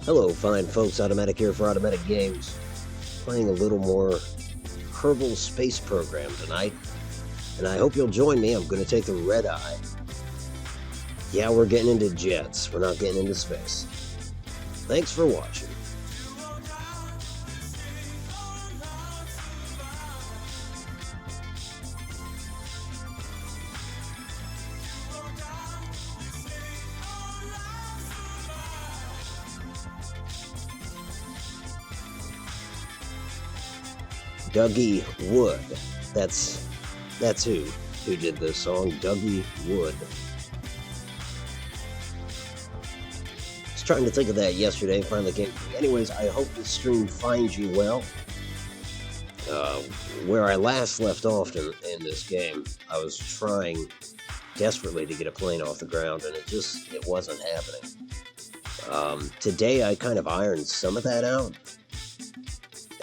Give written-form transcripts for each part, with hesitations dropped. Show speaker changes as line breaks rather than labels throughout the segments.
Hello, fine folks. Automatic here for Automatic Games. Playing a little more Kerbal Space Program tonight. And I hope you'll join me. I'm going to take the red eye. Yeah, we're getting into jets. We're not getting into space. Thanks for watching. Dougie Wood. That's who did this song. Dougie Wood. I was trying to think of that yesterday. Finally came. Anyways, I hope this stream finds you well. Where I last left off in this game, I was trying desperately to get a plane off the ground, and it wasn't happening. Today I kind of ironed some of that out.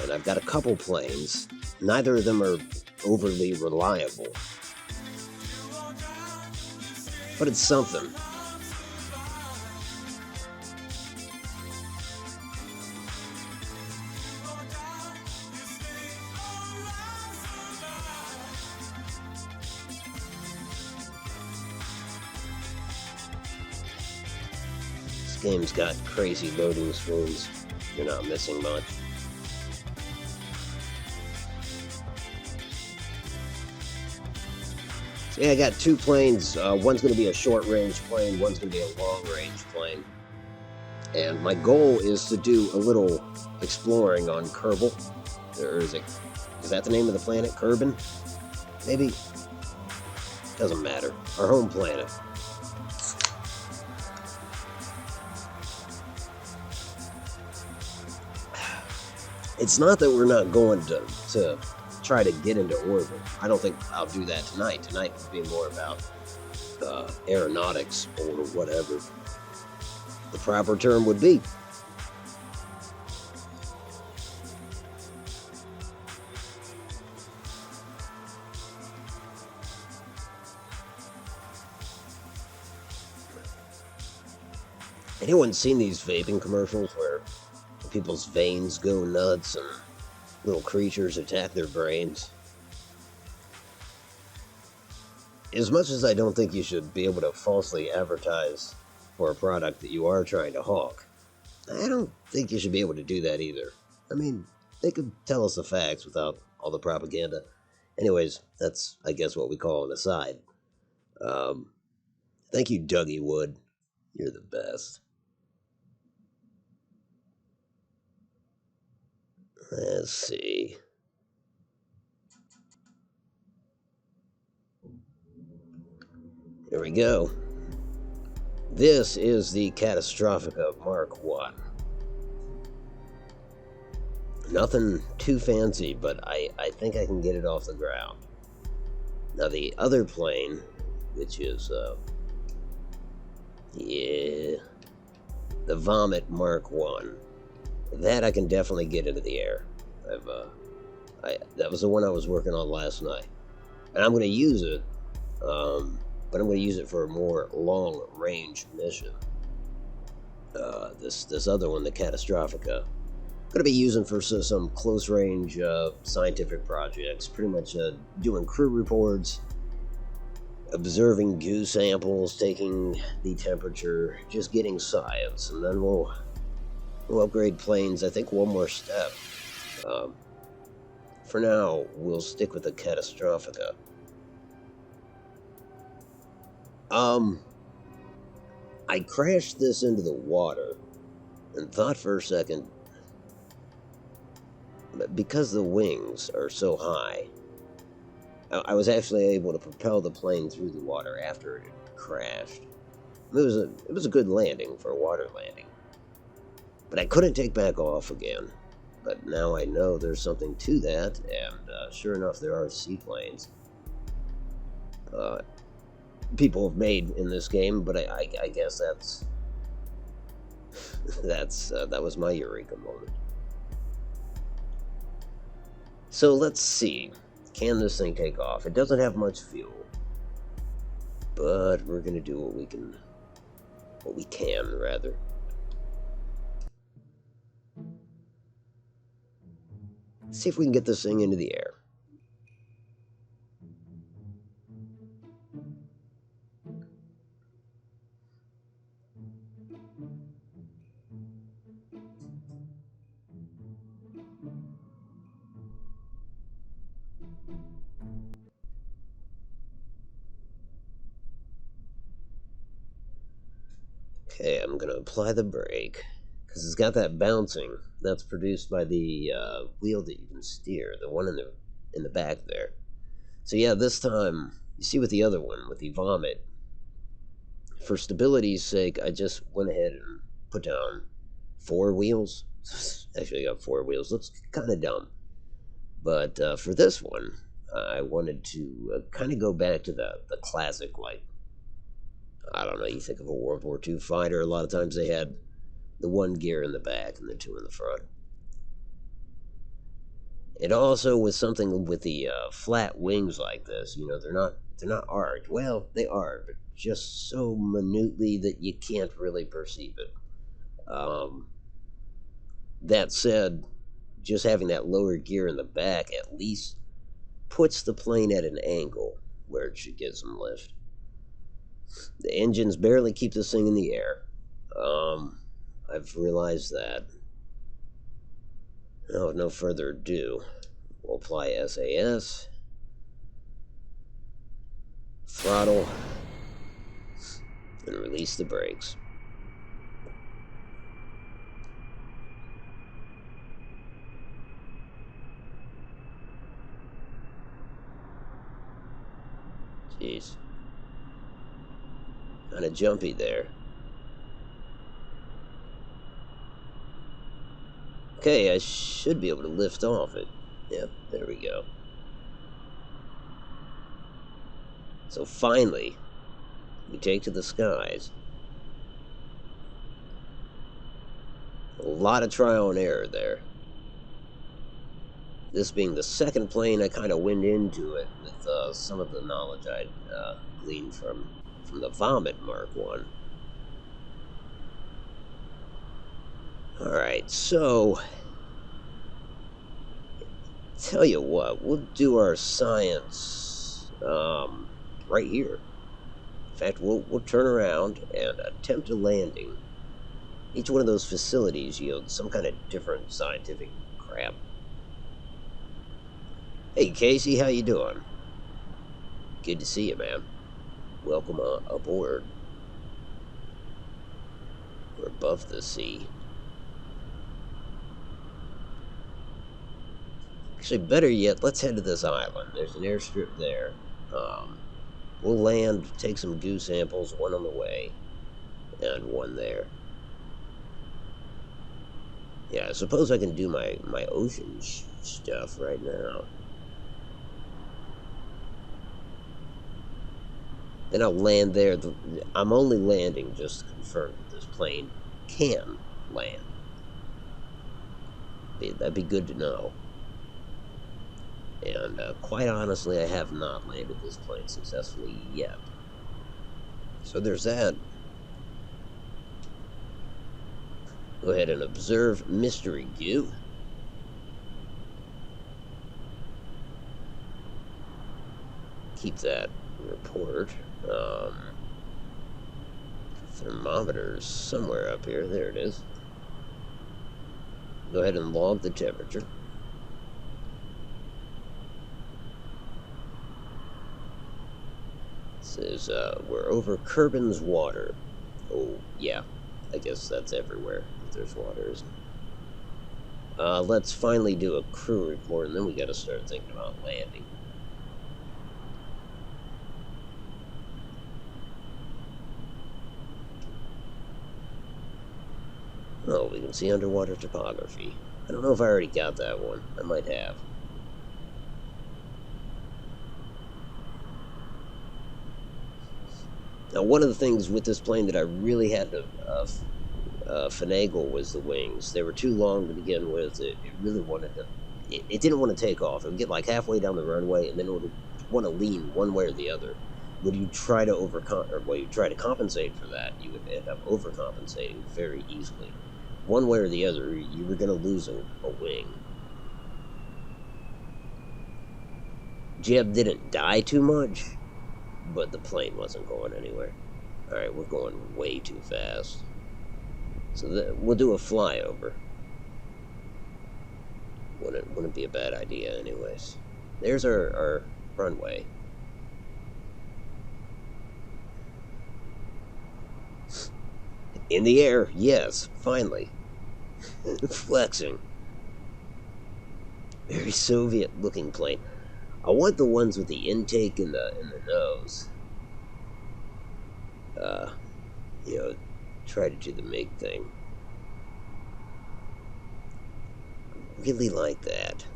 And I've got a couple planes. Neither of them are overly reliable. But it's something. This game's got crazy loading screens. You're not missing much. So yeah, I got two planes. One's going to be a short-range plane. One's going to be a long-range plane. And my goal is to do a little exploring on Kerbal. Or is that the name of the planet? Kerbin? Maybe? Doesn't matter. Our home planet. It's not that we're not going to try to get into orbit. I don't think I'll do that tonight. Tonight will be more about aeronautics or whatever the proper term would be. Anyone seen these vaping commercials where people's veins go nuts and little creatures attack their brains? As much as I don't think you should be able to falsely advertise for a product that you are trying to hawk, I don't think you should be able to do that either. I mean, they could tell us the facts without all the propaganda. Anyways, that's, I guess, what we call an aside. Thank you, Dougie Wood. You're the best. Let's see. Here we go. This is the Catastrophica Mark 1. Nothing too fancy, but I think I can get it off the ground. Now the other plane, which is, the Vomit Mark 1. That I can definitely get into the air. That was the one I was working on last night. And I'm going to use it, but I'm going to use it for a more long-range mission. This other one, the Catastrophica, I'm going to be using for some close-range scientific projects. Pretty much doing crew reports, observing goo samples, taking the temperature, just getting science, and then we'll upgrade planes, I think, one more step. For now, we'll stick with the Catastrophica. I crashed this into the water and thought for a second, because the wings are so high, I was actually able to propel the plane through the water after it had crashed. It was a good landing for a water landing. But I couldn't take back off again. But now I know there's something to that, and sure enough, there are seaplanes. People have made in this game, but I guess that was my eureka moment. So let's see. Can this thing take off? It doesn't have much fuel, but we're gonna do what we can rather. see if we can get this thing into the air. Okay, I'm gonna apply the brake because it's got that bouncing that's produced by the wheel that you can steer, the one in the back there. So yeah, this time you see with the other one with the vomit. For stability's sake, I just went ahead and put down 4 wheels. Actually, I got 4 wheels. Looks kind of dumb, but for this one, I wanted to kind of go back to the classic, like, I don't know. You think of a World War II fighter. A lot of times they had the one gear in the back and the 2 in the front. It also was something with the flat wings like this. You know, they're not arched. Well, they are, but just so minutely that you can't really perceive it. That said, just having that lower gear in the back at least puts the plane at an angle where it should get some lift. The engines barely keep this thing in the air. I've realized that. Now, with no further ado, we'll apply SAS, throttle, and release the brakes. Jeez. Kind of jumpy there. Okay, I should be able to lift off it. Yep, there we go. So finally, we take to the skies. A lot of trial and error there. This being the second plane, I kind of went into it with some of the knowledge I'd gleaned from the Vomit Mark 1. Alright, so tell you what, we'll do our science right here. In fact, we'll turn around and attempt a landing. Each one of those facilities yields some kind of different scientific crap. Hey, Casey, how you doing? Good to see you, man. Welcome aboard. We're above the sea. Actually, better yet, let's head to this island. There's an airstrip there. We'll land, take some goo samples, one on the way, and one there. Yeah, I suppose I can do my ocean stuff right now. Then I'll land there. I'm only landing just to confirm that this plane can land. That'd be good to know. And quite honestly, I have not landed this plane successfully yet. So there's that. Go ahead and observe mystery goo. Keep that report. Thermometer's somewhere up here. There it is. Go ahead and log the temperature. Says we're over Kerbin's water. Oh, yeah. I guess that's everywhere if there's water, isn't it? Let's finally do a crew report, and then we gotta start thinking about landing. Oh, we can see underwater topography. I don't know if I already got that one. I might have. Now, one of the things with this plane that I really had to finagle was the wings. They were too long to begin with. It really wanted to... It didn't want to take off. It would get like halfway down the runway, and then it would want to lean one way or the other. When you try to compensate for that, you would end up overcompensating very easily. One way or the other, you were going to lose a wing. Jeb didn't die too much, but the plane wasn't going anywhere. Alright, we're going way too fast. So we'll do a flyover. Wouldn't be a bad idea anyways. There's our runway. In the air, yes, finally. Flexing. Very Soviet looking plane. I want the ones with the intake in the nose. You know, try to do the MiG thing. Really like that.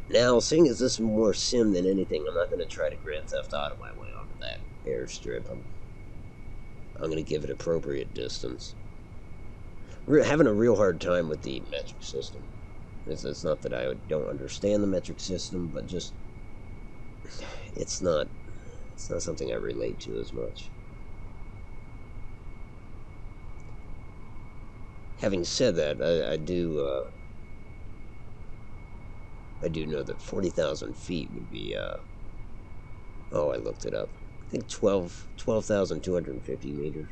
Now, seeing as this is more sim than anything, I'm not going to try to Grand Theft Auto my way onto that airstrip. I'm going to give it appropriate distance. We're having a real hard time with the metric system. It's not that I don't understand the metric system, but just it's not something I relate to as much. Having said that, I do know that 40,000 feet would be oh, I looked it up. I think 12,250 meters.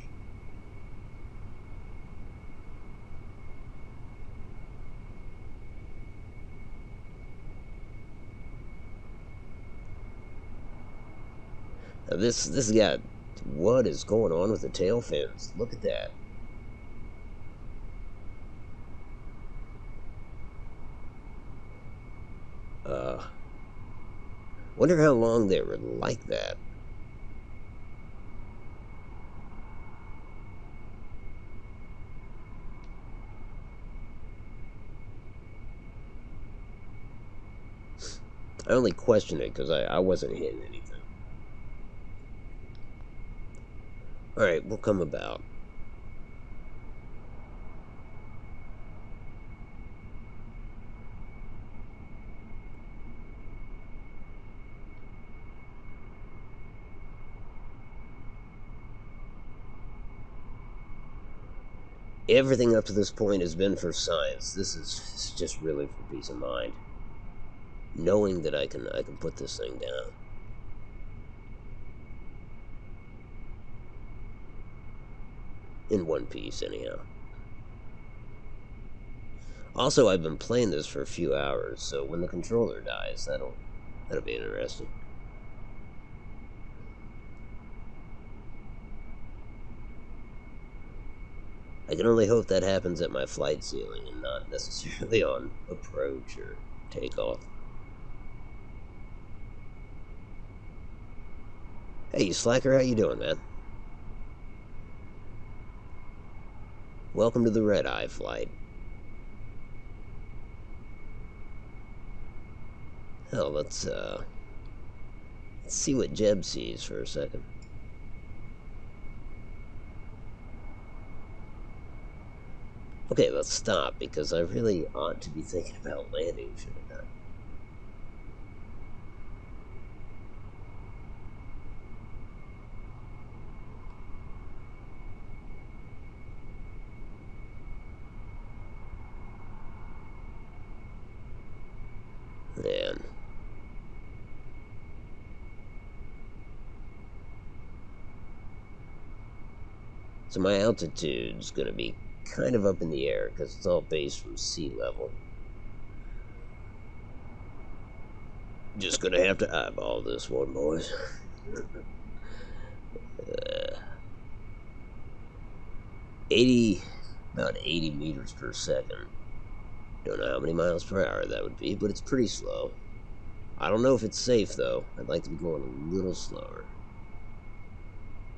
Now this got, what is going on with the tail fins? Look at that. Wonder how long they were like that. I only question it because I wasn't hitting anything. Alright, we'll come about. Everything up to this point has been for science. This is just really for peace of mind. Knowing that I can put this thing down. In one piece, anyhow. Also, I've been playing this for a few hours, so when the controller dies, that'll be interesting. I can only hope that happens at my flight ceiling and not necessarily on approach or takeoff. Hey, you slacker, how you doing, man? Welcome to the red-eye flight. Hell, let's see what Jeb sees for a second. Okay, let's stop, because I really ought to be thinking about landing, shouldn't I? Man. So my altitude's gonna be kind of up in the air, because it's all based from sea level. Just gonna have to eyeball this one, boys. 80, about 80 meters per second. Don't know how many miles per hour that would be, but it's pretty slow. I don't know if it's safe, though. I'd like to be going a little slower.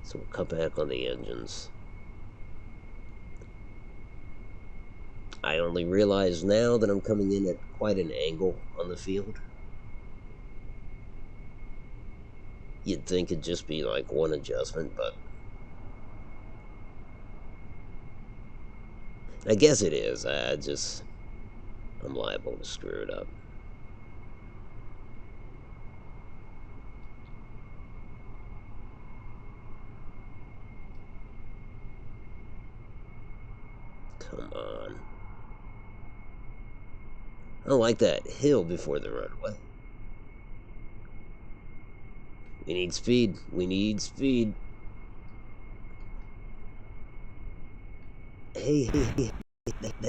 So we'll cut back on the engines. I only realize now that I'm coming in at quite an angle on the field. You'd think it'd just be like one adjustment, but I guess it is. I'm liable to screw it up. Come on. I don't like that hill before the runway. We need speed. We need speed. Hey,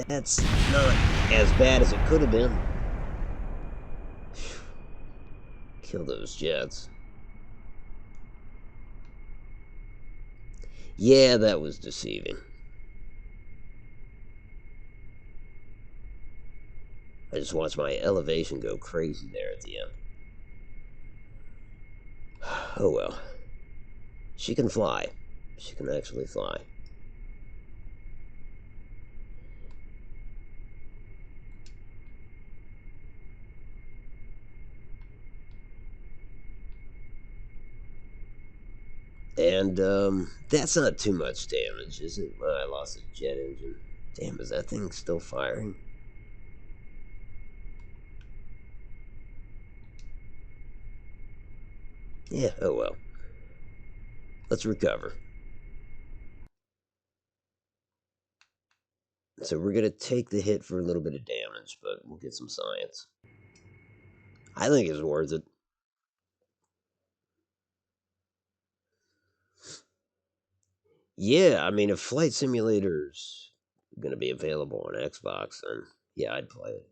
that's not as bad as it could have been. Kill those jets. Yeah, that was deceiving. I just watched my elevation go crazy there at the end. Oh well. She can fly. She can actually fly. And, that's not too much damage, is it? Well, I lost a jet engine. Damn, is that thing still firing? Yeah, oh well. Let's recover. So we're gonna take the hit for a little bit of damage, but we'll get some science. I think it's worth it. Yeah, I mean, if Flight Simulator's gonna be available on Xbox, then yeah, I'd play it.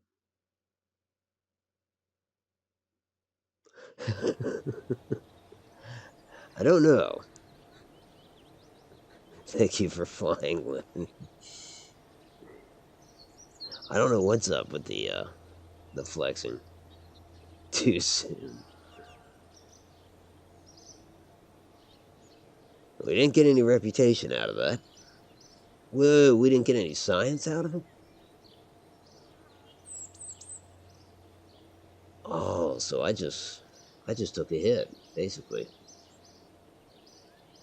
I don't know. Thank you for flying with me. I don't know what's up with the flexing. Too soon. We didn't get any reputation out of that. Whoa, we didn't get any science out of it? Oh, so I just took a hit, basically.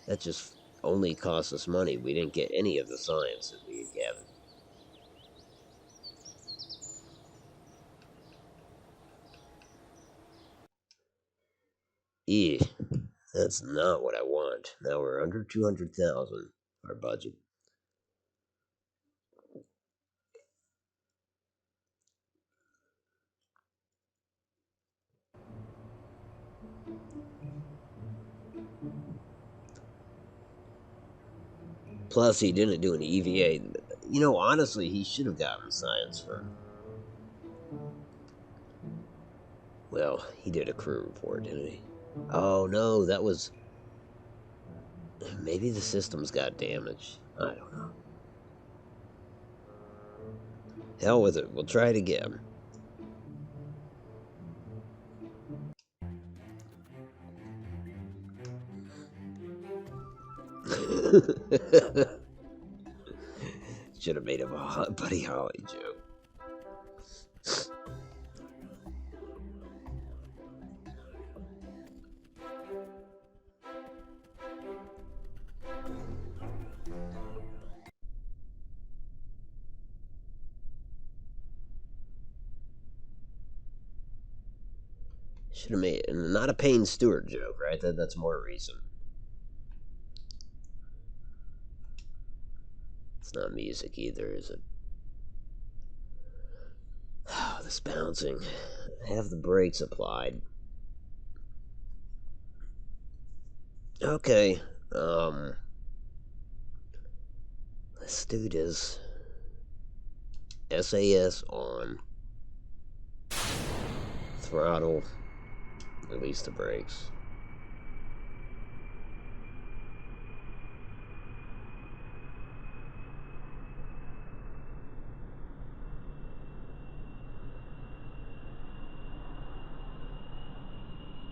That just only cost us money. We didn't get any of the science that we had gathered. Eh, that's not what I want. Now we're under 200,000 our budget. Plus, he didn't do an EVA. You know, honestly, he should have gotten science for. Well, he did a crew report, didn't he? Oh no, that was. Maybe the systems got damaged. I don't know. Hell with it. We'll try it again. Should have made him a Buddy Holly joke. Should have made not a Payne Stewart joke, right? That's more recent. It's not music either, is it? Oh, this bouncing. Have the brakes applied. Okay. Um. Let's do this. SAS on. Throttle. Release the brakes.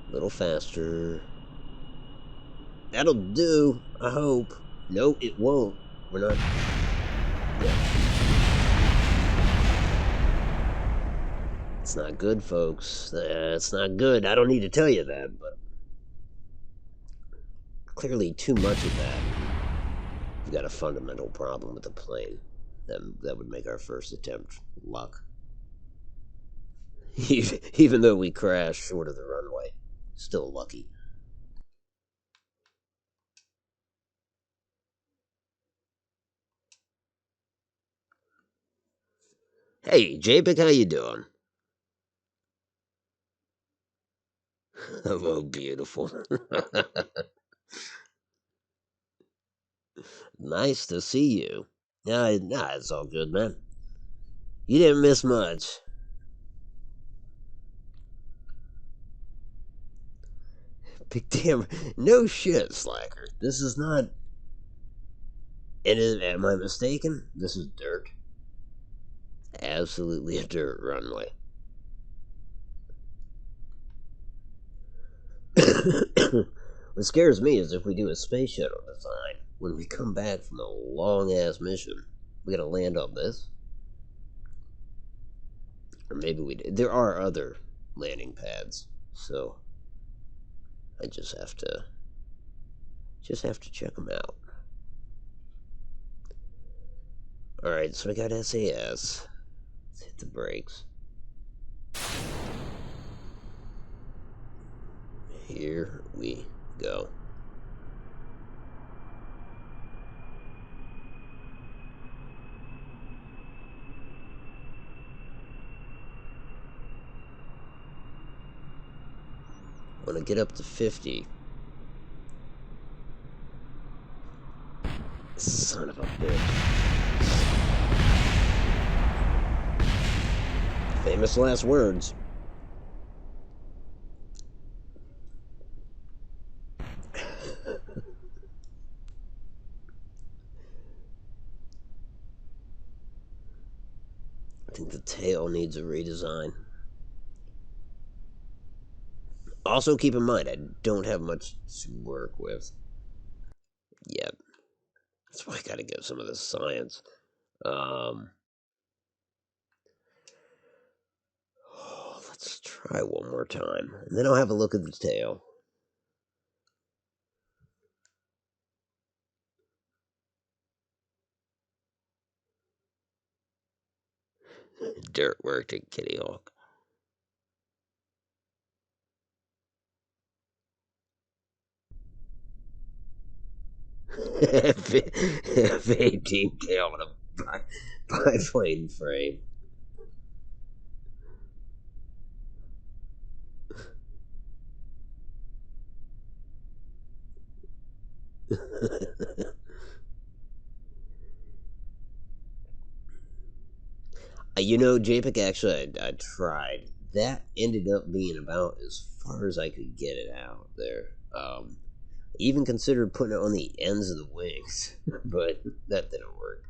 A little faster. That'll do. I hope. No, it won't. We're not. Yeah. It's not good, folks. It's not good. I don't need to tell you that, but clearly too much of that. We've got a fundamental problem with the plane. That would make our first attempt luck. Even though we crashed short of the runway, still lucky. Hey, JPEG, how you doing? Oh, beautiful. Nice to see you. Nah, it's all good, man. You didn't miss much. Big damn, no shit, Slacker. This is not. Am I mistaken? This is dirt. Absolutely a dirt runway. What scares me is if we do a space shuttle design, when we come back from a long ass mission, we gotta land on this. Or maybe there are other landing pads, so I just have to check them out. Alright, so I got SAS. Let's hit the brakes. Here we go. Want to get up to 50. Son of a bitch. Famous last words. I think the tail needs a redesign. Also, keep in mind, I don't have much to work with yet. That's why I gotta get some of the science. Let's try one more time. And then I'll have a look at the tail. Dirt worked at Kitty Hawk. F-18 tail with a biplane frame. JPEG actually, I tried. That ended up being about as far as I could get it out there. Even considered putting it on the ends of the wings, but that didn't work.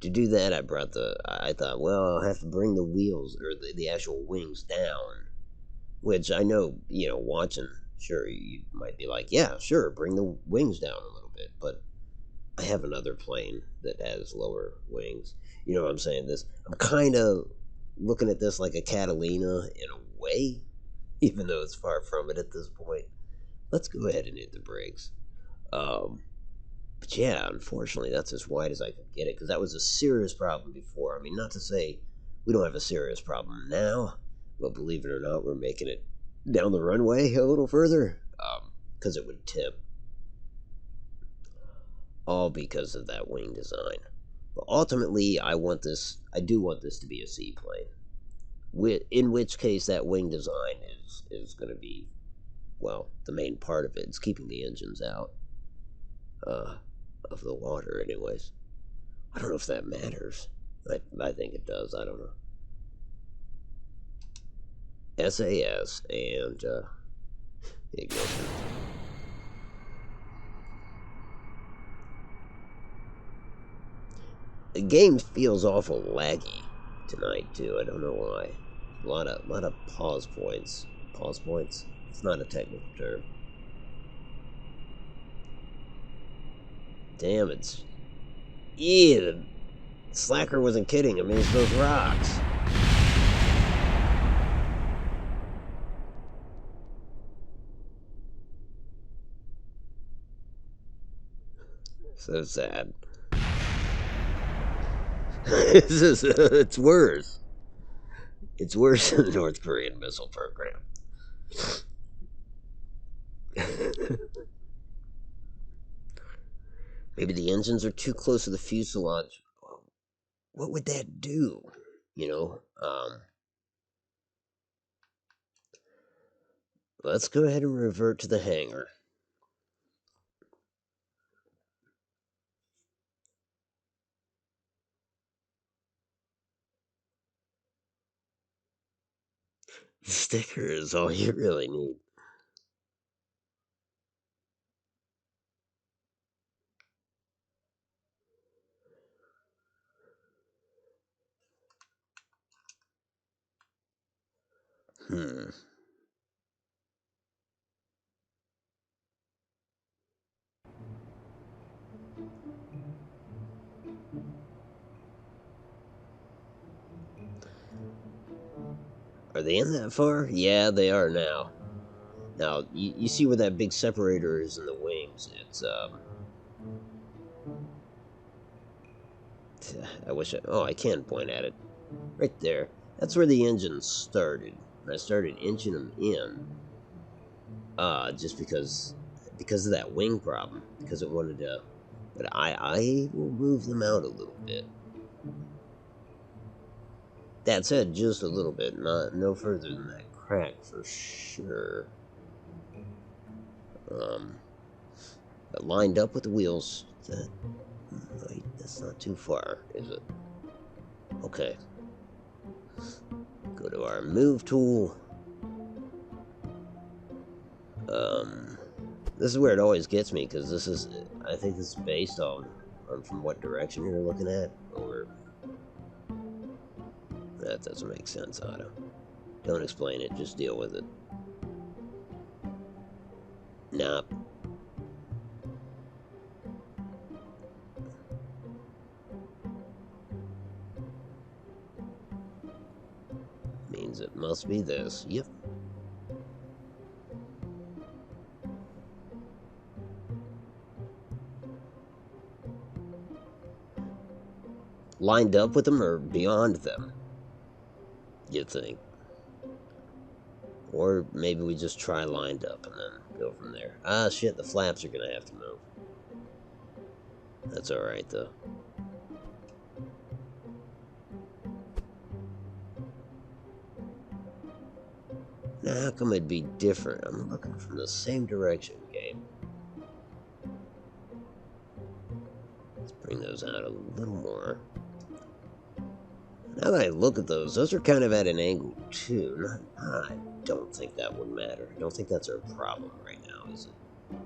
To do that, I thought, well, I'll have to bring the wheels or the actual wings down, which I know, watching, sure, you might be like, yeah, sure, bring the wings down a little bit, but I have another plane that has lower wings. You know what I'm saying? I'm kind of looking at this like a Catalina in a way, even though it's far from it at this point. Let's go ahead and hit the brakes. Um, but yeah, unfortunately, that's as wide as I could get it because that was a serious problem before. I mean, not to say we don't have a serious problem now, but believe it or not, we're making it down the runway a little further because it would tip, all because of that wing design. But ultimately, I do want this to be a seaplane. In which case, that wing design is going to be, well, the main part of it. It's keeping the engines out uh, of the water, anyways. I don't know if that matters. I think it does. I don't know. SAS and ignition. The game feels awful laggy tonight too. I don't know why. A lot of pause points. Pause points. It's not a technical term. Damn, it's yeah. The Slacker wasn't kidding. I mean, it's those rocks. So sad. It's worse. It's worse than the North Korean missile program. Maybe the engines are too close to the fuselage. What would that do? You know, Let's go ahead and revert to the hangar. The sticker is all you really need. Hmm. Are they in that far? Yeah, they are now. Now, you see where that big separator is in the wings. I wish I... Oh, I can point at it. Right there. That's where the engine started. And I started inching them in. Just because of that wing problem. Because it wanted to... But I will move them out a little bit. That said, just a little bit. No further than that crack for sure. But lined up with the wheels. That's not too far, is it? Okay. Go to our move tool. This is where it always gets me because I think this is based on from what direction you're looking at, or that doesn't make sense, Otto. Don't explain it, just deal with it. Nah. Means it must be this. Yep. Lined up with them or beyond them, you think? Or maybe we just try lined up and then go from there. Ah, shit, the flaps are gonna have to move. That's alright, though. Now, how come it'd be different? I'm looking from the same direction, game. Let's bring those out a little more. Now that I look at those are kind of at an angle, too. I don't think that would matter. I don't think that's our problem right now, is it?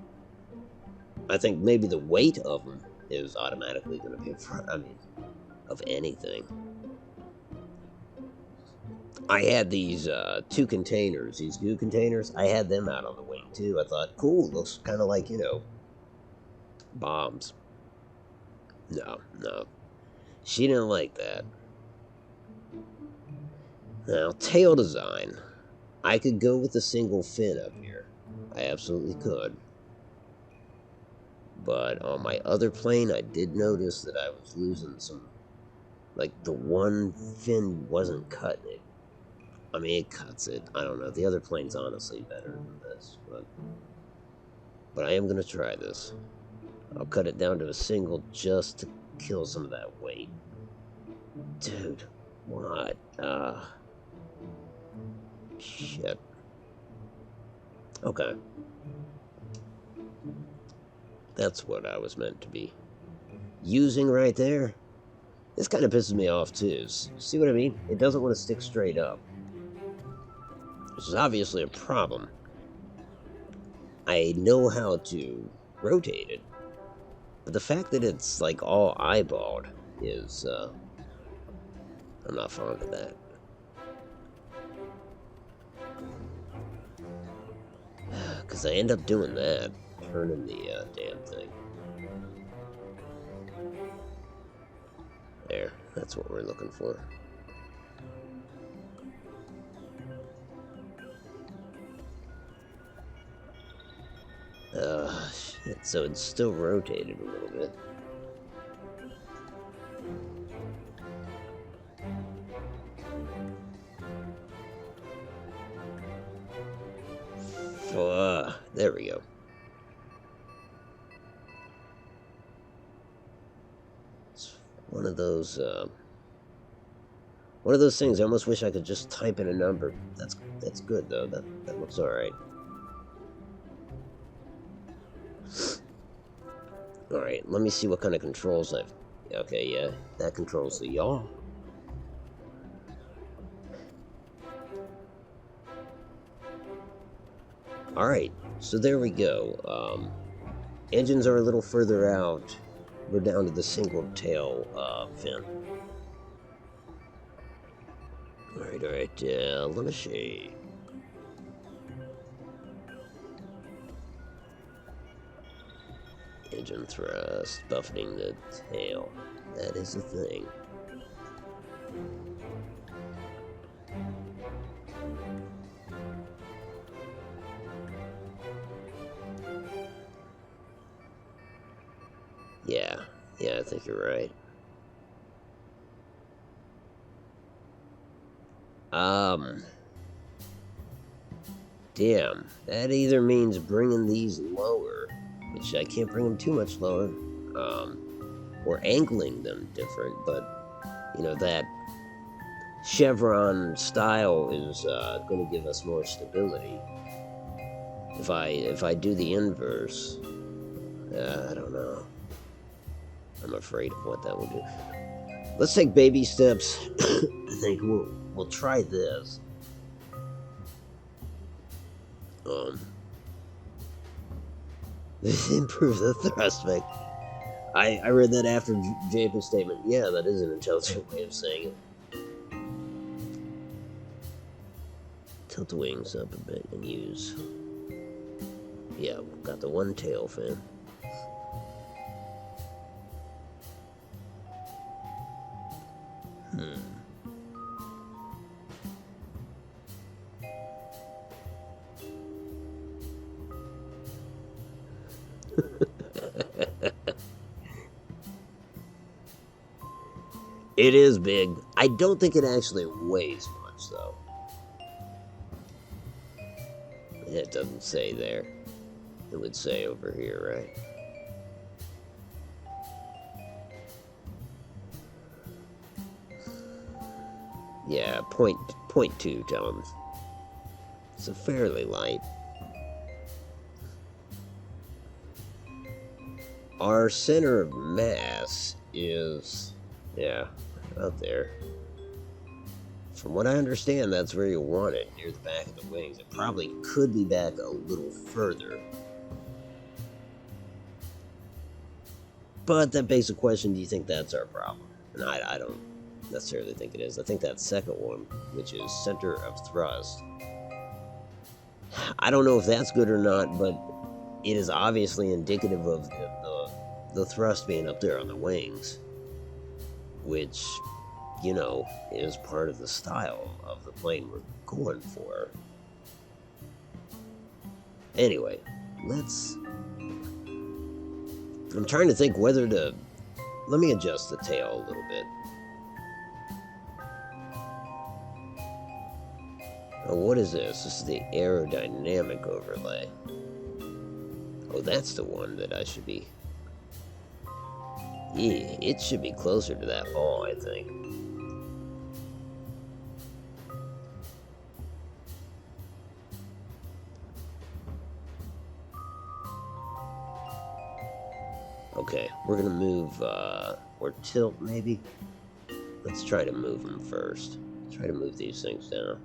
I think maybe the weight of them is automatically going to be a problem. I mean, of anything. I had these two containers, these goo containers. I had them out on the wing, too. I thought, cool, looks kind of like, bombs. No. She didn't like that. Now, tail design. I could go with a single fin up here. I absolutely could. But on my other plane, I did notice that I was losing some. Like, the one fin wasn't cutting it. I mean, it cuts it. I don't know. The other plane's honestly better than this. But I am going to try this. I'll cut it down to a single just to kill some of that weight. Dude, what? Shit. Okay. That's what I was meant to be using right there. This kind of pisses me off too. See what I mean? It doesn't want to stick straight up, which is obviously a problem. I know how to rotate it, but the fact that it's like all eyeballed is, I'm not fond of that. Because I end up doing that, turning the damn thing. There, that's what we're looking for. Shit, so it's still rotated a little bit. There we go. It's one of those things. I almost wish I could just type in a number. That's good though. That looks all right. Alright, let me see what kind of controls I've... Okay, yeah, that controls the yaw. Alright, so there we go. Engines are a little further out. We're down to the single tail fin. Alright, let me see. Engine thrust, buffeting the tail. That is a thing. Yeah, I think you're right. Damn, that either means bringing these lower, which I can't bring them too much lower, or angling them different, but, you know, that chevron style is going to give us more stability. If I do the inverse, I don't know. I'm afraid of what that will do. Let's take baby steps. I think we'll try this. Improve the thrust vector. I read that after Japin's statement. Yeah, that is an intelligent way of saying it. Tilt the wings up a bit and use... Yeah, we've got the one tail fin. It is big. I don't think it actually weighs much, though. It doesn't say there. It would say over here, right? Yeah, point 2 tons. So fairly light. Our center of mass is, yeah, out there. From what I understand, that's where you want it, near the back of the wings. It probably could be back a little further. But that begs the question, do you think that's our problem? And I don't necessarily think it is. I think that second one, which is center of thrust, I don't know if that's good or not, but it is obviously indicative of the thrust being up there on the wings, which, you know, is part of the style of the plane we're going for. Anyway, I'm trying to think whether to... Let me adjust the tail a little bit. Oh, what is this? This is the aerodynamic overlay. Oh, that's the one that I should be... Yeah, it should be closer to that ball, I think. Okay, we're gonna move, or tilt, maybe? Let's try to move them first. Try to move these things down.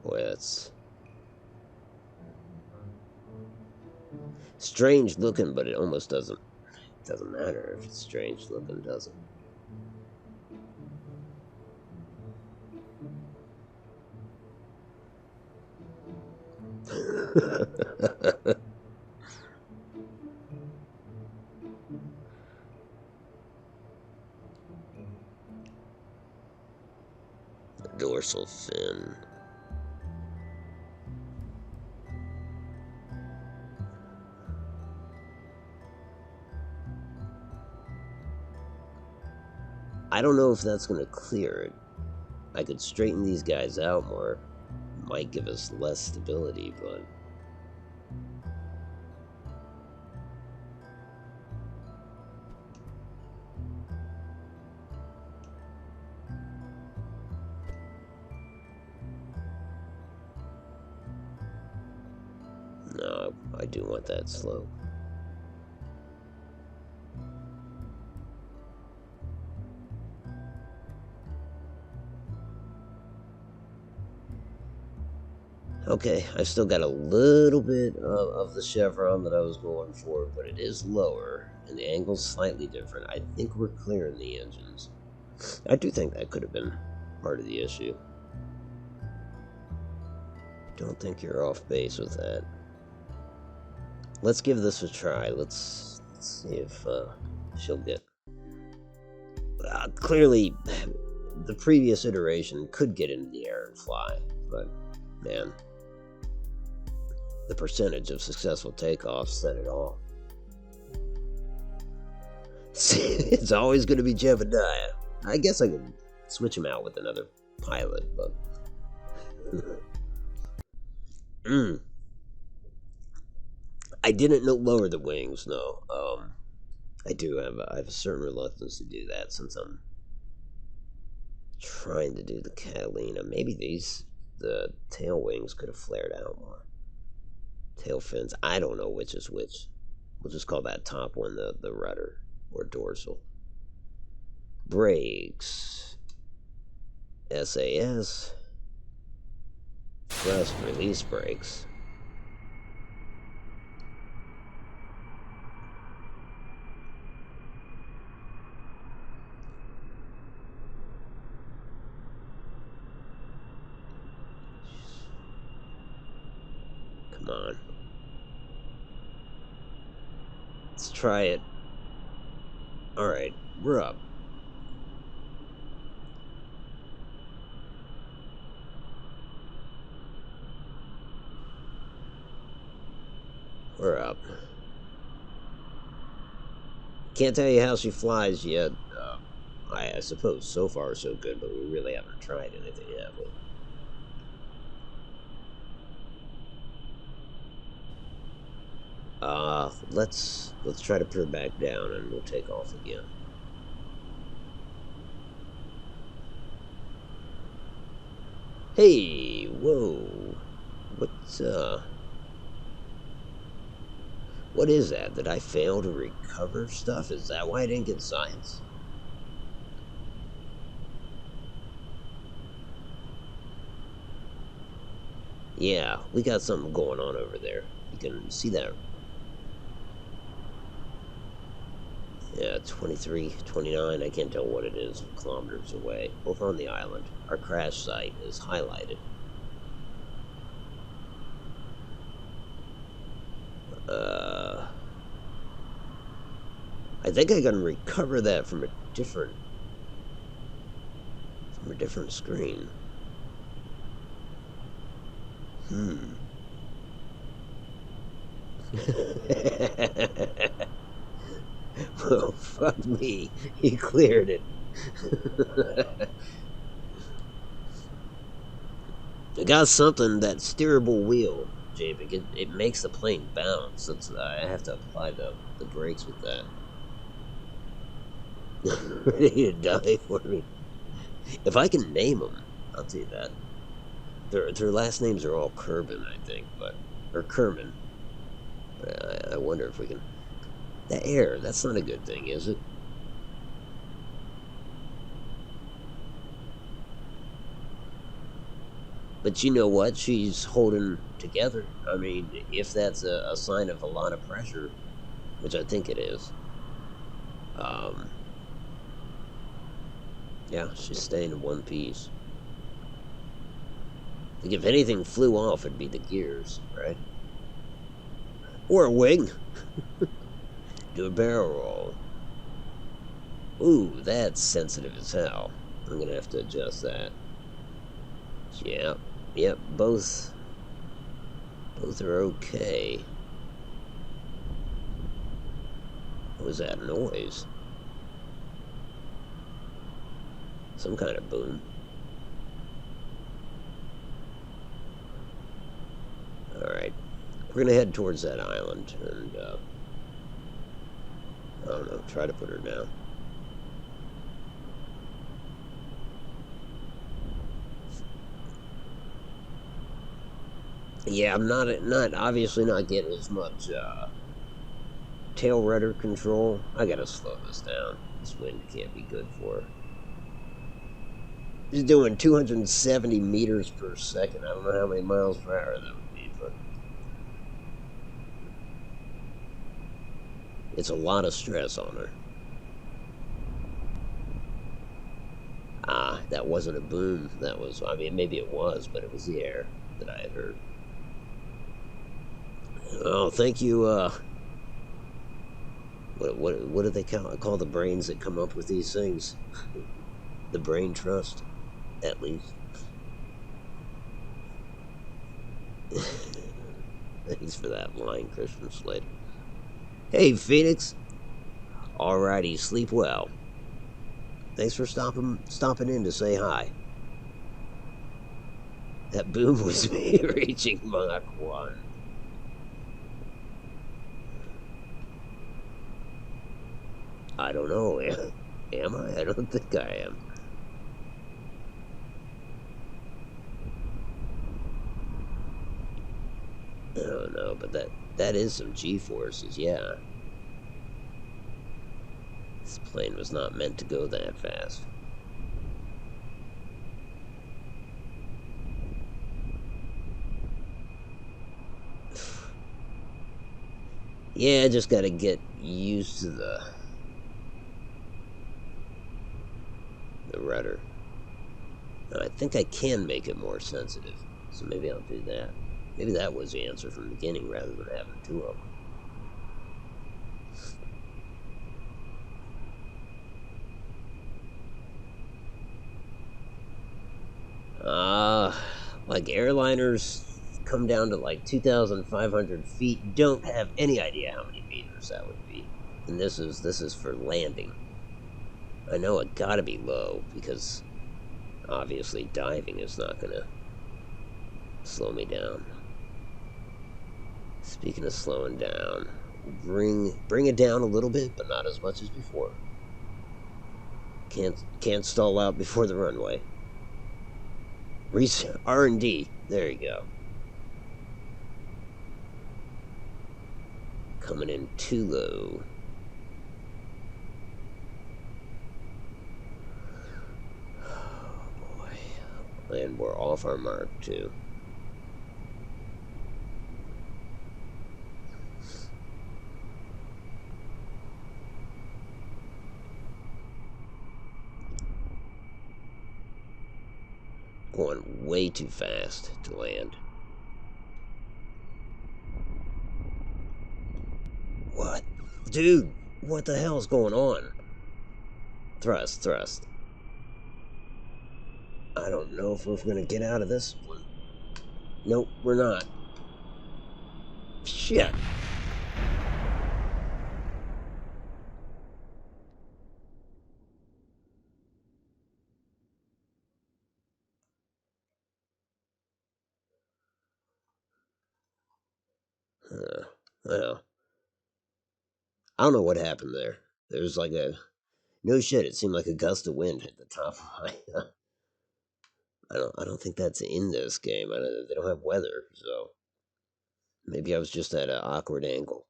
Boy, that's strange looking, but it almost doesn't matter if it's strange looking, does it? The dorsal fin. I don't know if that's going to clear it. I could straighten these guys out more. Might give us less stability, but... No, I do want that slope. Okay, I still got a little bit of the chevron that I was going for, but it is lower, and the angle's slightly different. I think we're clearing the engines. I do think that could have been part of the issue. Don't think you're off base with that. Let's give this a try. Let's see if she'll get... clearly, the previous iteration could get into the air and fly, but, man... the percentage of successful takeoffs said it all. It's always going to be Jebediah. I guess I could switch him out with another pilot, but... I didn't lower the wings, no. I have a certain reluctance to do that since I'm trying to do the Catalina. Maybe the tail wings could have flared out more. Tail fins, I don't know which is which. We'll just call that top one the rudder or dorsal. Brakes. SAS. Thrust release brakes. Come on. Let's try it. Alright, we're up. We're up. Can't tell you how she flies yet. I suppose so far so good, but we really haven't tried anything yet. Let's try to put her back down and we'll take off again. Hey, whoa. What is that? Did I fail to recover stuff? Is that why I didn't get science? Yeah, we got something going on over there. You can see that. Yeah, 23, 29, I can't tell what it is, kilometers away. Over on the island. Our crash site is highlighted. I think I can recover that from a different screen. Oh, fuck me. He cleared it. I got something, that steerable wheel, Javik. It makes the plane bounce. I have to apply the brakes with that. Ready to die for me. If I can name them, I'll tell you that. Their last names are all Kerbin, I think, or Kerman. I wonder if we can... The air, that's not a good thing, is it? But you know what? She's holding together. I mean, if that's a sign of a lot of pressure, which I think it is. Yeah, she's staying in one piece. I think if anything flew off, it'd be the gears, right? Or a wing. Do a barrel roll. Ooh, that's sensitive as hell. I'm gonna have to adjust that. Yep, both are okay. What was that noise? Some kind of boom. We're gonna head towards that island and, I don't know, try to put her down. Yeah, I'm not obviously not getting as much tail rudder control. I gotta slow this down. This wind can't be good for her. She's doing 270 meters per second. I don't know how many miles per hour that would be, but it's a lot of stress on her. Ah, that wasn't a boom. That was, I mean, maybe it was, but it was the air that I had heard. Oh, thank you. What do they call the brains that come up with these things? The brain trust, at least. Thanks for that line, Christian Slater. Hey, Phoenix. Alrighty, sleep well. Thanks for stopping in to say hi. That boom was me reaching Mach 1. I don't know. Am I? I don't think I am. I don't know, but that is some G-forces, yeah. This plane was not meant to go that fast. Yeah, I just gotta get used to the rudder. I think I can make it more sensitive, so maybe I'll do that. Maybe that was the answer from the beginning rather than having two of them. Like airliners come down to like 2,500 feet, don't have any idea how many meters that would be. And this is for landing. I know it gotta be low because obviously diving is not gonna slow me down. Speaking of slowing down, bring it down a little bit, but not as much as before. Can't stall out before the runway. R&D. There you go. Coming in too low. Oh boy. And we're off our mark too. Going way too fast to land. What? Dude, what the hell's going on? Thrust. I don't know if we're gonna get out of this one. Nope, we're not. Shit. Well, I don't know what happened there. There was like a no shit. It seemed like a gust of wind hit the top of my. I don't think that's in this game. They don't have weather, so maybe I was just at an awkward angle.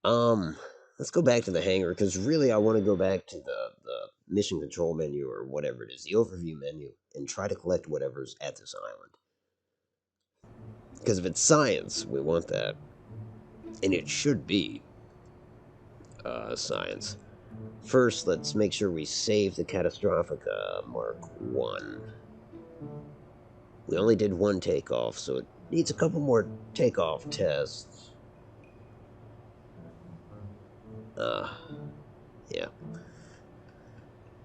Um, let's go back to the hangar because really I want to go back to the mission control menu or whatever it is, the overview menu, and try to collect whatever's at this island. Because if it's science, we want that, and it should be science. First, let's make sure we save the catastrophic Mark 1. We only did one takeoff, so it needs a couple more takeoff tests. Yeah.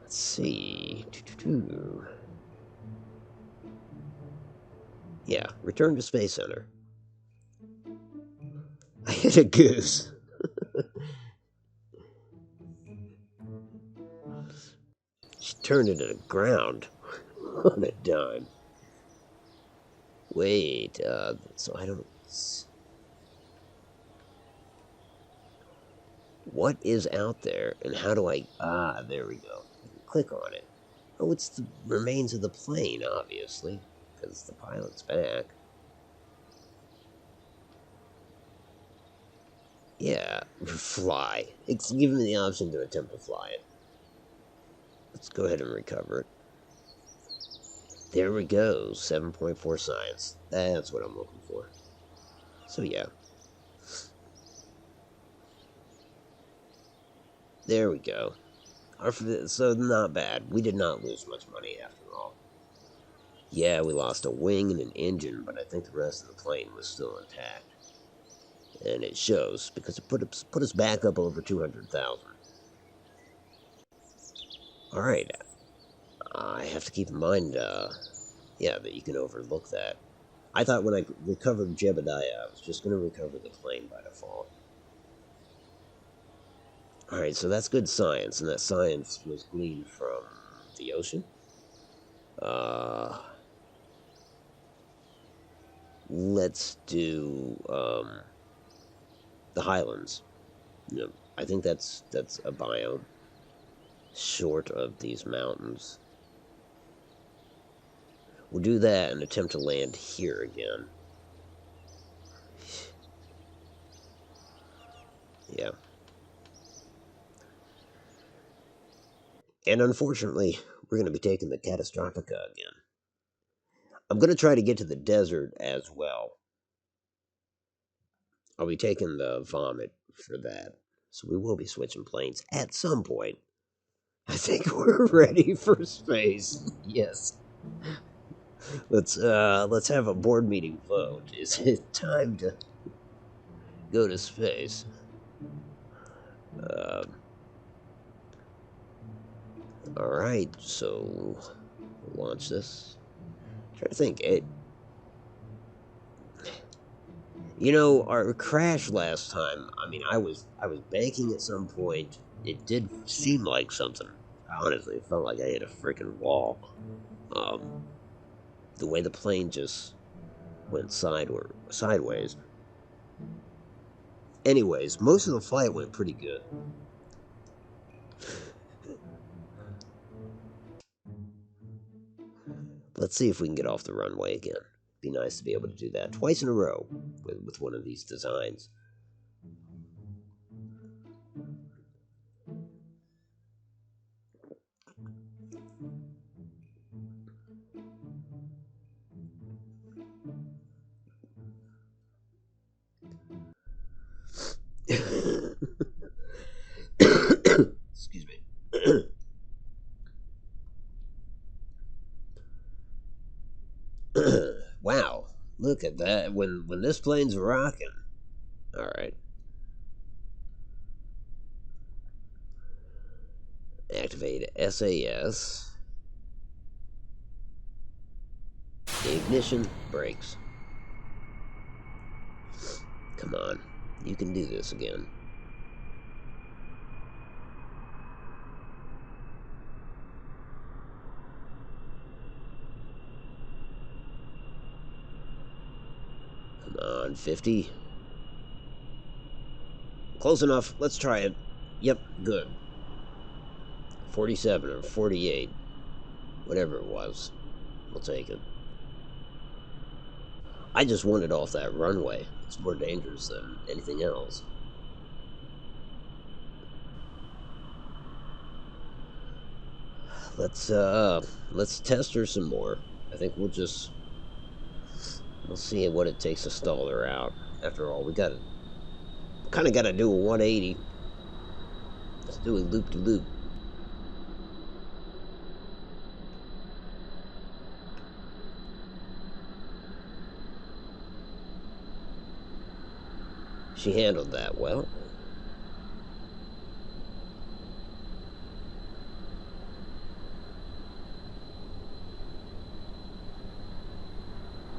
Let's see. Yeah, return to Space Center. I hit a goose. She turned into the ground on a dime. Wait, so I don't... What is out there, and how do I... Ah, there we go. I can click on it. Oh, it's the remains of the plane, obviously, because the pilot's back. Yeah, fly. It's giving me the option to attempt to fly it. Let's go ahead and recover it. There we go, 7.4 science. That's what I'm looking for. So yeah. There we go. So not bad. We did not lose much money after all. Yeah, we lost a wing and an engine, but I think the rest of the plane was still intact. And it shows, because it put us back up over 200,000. Alright, I have to keep in mind, yeah, that you can overlook that. I thought when I recovered Jebediah, I was just going to recover the plane by default. Alright, so that's good science, and that science was gleaned from the ocean. Let's do, the highlands. You know, I think that's a biome short of these mountains. We'll do that and attempt to land here again. Yeah. And unfortunately, we're going to be taking the Catastrophica again. I'm going to try to get to the desert as well. I'll be taking the Vomit for that. So we will be switching planes at some point. I think we're ready for space. Yes. Let's have a board meeting vote. Is it time to go to space? All right, so we'll launch this. I'm trying to think. You know, our crash last time. I mean, I was banking at some point. It did seem like something. Honestly, it felt like I hit a freaking wall. The way the plane just went sideways. Anyways, most of the flight went pretty good. Let's see if we can get off the runway again. Be nice to be able to do that twice in a row with one of these designs. Excuse me. Wow, look at that. When this plane's rocking. All right. Activate SAS. Ignition, brakes. Come on, you can do this again. Come on, 50. Close enough. Let's try it. Yep, good. 47 or 48. Whatever it was. We'll take it. I just wanted off that runway. It's more dangerous than anything else. Let's test her some more. I think we'll see what it takes to stall her out. After all, we gotta do a 180. Let's do a loop-de-loop. She handled that well.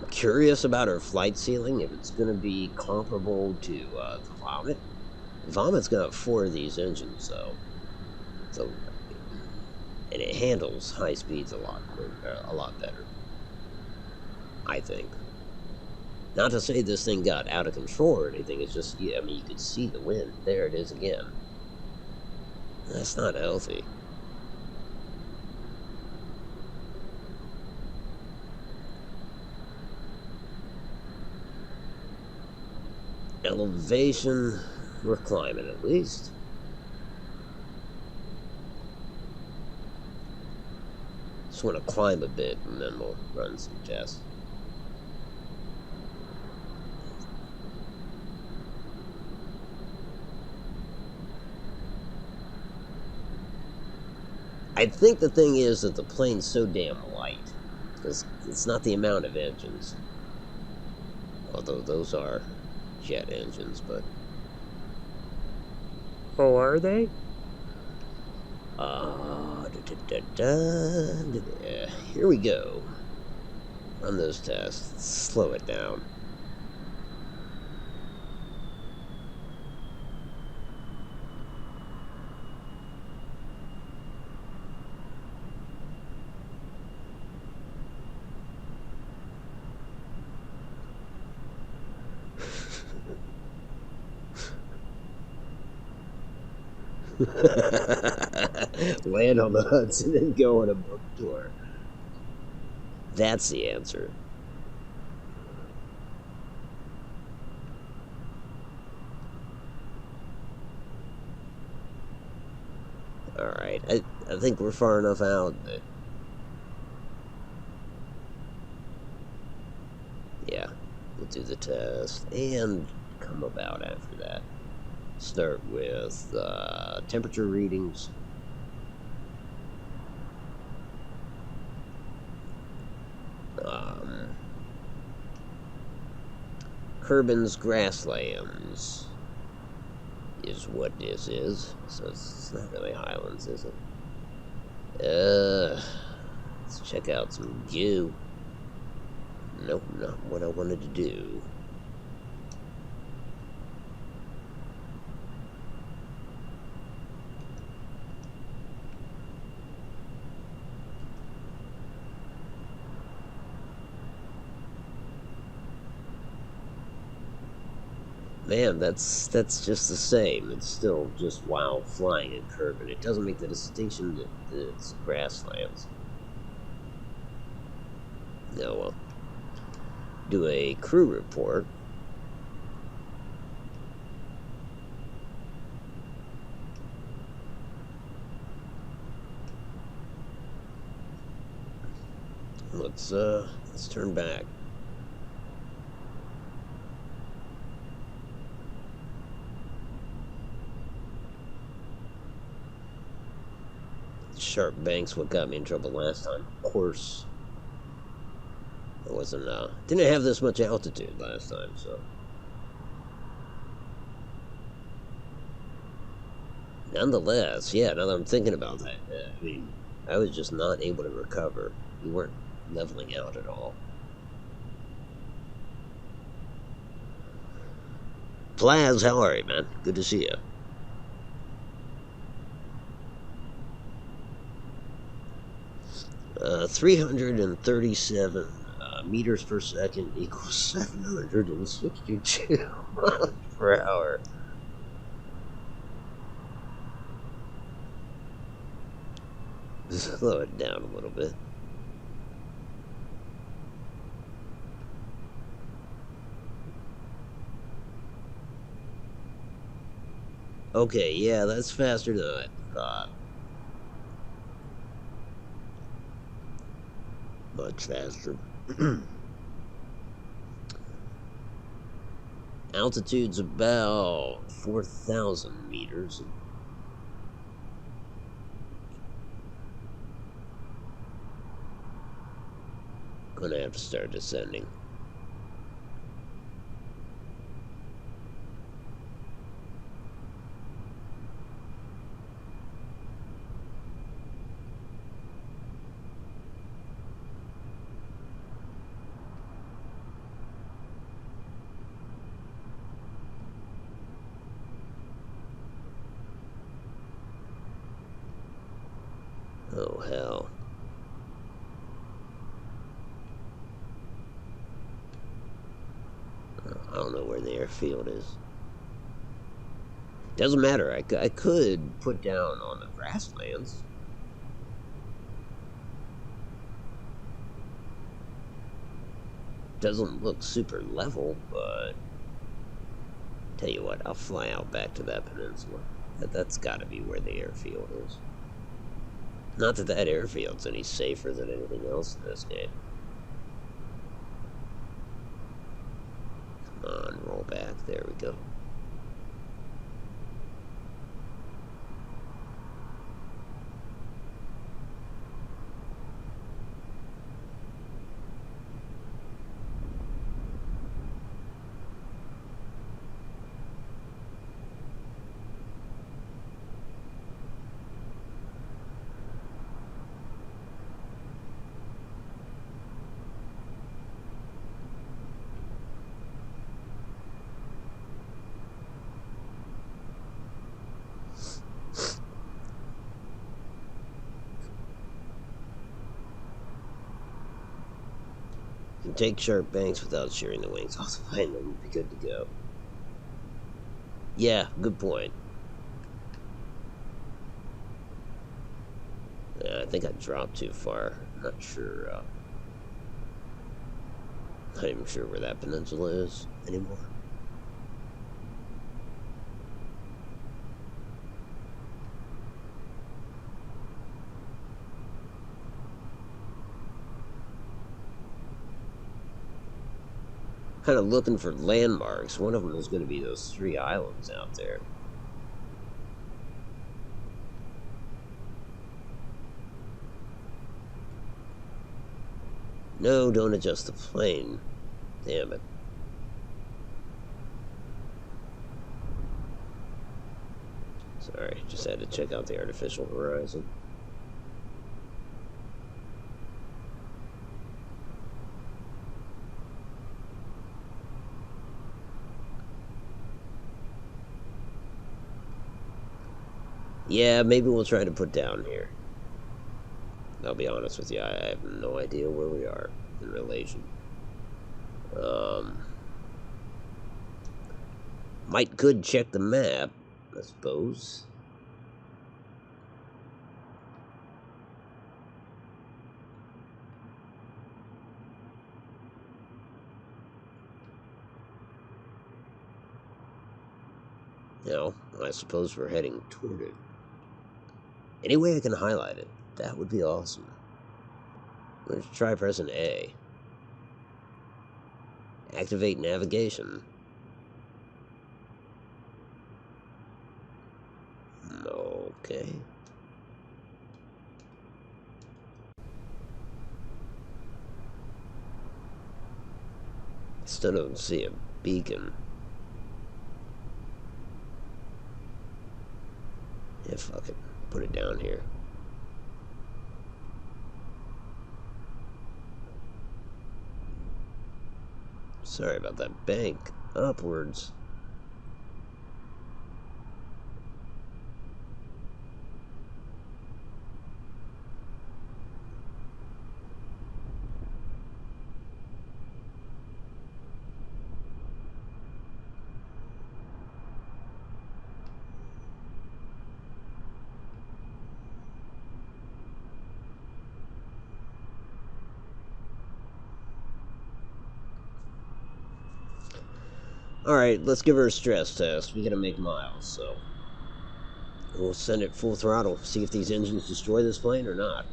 I'm curious about her flight ceiling, if it's going to be comparable to the Vomit. The Vomit's got 4 of these engines, though. So, and it handles high speeds a lot better, I think. Not to say this thing got out of control or anything. It's just, yeah, I mean, you could see the wind. There it is again. That's not healthy. Elevation. We're climbing at least. Just want to climb a bit and then we'll run some tests. I think the thing is that the plane's so damn light. Because it's not the amount of engines. Although those are jet engines, but...
Oh, are they?
Here we go. Run those tests. Slow it down. Land on the Hudson and go on a book tour. That's the answer. Alright, I think we're far enough out that... Yeah, we'll do the test and come about after that. Start with temperature readings. Kerbin's grasslands is what this is. So it's not really highlands, is it? Let's check out some goo. Nope, not what I wanted to do. Man, that's just the same. It's still just wild flying in Kerbin. It doesn't make the distinction that it's grasslands. No, well, do a crew report. Let's turn back. Sharp banks what got me in trouble last time. Of course, I wasn't didn't have this much altitude last time, so nonetheless, yeah. Now that I'm thinking about that, I mean, I was just not able to recover. We weren't leveling out at all. Plaz, how are you, man? Good to see you. 337 meters per second equals 762 miles per hour. Slow it down a little bit. Okay, yeah, that's faster than I thought. Much faster. Altitude's about 4,000 meters. Gonna have to start descending. Oh, hell. airfield is. Doesn't matter. I could put down on the grasslands. Doesn't look super level, but tell you what, I'll fly out back to that peninsula. That's got to be where the airfield is. Not that that airfield's any safer than anything else in this game. Come on, roll back. There we go. You can take sharp banks without shearing the wings off the plane, then you'd be good to go. Yeah, good point. Yeah, I think I dropped too far. Not sure. Not even sure where that peninsula is anymore. Kind of looking for landmarks. One of them is going to be those 3 islands out there. No, don't adjust the plane. Damn it. Sorry, just had to check out the artificial horizon. Yeah, maybe we'll try to put down here. I'll be honest with you, I have no idea where we are in relation. Could check the map, I suppose. You know, I suppose we're heading toward it. Any way I can highlight it, that would be awesome. Let's try pressing A. Activate navigation. Okay. Still don't see a beacon. Yeah, fuck it. Put it down here. Sorry about that bank. Upwards. Alright, let's give her a stress test. We gotta make miles, so we'll send it full throttle, see if these engines destroy this plane or not.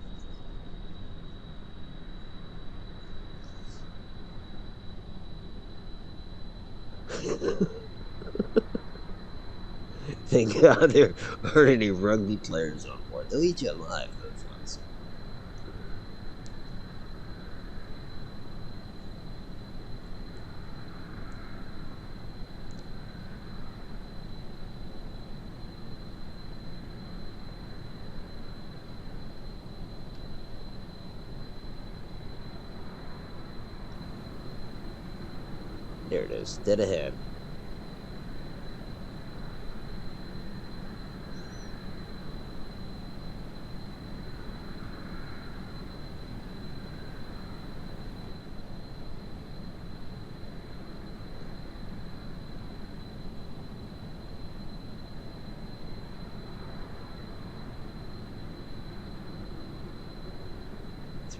Thank God there aren't any rugby players on board. They'll eat you alive, those ones. There it is, dead ahead.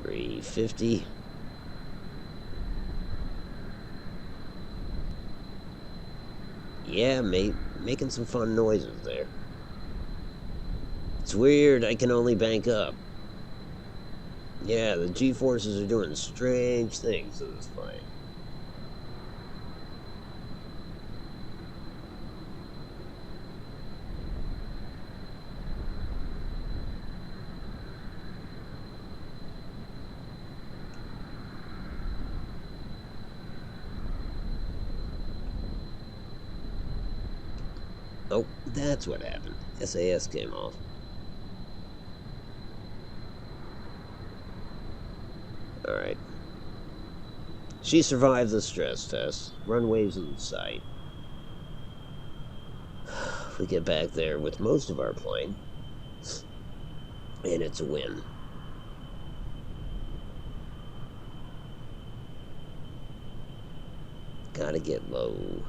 350. Yeah, mate, making some fun noises there. It's weird, I can only bank up. Yeah, the G-forces are doing strange things to this plane. Oh, that's what happened. SAS came off. Alright. She survived the stress test. Runways in sight. We get back there with most of our plane, and it's a win. Gotta get low.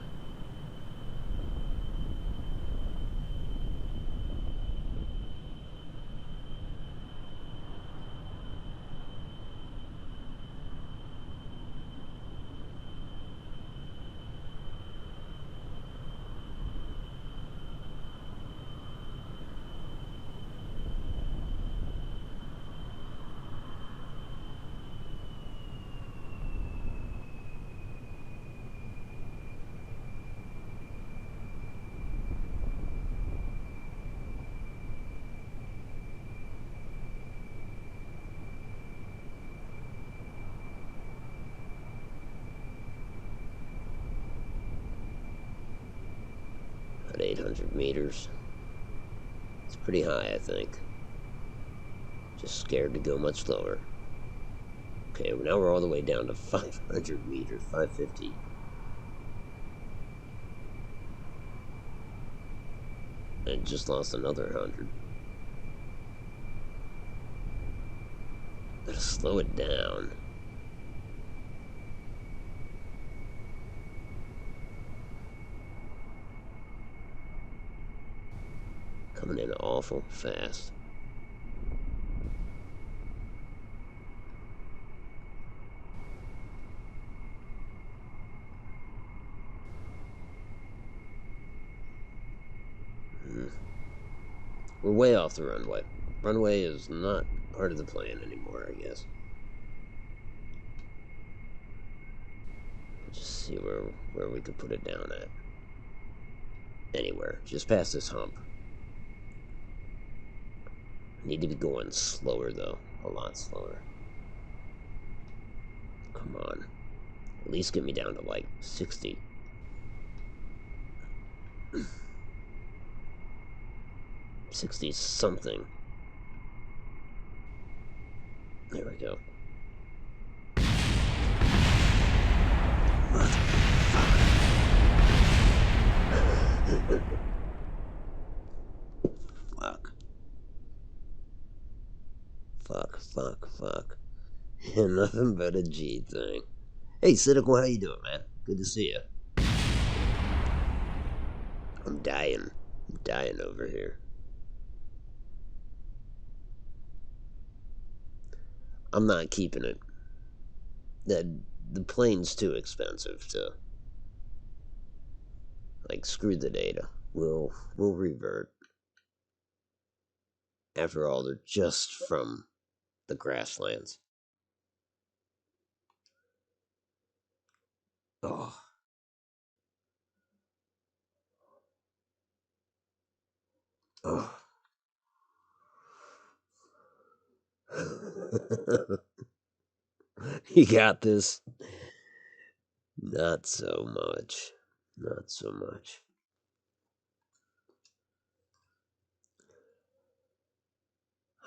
At 800 meters. It's pretty high, I think. Just scared to go much lower. Okay, well now we're all the way down to 500 meters, 550. And just lost another 100. Gotta slow it down. Coming in awful fast. We're way off the runway. Runway is not part of the plan anymore, I guess. Just see where we could put it down at. Anywhere. Just past this hump. Need to be going slower, though. A lot slower. Come on. At least get me down to, like, 60. 60 something. There we go. Fuck. Fuck. Nothing but a G thing. Hey, Cynical, how you doing, man? Good to see you. I'm dying. I'm dying over here. I'm not keeping it. The plane's too expensive to, like, screw the data. We'll revert. After all, they're just from the grasslands. Oh. Oh. You got this. Not so much. Not so much.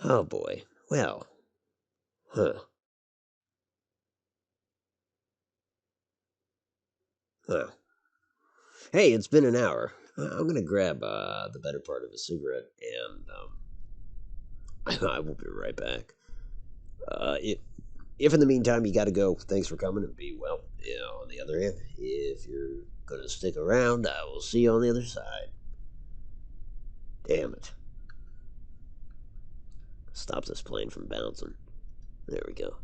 Oh boy. Well. Huh. Well. Hey, it's been an hour. I'm gonna grab the better part of a cigarette, and I will be right back. If in the meantime you got to go, thanks for coming and be well. Yeah, on the other hand, if you're gonna stick around, I will see you on the other side. Damn it! Stop this plane from bouncing. There we go.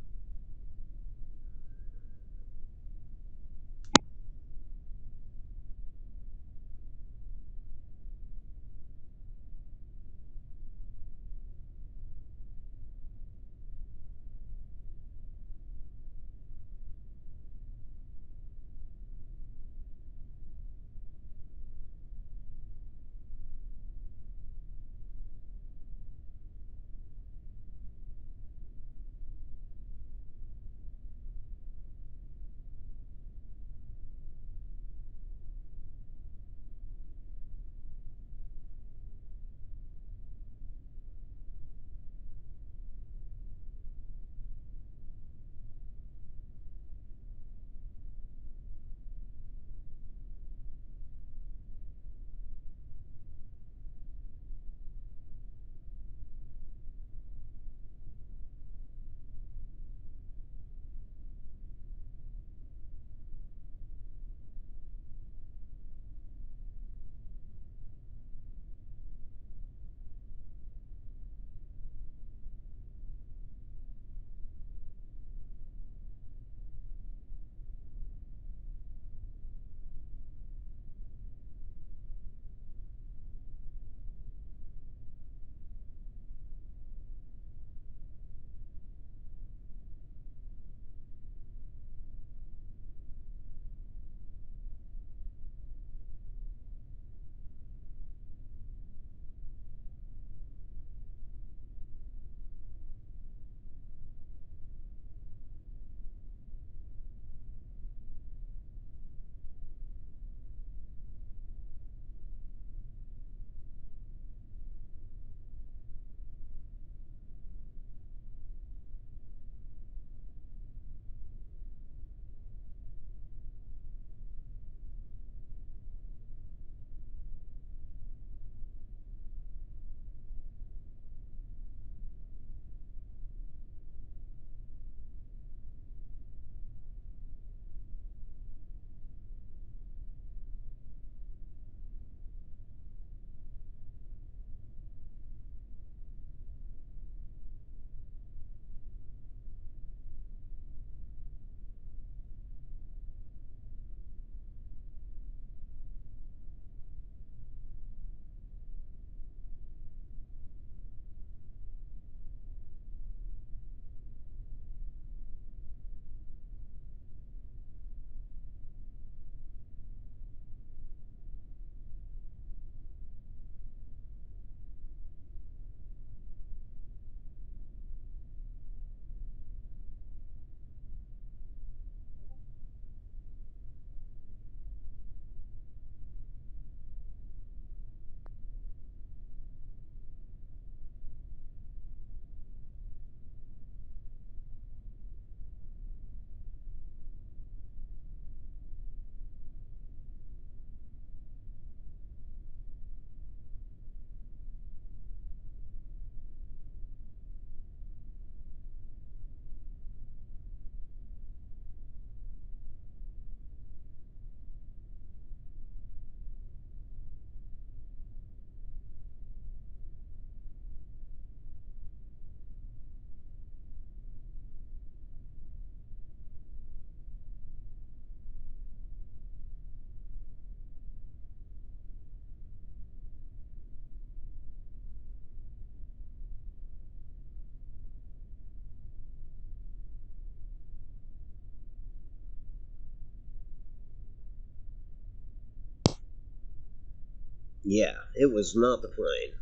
Yeah, it was not the plane.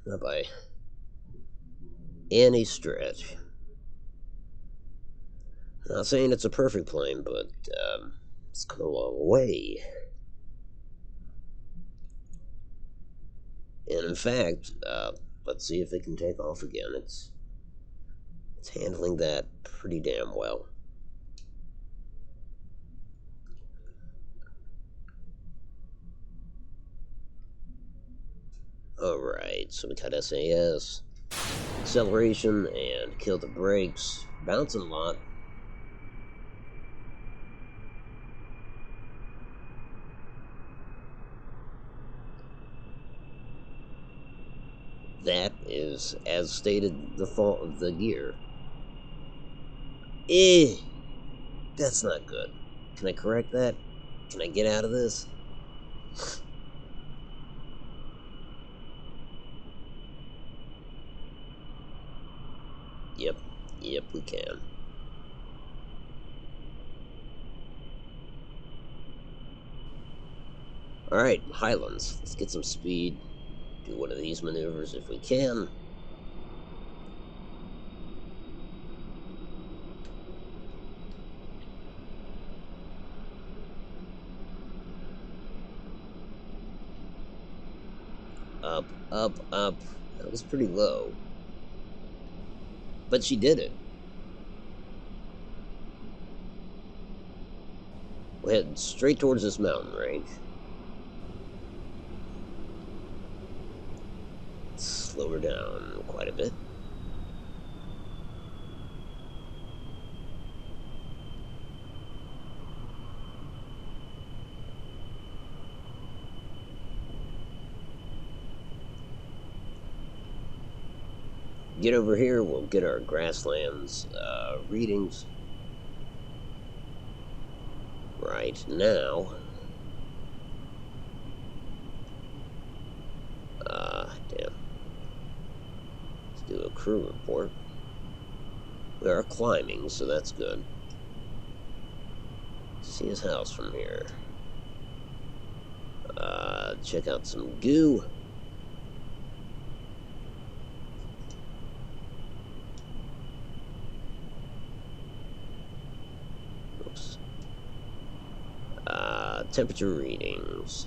Not by any stretch. Not saying it's a perfect plane, but it's come a long way. And in fact, let's see if it can take off again. It's handling that pretty damn well. Alright, so we got SAS, acceleration, and kill the brakes. Bouncing a lot. That is, as stated, the fault of the gear. Eh, that's not good. Can I correct that? Can I get out of this? Yep, yep, we can. Alright, Highlands. Let's get some speed. Do one of these maneuvers if we can. Up, up, up. That was pretty low. But she did it. We'll head straight towards this mountain range. Slow her down quite a bit. Get over here, we'll get our grasslands readings. Right now. Damn. Let's do a crew report. We are climbing, so that's good. See his house from here. Check out some goo. Oops. Temperature readings.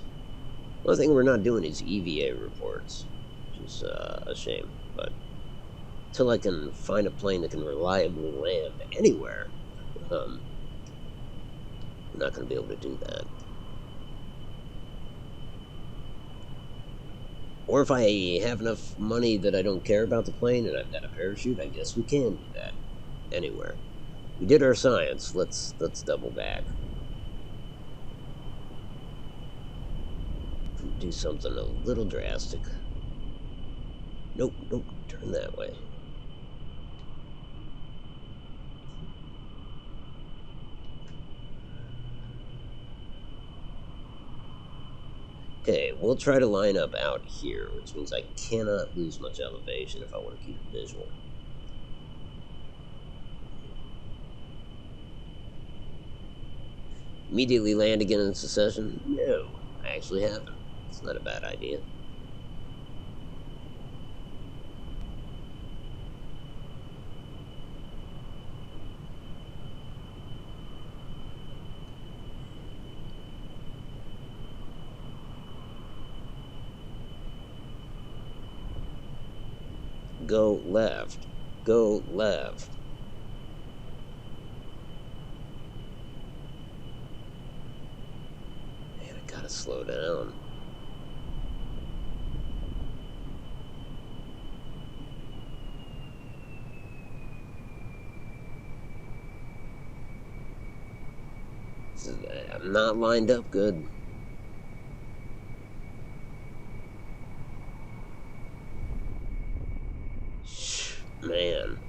One thing we're not doing is EVA reports, which is a shame. But until I can find a plane that can reliably land anywhere, I'm not going to be able to do that. Or if I have enough money that I don't care about the plane and I've got a parachute, I guess we can do that anywhere. We did our science. Let's double back. Do something a little drastic. Nope, nope, turn that way. Okay, we'll try to line up out here, which means I cannot lose much elevation if I want to keep it visual. Immediately land again in succession? No, I actually haven't. It's not a bad idea. Go left. Go left. Man, I gotta slow down. I'm not lined up good. Man.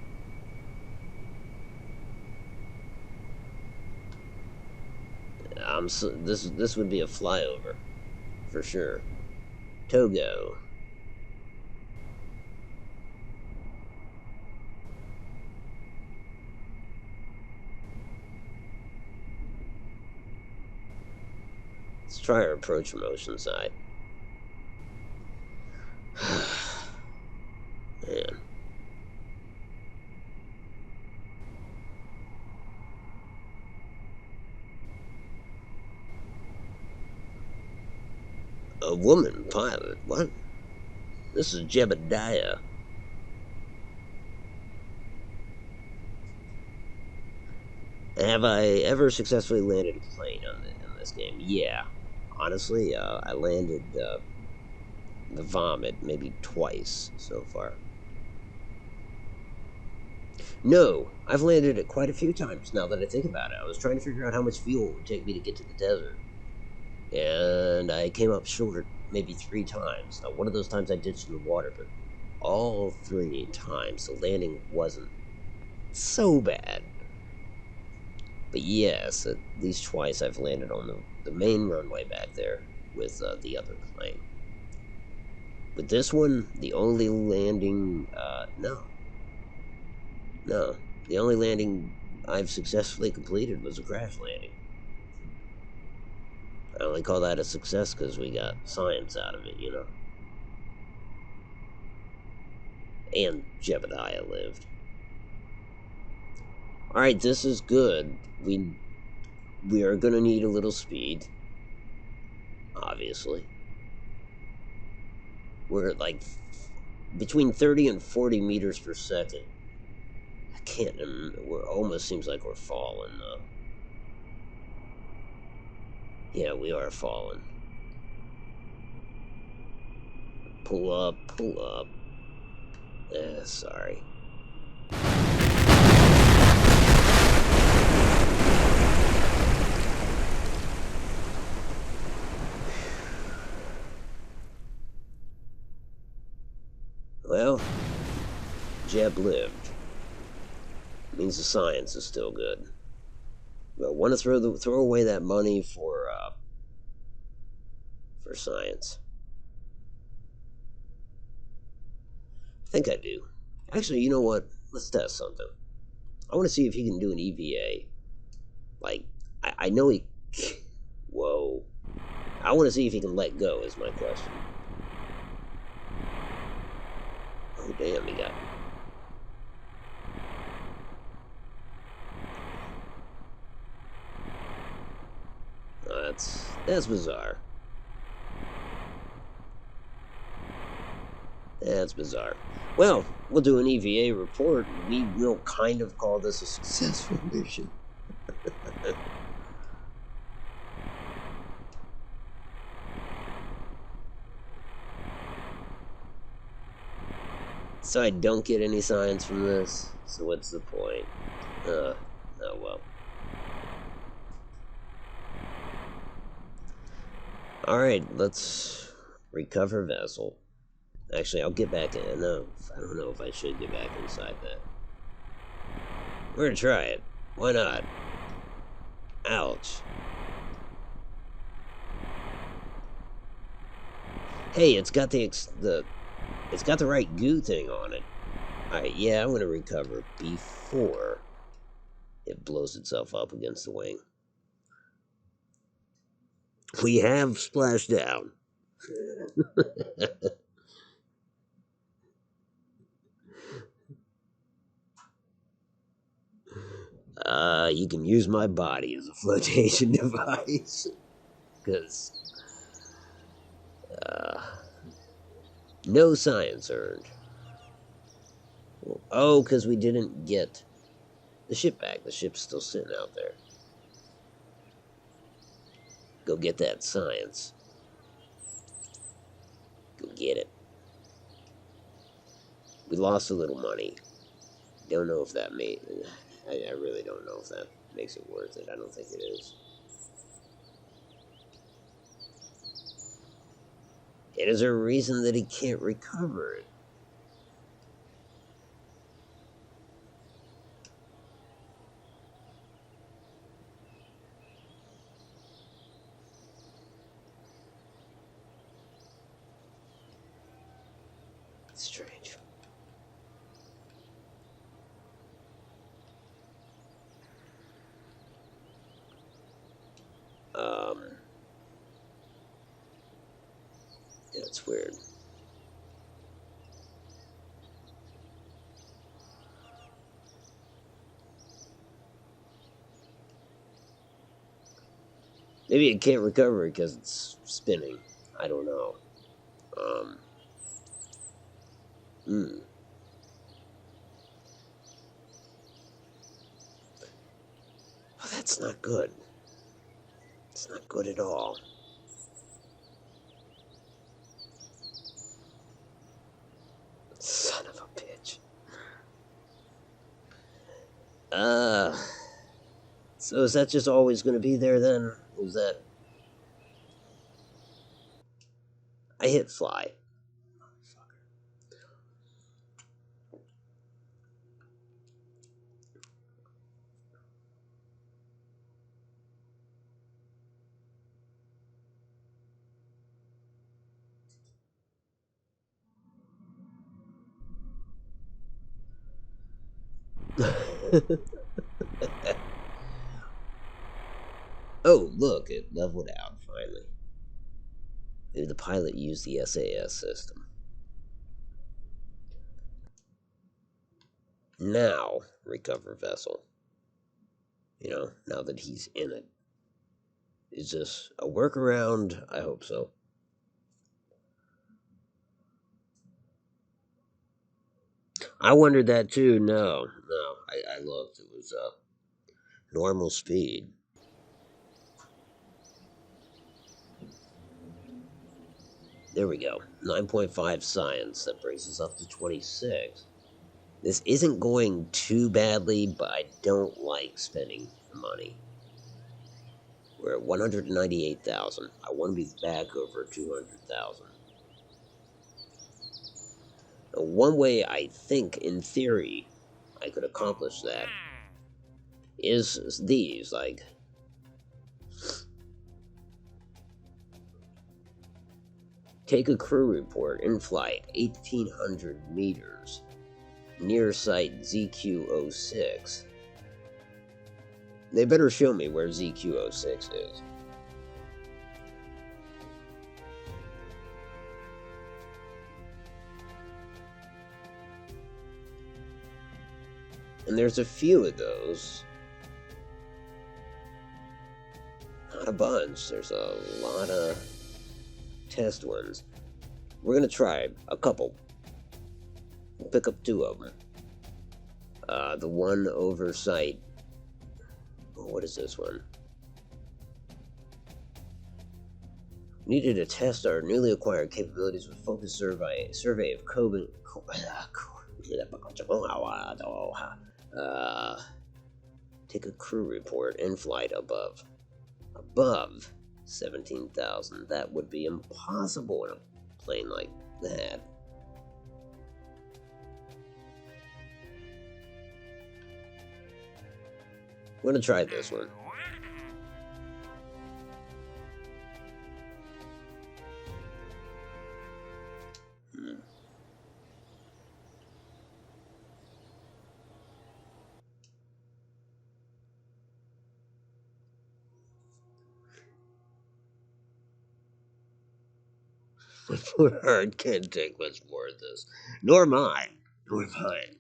This would be a flyover for sure. Togo. Let's try our approach from ocean side. Man. A woman pilot? What? This is Jebediah. Have I ever successfully landed a plane in this game? Yeah. Honestly, I landed the Vomit maybe twice so far. No, I've landed it quite a few times now that I think about it. I was trying to figure out how much fuel it would take me to get to the desert. And I came up short maybe 3 times. Now, one of those times I ditched in the water, but all 3 times the landing wasn't so bad. But yes, at least twice I've landed on the main runway back there with the other plane. With this one, the only landing, no. No. The only landing I've successfully completed was a crash landing. I only call that a success because we got science out of it, you know? And Jebediah lived. Alright, this is good. We are gonna need a little speed. Obviously. We're at like between 30 and 40 meters per second. I can't remember. We're almost seems like we're falling though. Yeah, we are falling. Pull up, pull up. Sorry. Well, Jeb lived. Means the science is still good. But want to throw away that money for science? I think I do. Actually, you know what? Let's test something. I want to see if he can do an EVA. Like, I know he. Whoa. I want to see if he can let go. Is my question. Oh damn, he got. That's bizarre. That's bizarre. Well, we'll do an EVA report. We will kind of call this a successful mission. So I don't get any science from this. So what's the point? Oh well. Alright, let's recover vessel. Actually, I'll get back in. No, I don't know if I should get back inside that. We're gonna try it. Why not? Ouch. Hey, it's got it's got the right goo thing on it. Alright, yeah, I'm gonna recover before it blows itself up against the wing. We have splashed down. You can use my body as a flotation device. Because, no science earned. Oh, because we didn't get the ship back. The ship's still sitting out there. Go get that science. Go get it. We lost a little money. Don't know if that made... I really don't know if that makes it worth it. I don't think it is. And is there a reason that he can't recover it? It's strange. Yeah, it's weird. Maybe it can't recover because it's spinning. I don't know. Hmm. Well, that's not good. It's not good at all. Son of a bitch. So is that just always going to be there then? Is that... I hit fly. Oh, look, it leveled out finally. Maybe the pilot used the SAS system. Now, recover vessel. Now that he's in it. Is this a workaround? I hope so. I wondered that too. No. I looked. It was normal speed. There we go. 9.5 science. That brings us up to 26. This isn't going too badly, but I don't like spending money. We're at 198,000. I want to be back over 200,000. One way I think, in theory, I could accomplish that is these, like, take a crew report in flight 1,800 meters, near site ZQ-06. They better show me where ZQ-06 is. And there's a few of those. Not a bunch. There's a lot of test ones. We're gonna try a couple. We'll pick up 2 of them. The one oversight. What is this one? Needed to test our newly acquired capabilities with focused survey of Kobe. Take a crew report in flight above 17,000. That would be impossible in a plane like that. I'm gonna try this one. My poor heart can't take much more of this. Nor mine. Nor mine.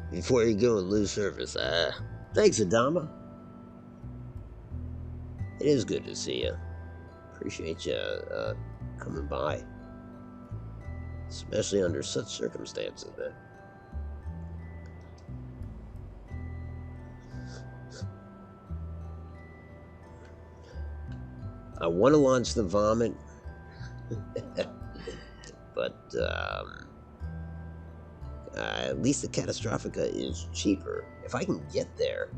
Before you go and lose service, thanks, Adama. It is good to see you. Appreciate you coming by. Especially under such circumstances, man. I want to launch the vomit, but at least the Catastrophica is cheaper. If I can get there.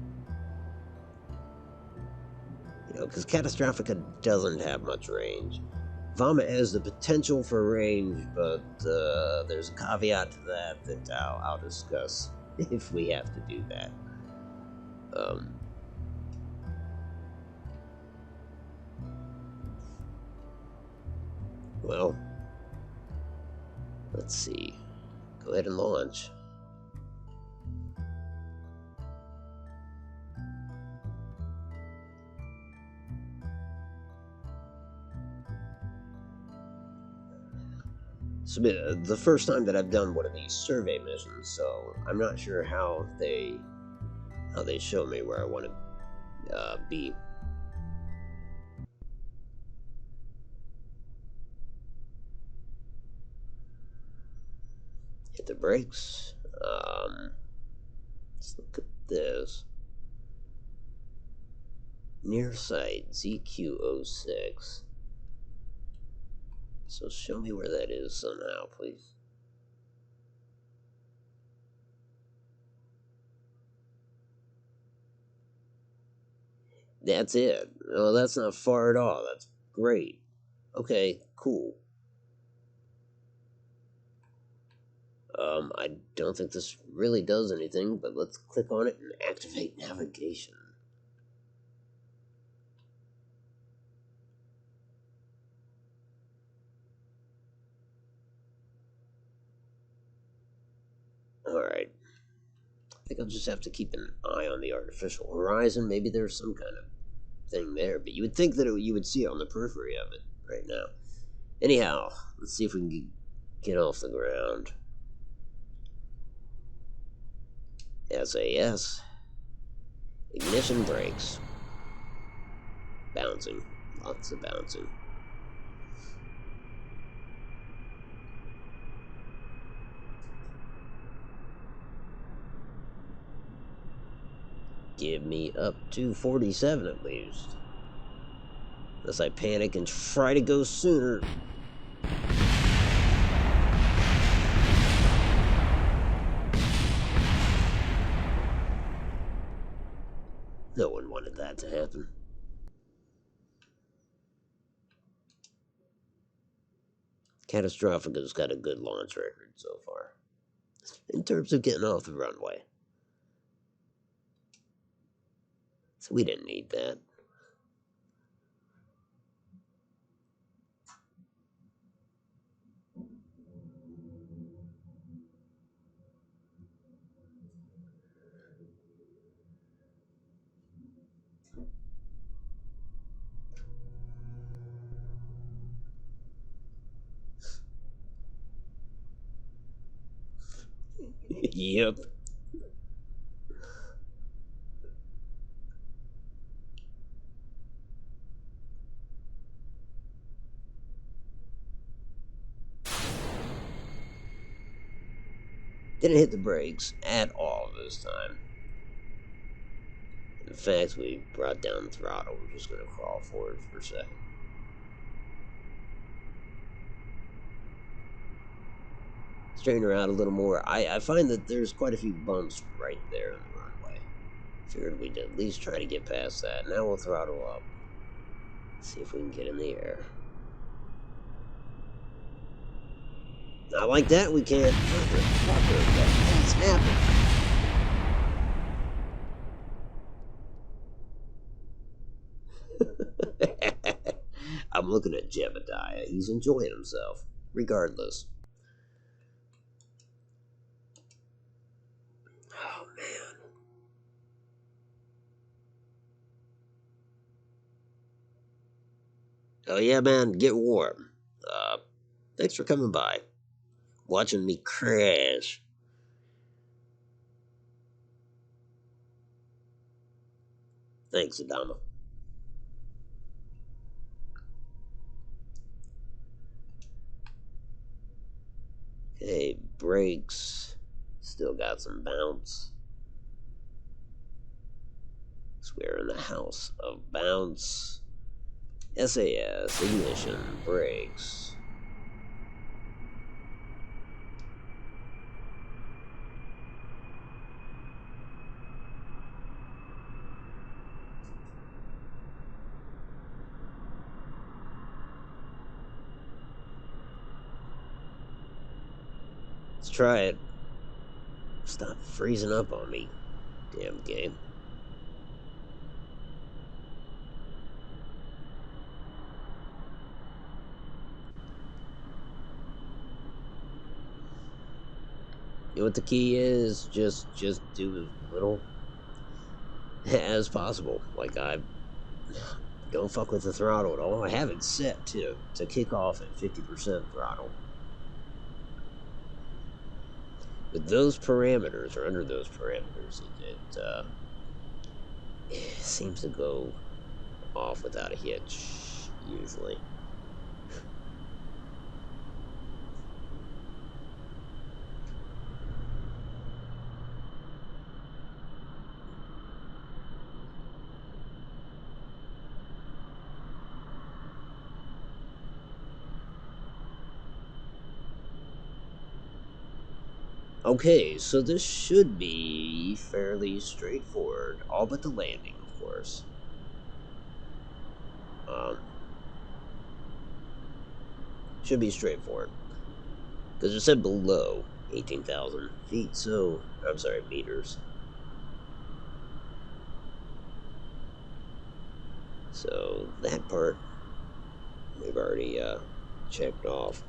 Because Catastrophica doesn't have much range. Vomit has the potential for range, but there's a caveat to that I'll discuss if we have to do that. Well, let's see. Go ahead and launch. It's the first time that I've done one of these survey missions, so I'm not sure how they show me where I want to be. Hit the brakes. Let's look at this. Near site ZQ-06. So show me where that is somehow, please. That's it. Oh, that's not far at all. That's great. Okay, cool. I don't think this really does anything, but let's click on it and activate navigation. Alright. I think I'll just have to keep an eye on the artificial horizon. Maybe there's some kind of thing there, but you would think that you would see it on the periphery of it right now. Anyhow, let's see if we can get off the ground. SAS. Ignition brakes. Bouncing. Lots of bouncing. Give me up to 47 at least. Unless I panic and try to go sooner. No one wanted that to happen. Catastrophica's got a good launch record so far, in terms of getting off the runway. So we didn't need that. Yep. Didn't hit the brakes at all this time. In fact, we brought down the throttle. We're just going to crawl forward for a second. Straighten her out a little more. I find that there's quite a few bumps right there in the runway. Figured we'd at least try to get past that. Now we'll throttle up. See if we can get in the air. Not like that, we can't. What the hell's happened? I'm looking at Jebediah. He's enjoying himself, regardless. Oh, man. Oh, yeah, man. Get warm. Thanks for coming by. Watching me crash. Thanks, Adama. Okay, brakes. Still got some bounce. So we're in the house of bounce. SAS, ignition, brakes. Let's try it. Stop freezing up on me, damn game. You know what the key is? Just do as little as possible. Like I don't fuck with the throttle at all. I have it set to kick off at 50% throttle. With those parameters, or under those parameters, it seems to go off without a hitch, usually. Okay, so this should be fairly straightforward, all but the landing, of course. Should be straightforward. Because it said below 18,000 feet, so, I'm sorry, meters. So, that part, we've already checked off.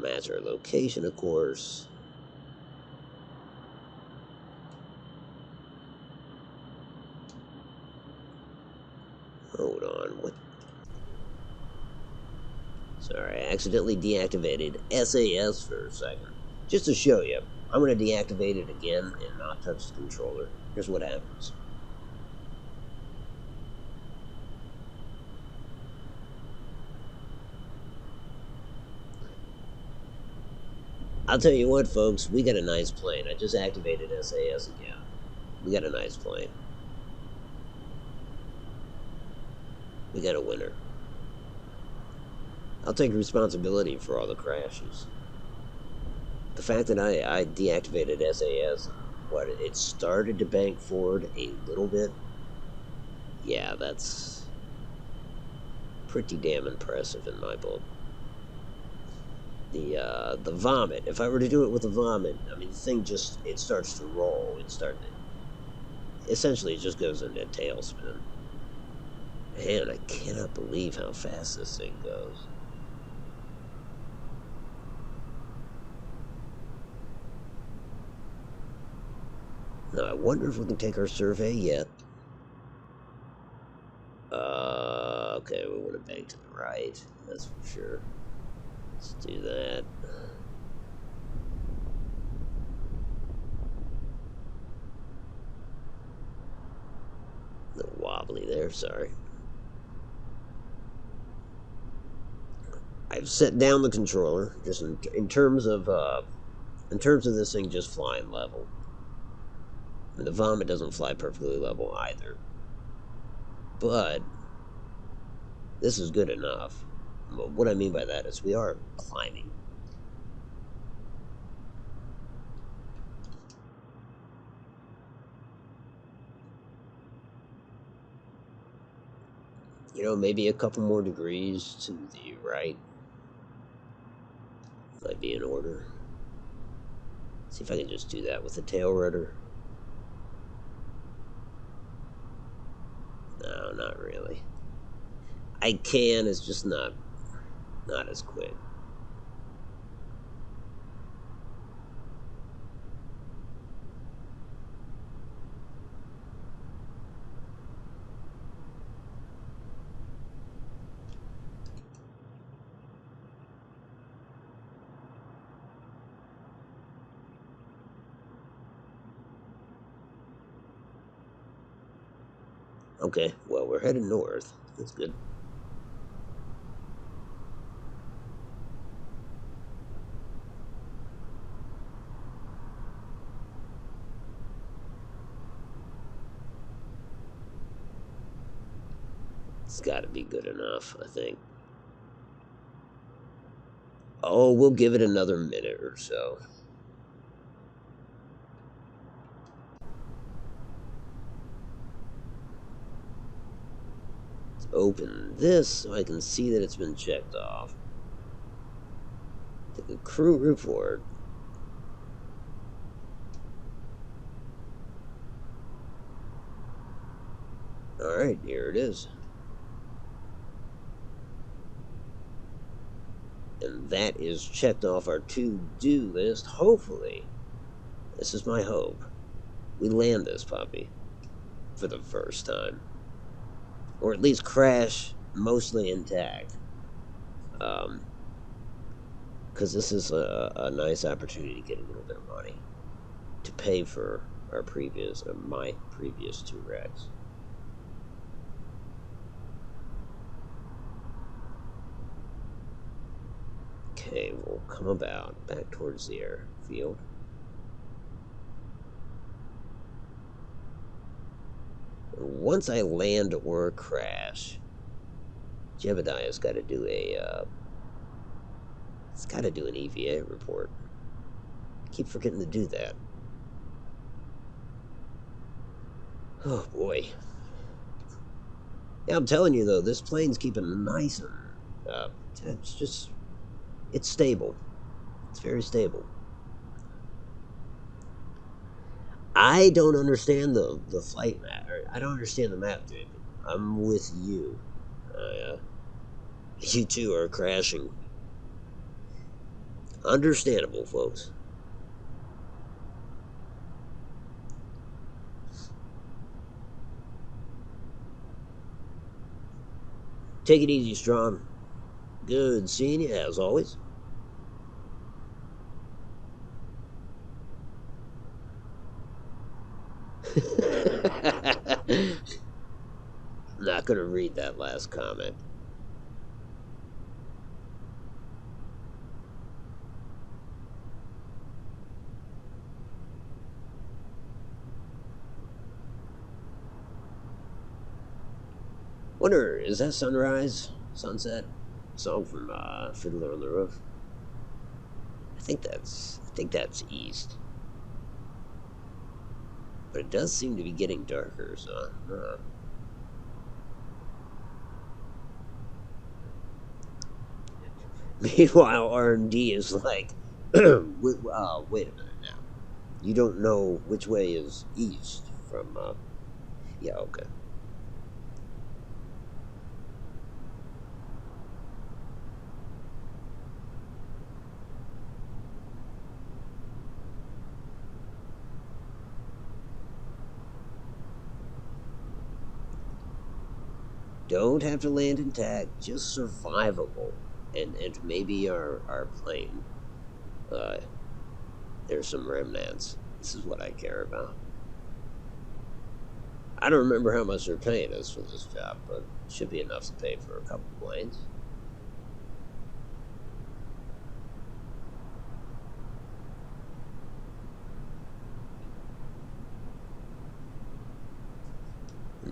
match our location, of course. Hold on, what? Sorry, I accidentally deactivated SAS for a second. Just to show you, I'm going to deactivate it again and not touch the controller. Here's what happens. I'll tell you what, folks, we got a nice plane. I just activated SAS again. We got a nice plane. We got a winner. I'll take responsibility for all the crashes. The fact that I deactivated SAS, it started to bank forward a little bit. Yeah, that's pretty damn impressive in my book. The vomit. If I were to do it with the vomit, I mean, the thing just, it starts to roll. Essentially, it just goes into a tailspin. Man, I cannot believe how fast this thing goes. Now, I wonder if we can take our survey yet. Okay, we want to bank to the right. That's for sure. Let's do that. A little wobbly there, sorry. I've set down the controller just in terms of this thing just flying level. And the vomit doesn't fly perfectly level either. But this is good enough. What I mean by that is we are climbing. You know, maybe a couple more degrees to the right might be in order. See if I can just do that with the tail rudder. No, not really. I can, it's just not as quick. Okay, well, we're headed north. That's good. It's got to be good enough, I think. Oh, we'll give it another minute or so. Let's open this so I can see that it's been checked off. Take a crew report. Alright, here it is. And that is checked off our to-do list. Hopefully, this is my hope, we land this puppy for the first time. Or at least crash mostly intact. Because this is a nice opportunity to get a little bit of money to pay for my previous two wrecks. Okay, we'll come about back towards the airfield. Once I land or crash, Jebediah's got to do it's got to do an EVA report. I keep forgetting to do that. Oh boy. Yeah, I'm telling you though, this plane's keeping nice and it's stable. It's very stable. I don't understand the flight map. I don't understand the map, Jacob. I'm with you. You two are crashing. Understandable, folks. Take it easy, Strong. Good seeing you, as always. Not gonna read that last comment. Wonder, is that sunrise? Sunset? Song from Fiddler on the Roof? I think that's east. But it does seem to be getting darker, so Meanwhile, R&D is like, wait a minute now. You don't know which way is east from, yeah, okay. Don't have to land intact, just survivable. And maybe our plane. Uh, there's some remnants. This is what I care about. I don't remember how much they're paying us for this job, but it should be enough to pay for a couple planes.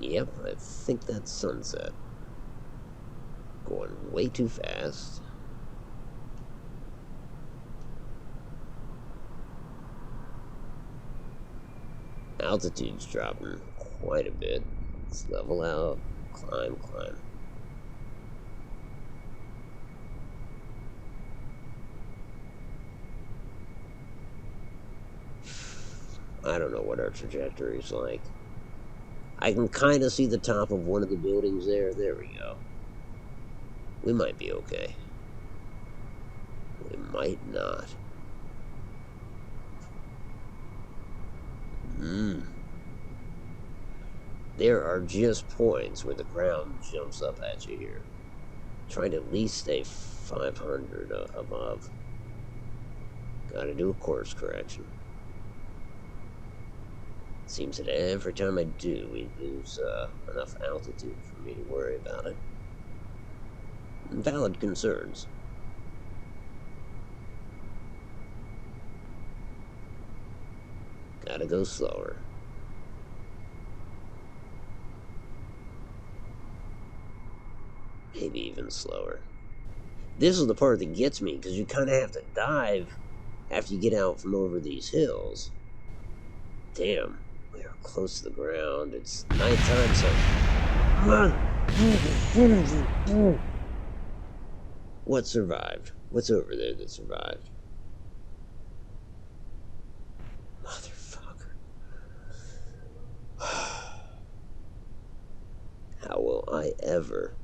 Yep, I think that's sunset. Going way too fast. Altitude's dropping quite a bit. Let's level out. Climb, climb. I don't know what our trajectory's like. I can kind of see the top of one of the buildings there. There we go. We might be okay. We might not. There are just points where the ground jumps up at you here. Trying to at least stay 500 above. Gotta do a course correction. Seems that every time I do, we lose enough altitude for me to worry about it. Valid concerns. Gotta go slower. Maybe even slower. This is the part that gets me, because you kind of have to dive after you get out from over these hills. Damn, we are close to the ground. It's nighttime, so... What survived? What's over there that survived? Motherfucker. How will I ever...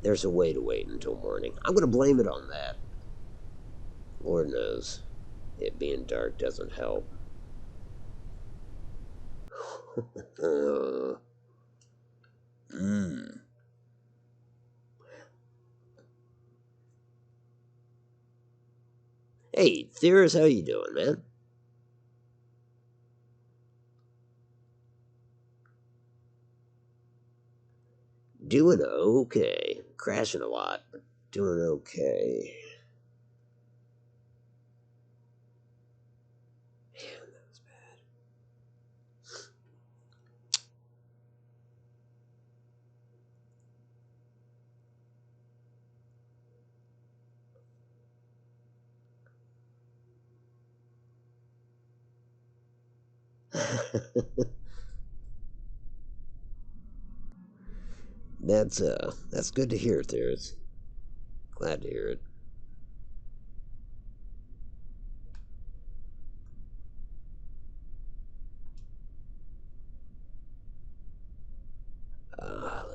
There's a way to wait until morning. I'm going to blame it on that. Lord knows, it being dark doesn't help. Hey, Theorist, how you doing, man? Doing okay. Crashing a lot, but doing okay. Man, that was bad. That's good to hear, Theorist. Glad to hear it.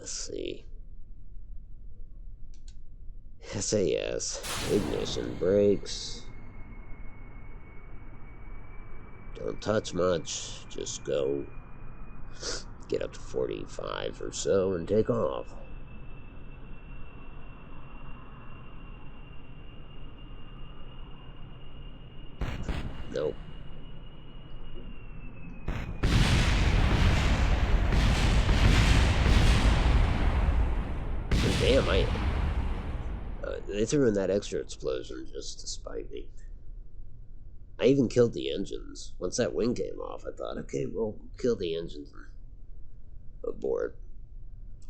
Let's see. SAS. Ignition, brakes. Don't touch much. Just go. Get up to 45 or so and take off. Nope. Damn, they threw in that extra explosion just to spite me. I even killed the engines. Once that wing came off, I thought, okay, we'll kill the engines and abort.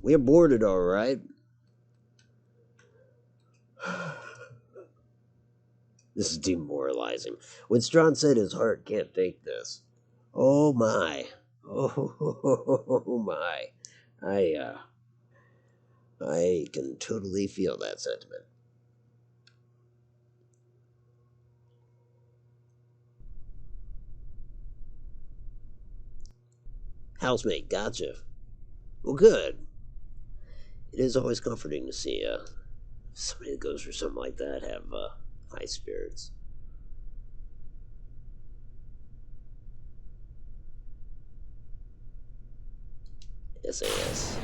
We aborted, alright. This is demoralizing. When Strawn said his heart can't take this. Oh my. Oh my. I can totally feel that sentiment. Housemate, gotcha. Well, good. It is always comforting to see somebody that goes through something like that have high spirits. SAS.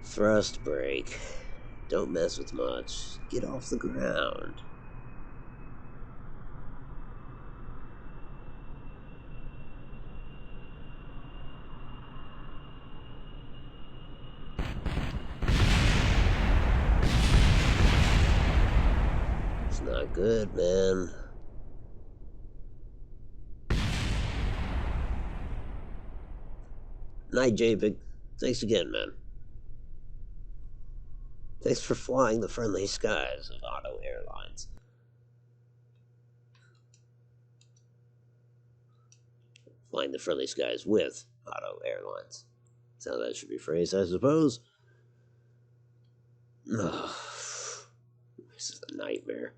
Thrust brake. Don't mess with much. Get off the ground. It's not good, man. Night, JPEG. Thanks again, man. Thanks for flying the friendly skies of Otto Airlines. Flying the friendly skies with Otto Airlines. That's how that should be phrased, I suppose. Ugh. This is a nightmare.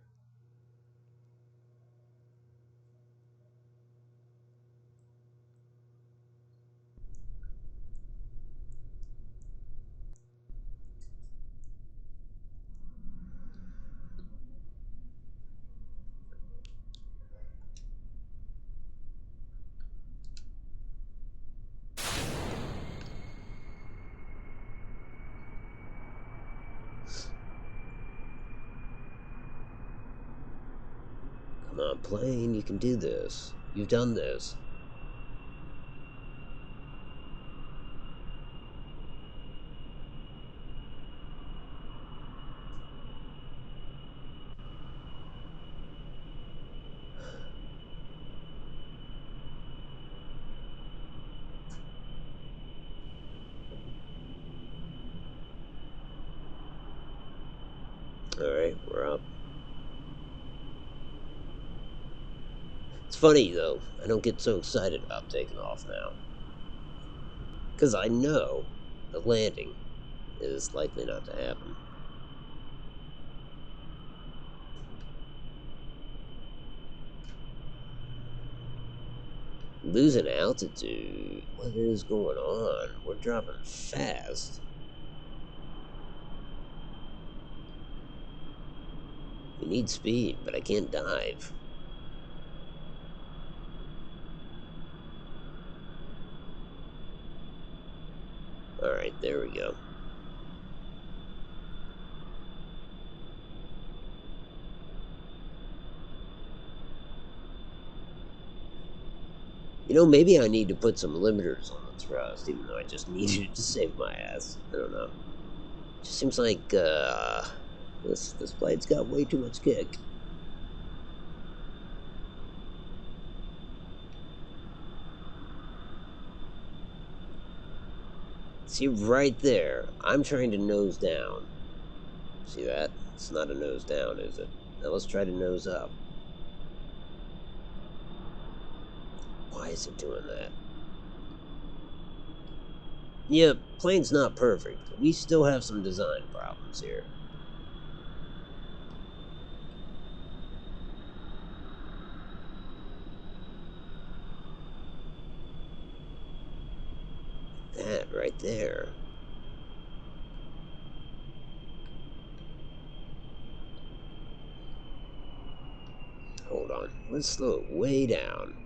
Come on, plane, you can do this. You've done this. Alright, we're up. It's funny, though, I don't get so excited about taking off now. Because I know the landing is likely not to happen. Losing altitude? What is going on? We're dropping fast. We need speed, but I can't dive. Alright, there we go. You know, maybe I need to put some limiters on the thrust, even though I just needed it to save my ass. I don't know. It just seems like, this blade's got way too much kick. See, right there, I'm trying to nose down. See that? It's not a nose down, is it? Now let's try to nose up. Why is it doing that? Yep, plane's not perfect. We still have some design problems here. That right there. Hold on. Let's slow it way down.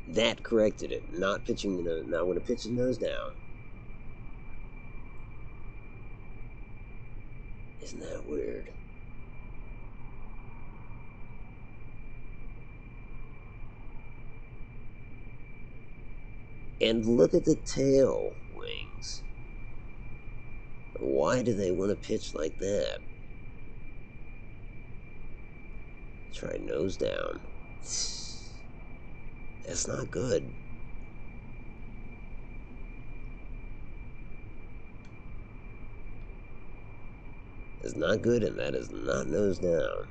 That corrected it. Not pitching the nose. Now I'm going to pitch the nose down. Isn't that weird? And look at the tail wings. Why do they want to pitch like that? Try nose down. That's not good. It's not good, and that is not nose down.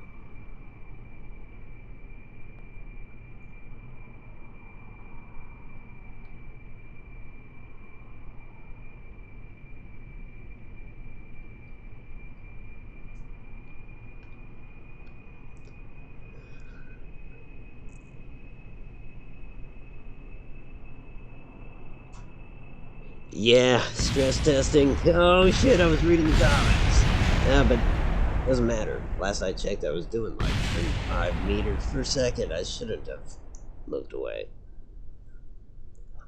Yeah, stress testing. Oh shit, I was reading the comments. Yeah, but it doesn't matter. Last I checked, I was doing like 5 meters per second. I shouldn't have looked away.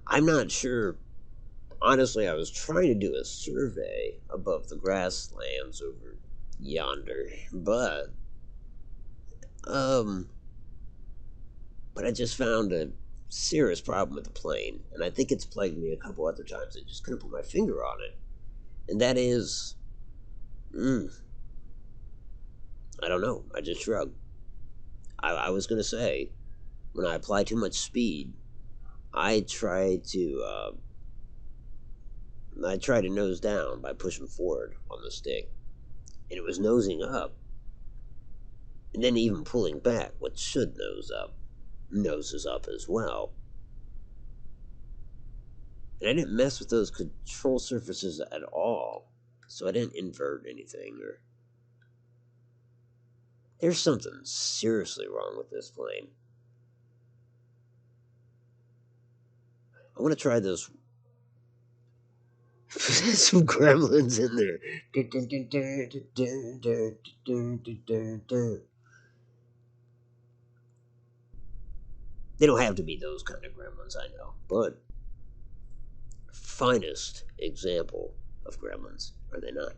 I'm not sure. Honestly, I was trying to do a survey above the grasslands over yonder, um, but I just found a serious problem with the plane, and I think it's plagued me a couple other times. I just couldn't put my finger on it, and that is, I don't know. I just shrugged. I was gonna say, when I apply too much speed, I try to nose down by pushing forward on the stick, and it was nosing up, and then even pulling back, what should nose up, noses up as well. And I didn't mess with those control surfaces at all, so I didn't invert anything. Or there's something seriously wrong with this plane. I want to try those. Some gremlins in there. They don't have to be those kind of gremlins, I know, but finest example of gremlins, are they not?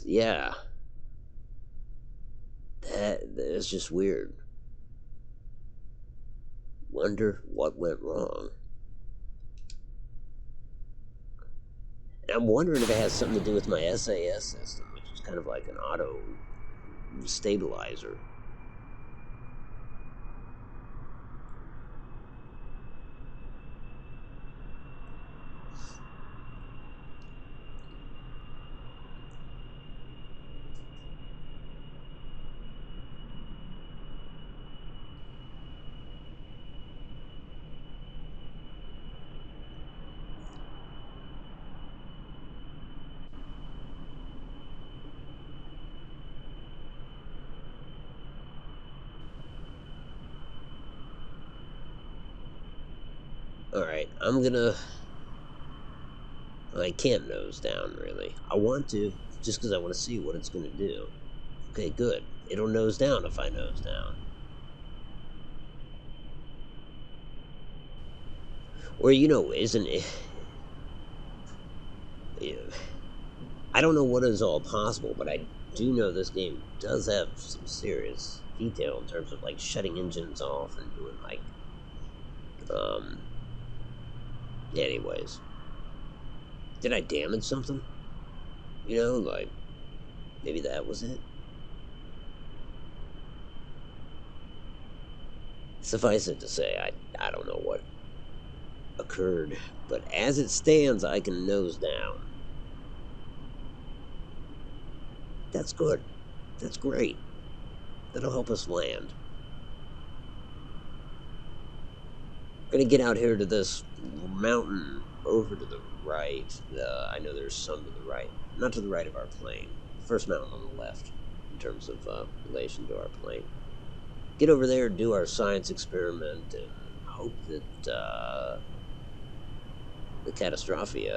Yeah, that's just weird. Wonder what went wrong. And I'm wondering if it has something to do with my SAS system, which is kind of like an auto stabilizer. Alright, I'm gonna. I can't nose down, really. I want to, just because I want to see what it's gonna do. Okay, good. It'll nose down if I nose down. Or, isn't it. I don't know what is all possible, but I do know this game does have some serious detail in terms of like shutting engines off and doing like anyways. Did I damage something? Like maybe that was it. Suffice it to say, I don't know what occurred, but as it stands I can nose down. That's good. That's great. That'll help us land. We're gonna get out here to this mountain over to the right. I know there's some to the right. Not to the right of our plane. First mountain on the left, in terms of relation to our plane. get over there, do our science experiment, and hope that the catastrophic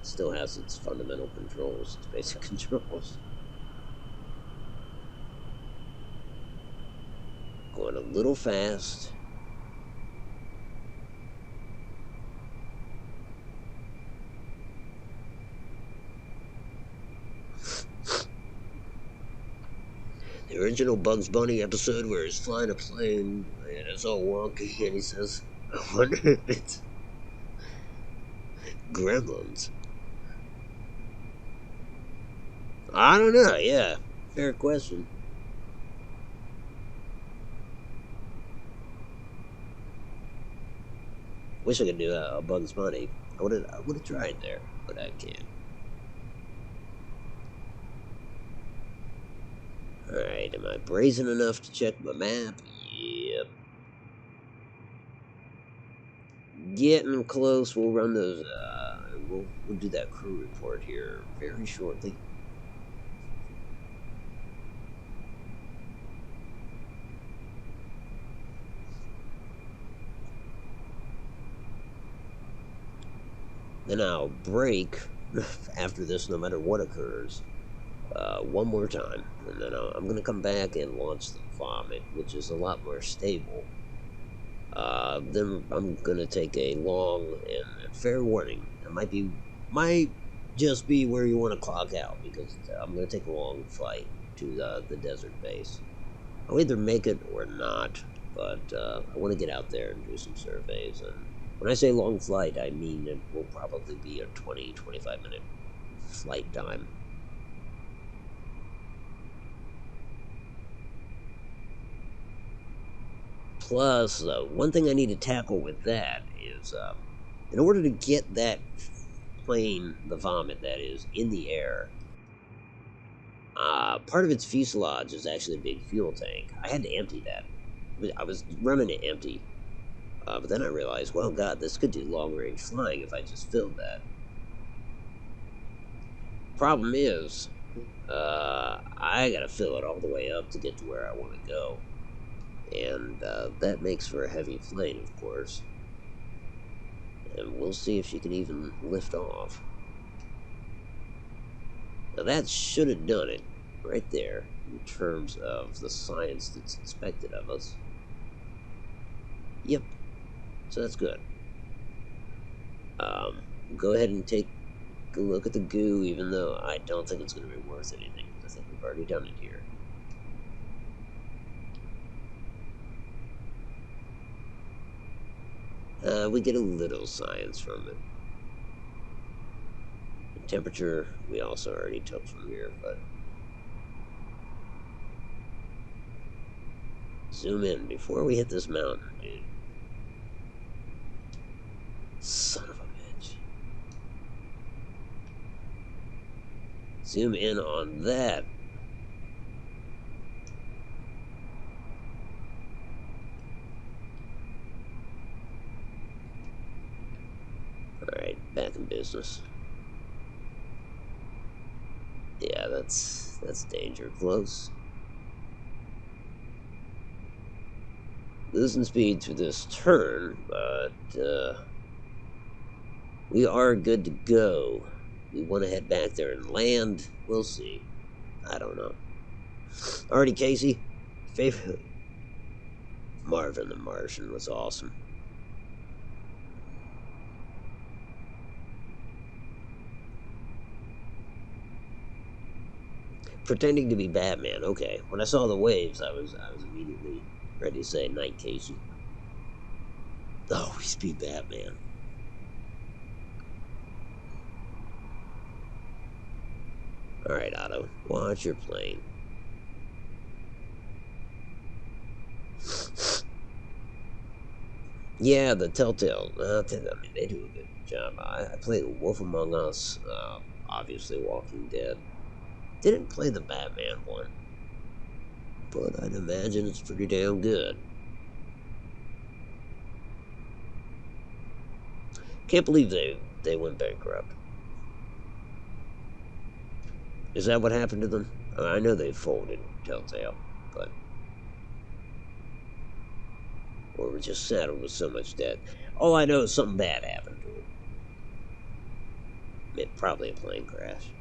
still has its fundamental controls, its basic controls. Going a little fast. The original Bugs Bunny episode where he's flying a plane and it's all wonky and he says, I wonder if it's gremlins. I don't know, yeah. Fair question. Wish I could do a Bugs Bunny. I would have tried there, but I can't. Alright, am I brazen enough to check my map? Yep. Getting close. We'll run those, we'll do that crew report here very shortly. Then I'll break after this, no matter what occurs, one more time. And then I'm going to come back and launch the Vomit, which is a lot more stable. Then I'm going to take a long and fair warning. It might just be where you want to clock out, because I'm going to take a long flight to the desert base. I'll either make it or not, but I want to get out there and do some surveys. And when I say long flight, I mean it will probably be a 20-25 minute flight time. Plus, one thing I need to tackle with that is, in order to get that plane, the Vomit that is, in the air, part of its fuselage is actually a big fuel tank. I had to empty that. I was running it empty. But then I realized, well, God, this could do long-range flying if I just filled that. Problem is, I gotta fill it all the way up to get to where I want to go. And that makes for a heavy plane, of course. And we'll see if she can even lift off. Now that should have done it, right there, in terms of the science that's expected of us. Yep. So that's good. Go ahead and take a look at the goo, even though I don't think it's going to be worth anything. I think we've already done it here. We get a little science from it. The temperature, we also already took from here, but... Zoom in before we hit this mountain, dude. Son of a bitch. Zoom in on that. Alright, back in business. Yeah, that's danger close. Losing speed through this turn, but we are good to go. We want to head back there and land. We'll see. I don't know. Alrighty, Casey. Favorite. Marvin the Martian was awesome. Pretending to be Batman. Okay. When I saw the waves, I was immediately ready to say night, Casey. Always be Batman. Alright, Otto. Watch your plane. Yeah, the Telltale. I mean, they do a good job. I played Wolf Among Us. Obviously, Walking Dead. Didn't play the Batman one, but I'd imagine it's pretty damn good. Can't believe they went bankrupt. Is that what happened to them? I know they folded, Telltale, but... Or were just saddled with so much debt. All I know is something bad happened to them. Probably a plane crash.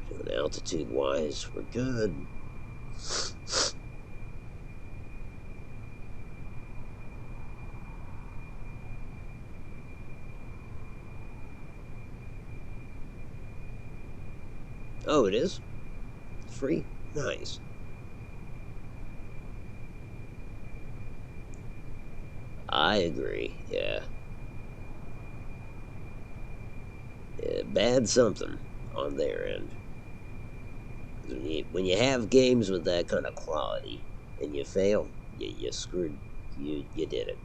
Doing altitude-wise, we're good. Oh, it is? Free? Nice. I agree, yeah. Bad something on their end. When you have games with that kind of quality and you fail, you screwed. You did it.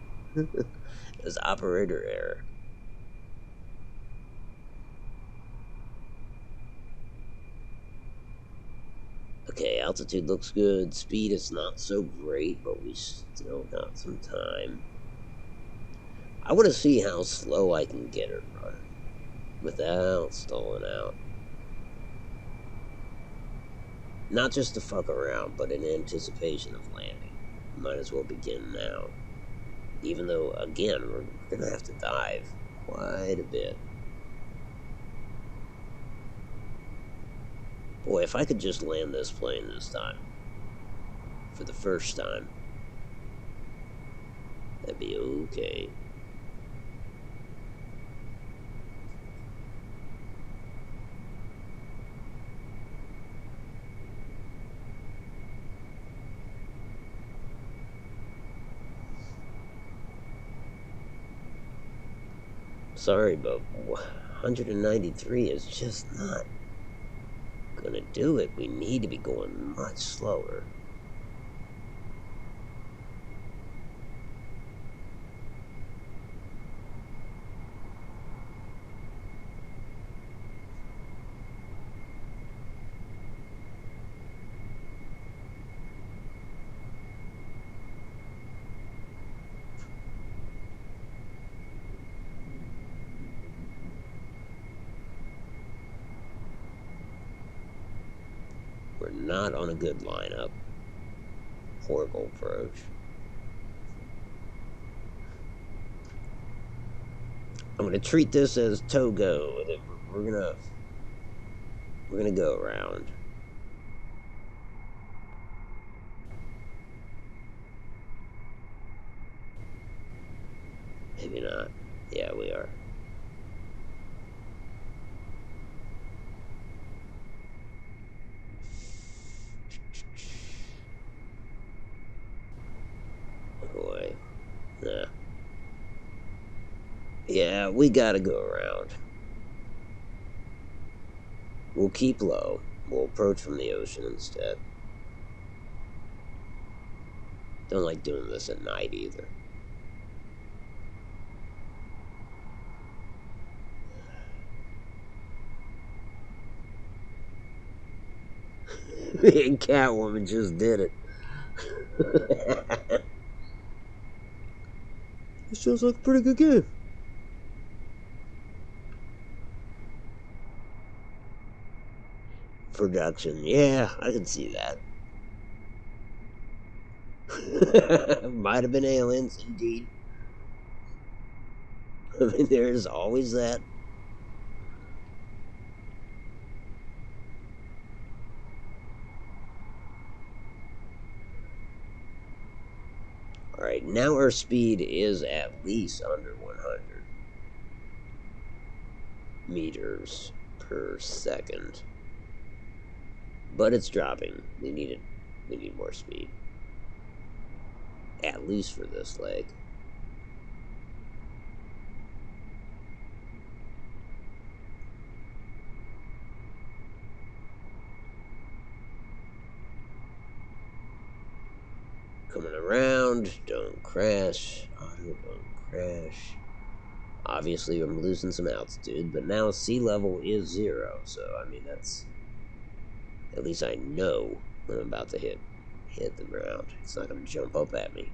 It's operator error. Okay, altitude looks good. Speed is not so great, but we still got some time. I want to see how slow I can get it running without stalling out. Not just to fuck around, but in anticipation of landing. Might as well begin now. Even though, again, we're gonna have to dive quite a bit. Boy, if I could just land this plane this time. For the first time. That'd be okay. Sorry, but 193 is just not gonna do it. We need to be going much slower. We're not on a good lineup. Horrible approach. I'm gonna treat this as Togo. We're gonna go around. Maybe not. Yeah, we are. Boy. Nah. Yeah, we gotta go around. We'll keep low. We'll approach from the ocean instead. Don't like doing this at night either. Me and Catwoman just did it. This feels like a pretty good game. Production, yeah, I can see that. Might have been aliens, indeed. I mean, there's always that. Alright, now our speed is at least under 100 meters per second. But it's dropping. We need more speed. At least for this leg. Coming around, don't crash. Auto, don't crash. Obviously, I'm losing some altitude, but now sea level is 0, so I mean, that's At least I know when I'm about to hit the ground. It's not going to jump up at me.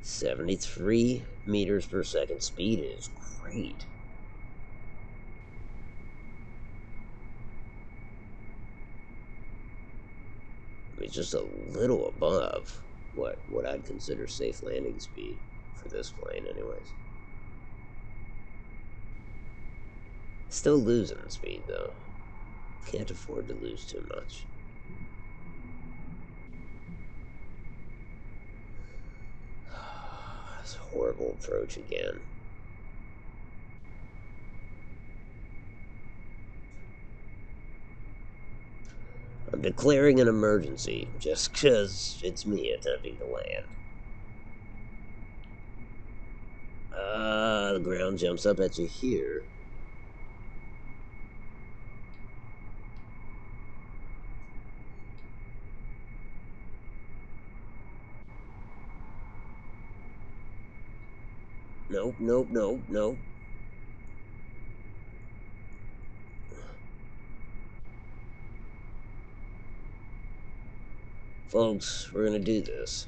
73 meters per second speed is great. I mean, just a little above what I'd consider safe landing speed for this plane, anyways. Still losing speed though. Can't afford to lose too much. This horrible approach again. I'm declaring an emergency just because it's me attempting to land. The ground jumps up at you here. Nope, nope, nope, nope. Folks, we're gonna do this.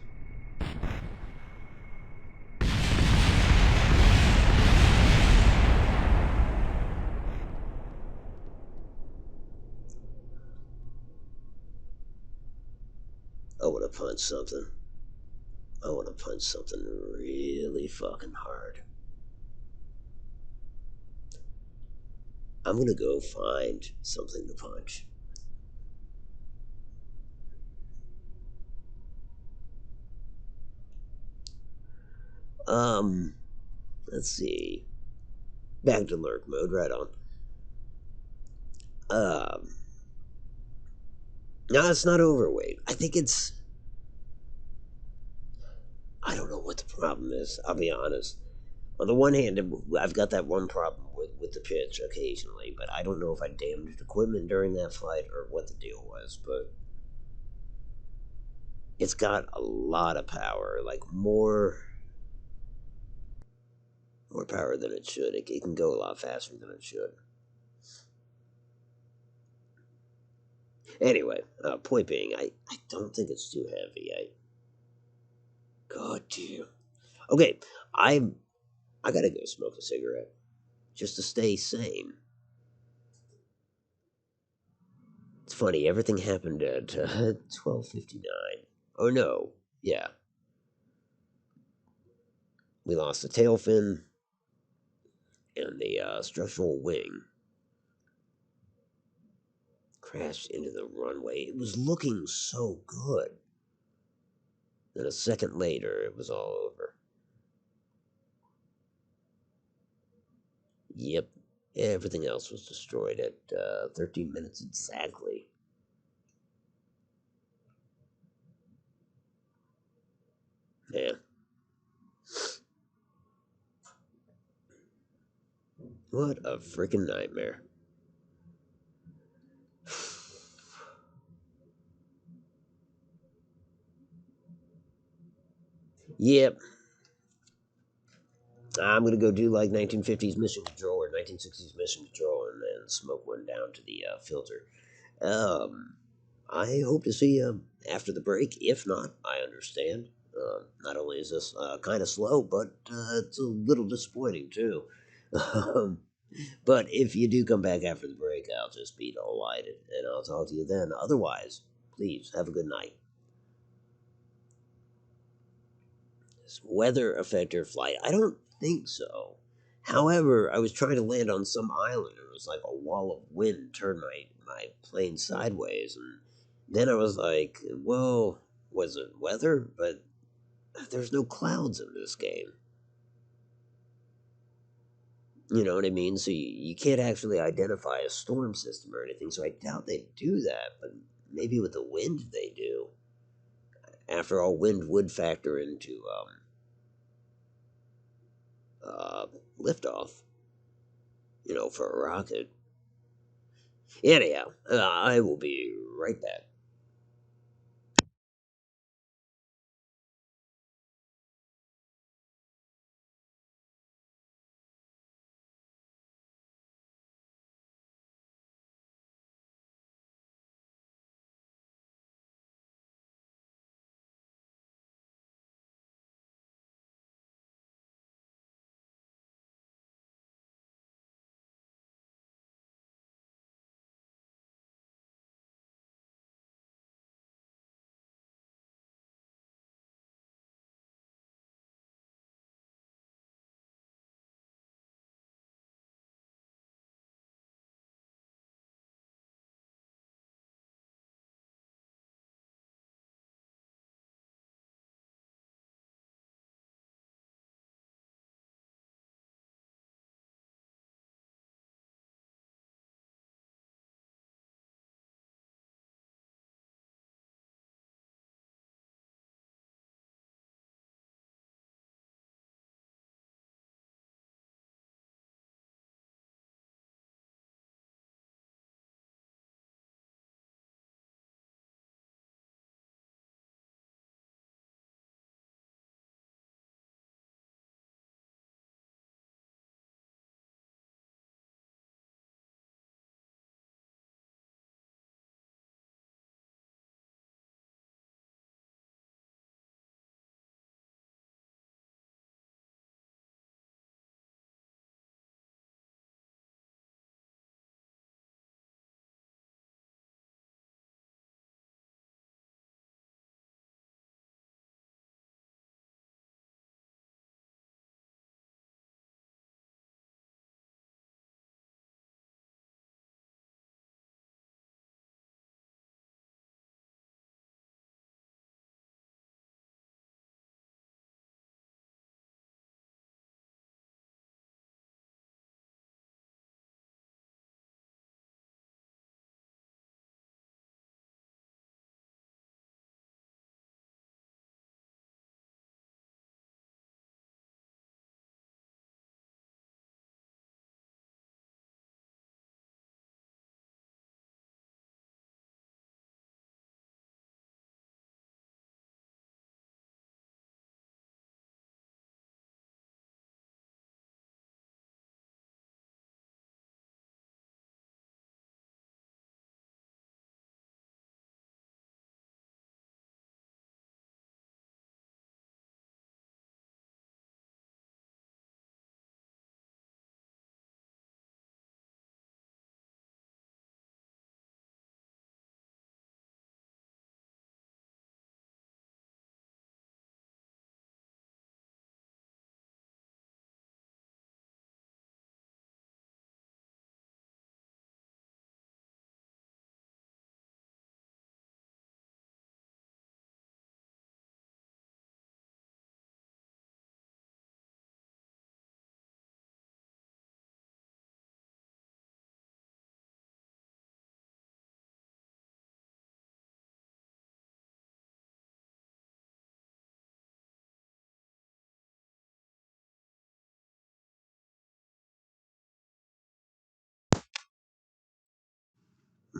I want to punch something. I want to punch something really fucking hard. I'm gonna go find something to punch. Um, let's see. Back to lurk mode, right on. Um, no, it's not overweight. I think it's. I don't know what the problem is. I'll be honest. On the one hand, I've got that one problem with the pitch occasionally, but I don't know if I damaged equipment during that flight or what the deal was. But it's got a lot of power, like more power than it should. It can go a lot faster than it should. Anyway, point being, I don't think it's too heavy. God damn. Okay, I gotta go smoke a cigarette just to stay sane. It's funny, everything happened at 12:59. Oh no, yeah, we lost the tail fin and the structural wing crashed into the runway. It was looking so good. Then a second later, it was all over. Yep, everything else was destroyed at 13 minutes exactly. Man, what a freaking nightmare. Yep, I'm gonna go do like 1950s mission control or 1960s mission control and then smoke one down to the filter. Um, I hope to see you after the break. If not, I understand. Not only is this kind of slow, but it's a little disappointing too. Um, but if you do come back after the break, I'll just be delighted and I'll talk to you then. Otherwise, please have a good night. Does weather affect your flight? I don't think so. However, I was trying to land on some island and it was like a wall of wind turned my plane sideways. And then I was like, well, was it weather? But there's no clouds in this game. You know what I mean? So you can't actually identify a storm system or anything. So I doubt they do that. But maybe with the wind they do. After all, wind would factor into uh, liftoff, for a rocket. Anyhow, I will be right back.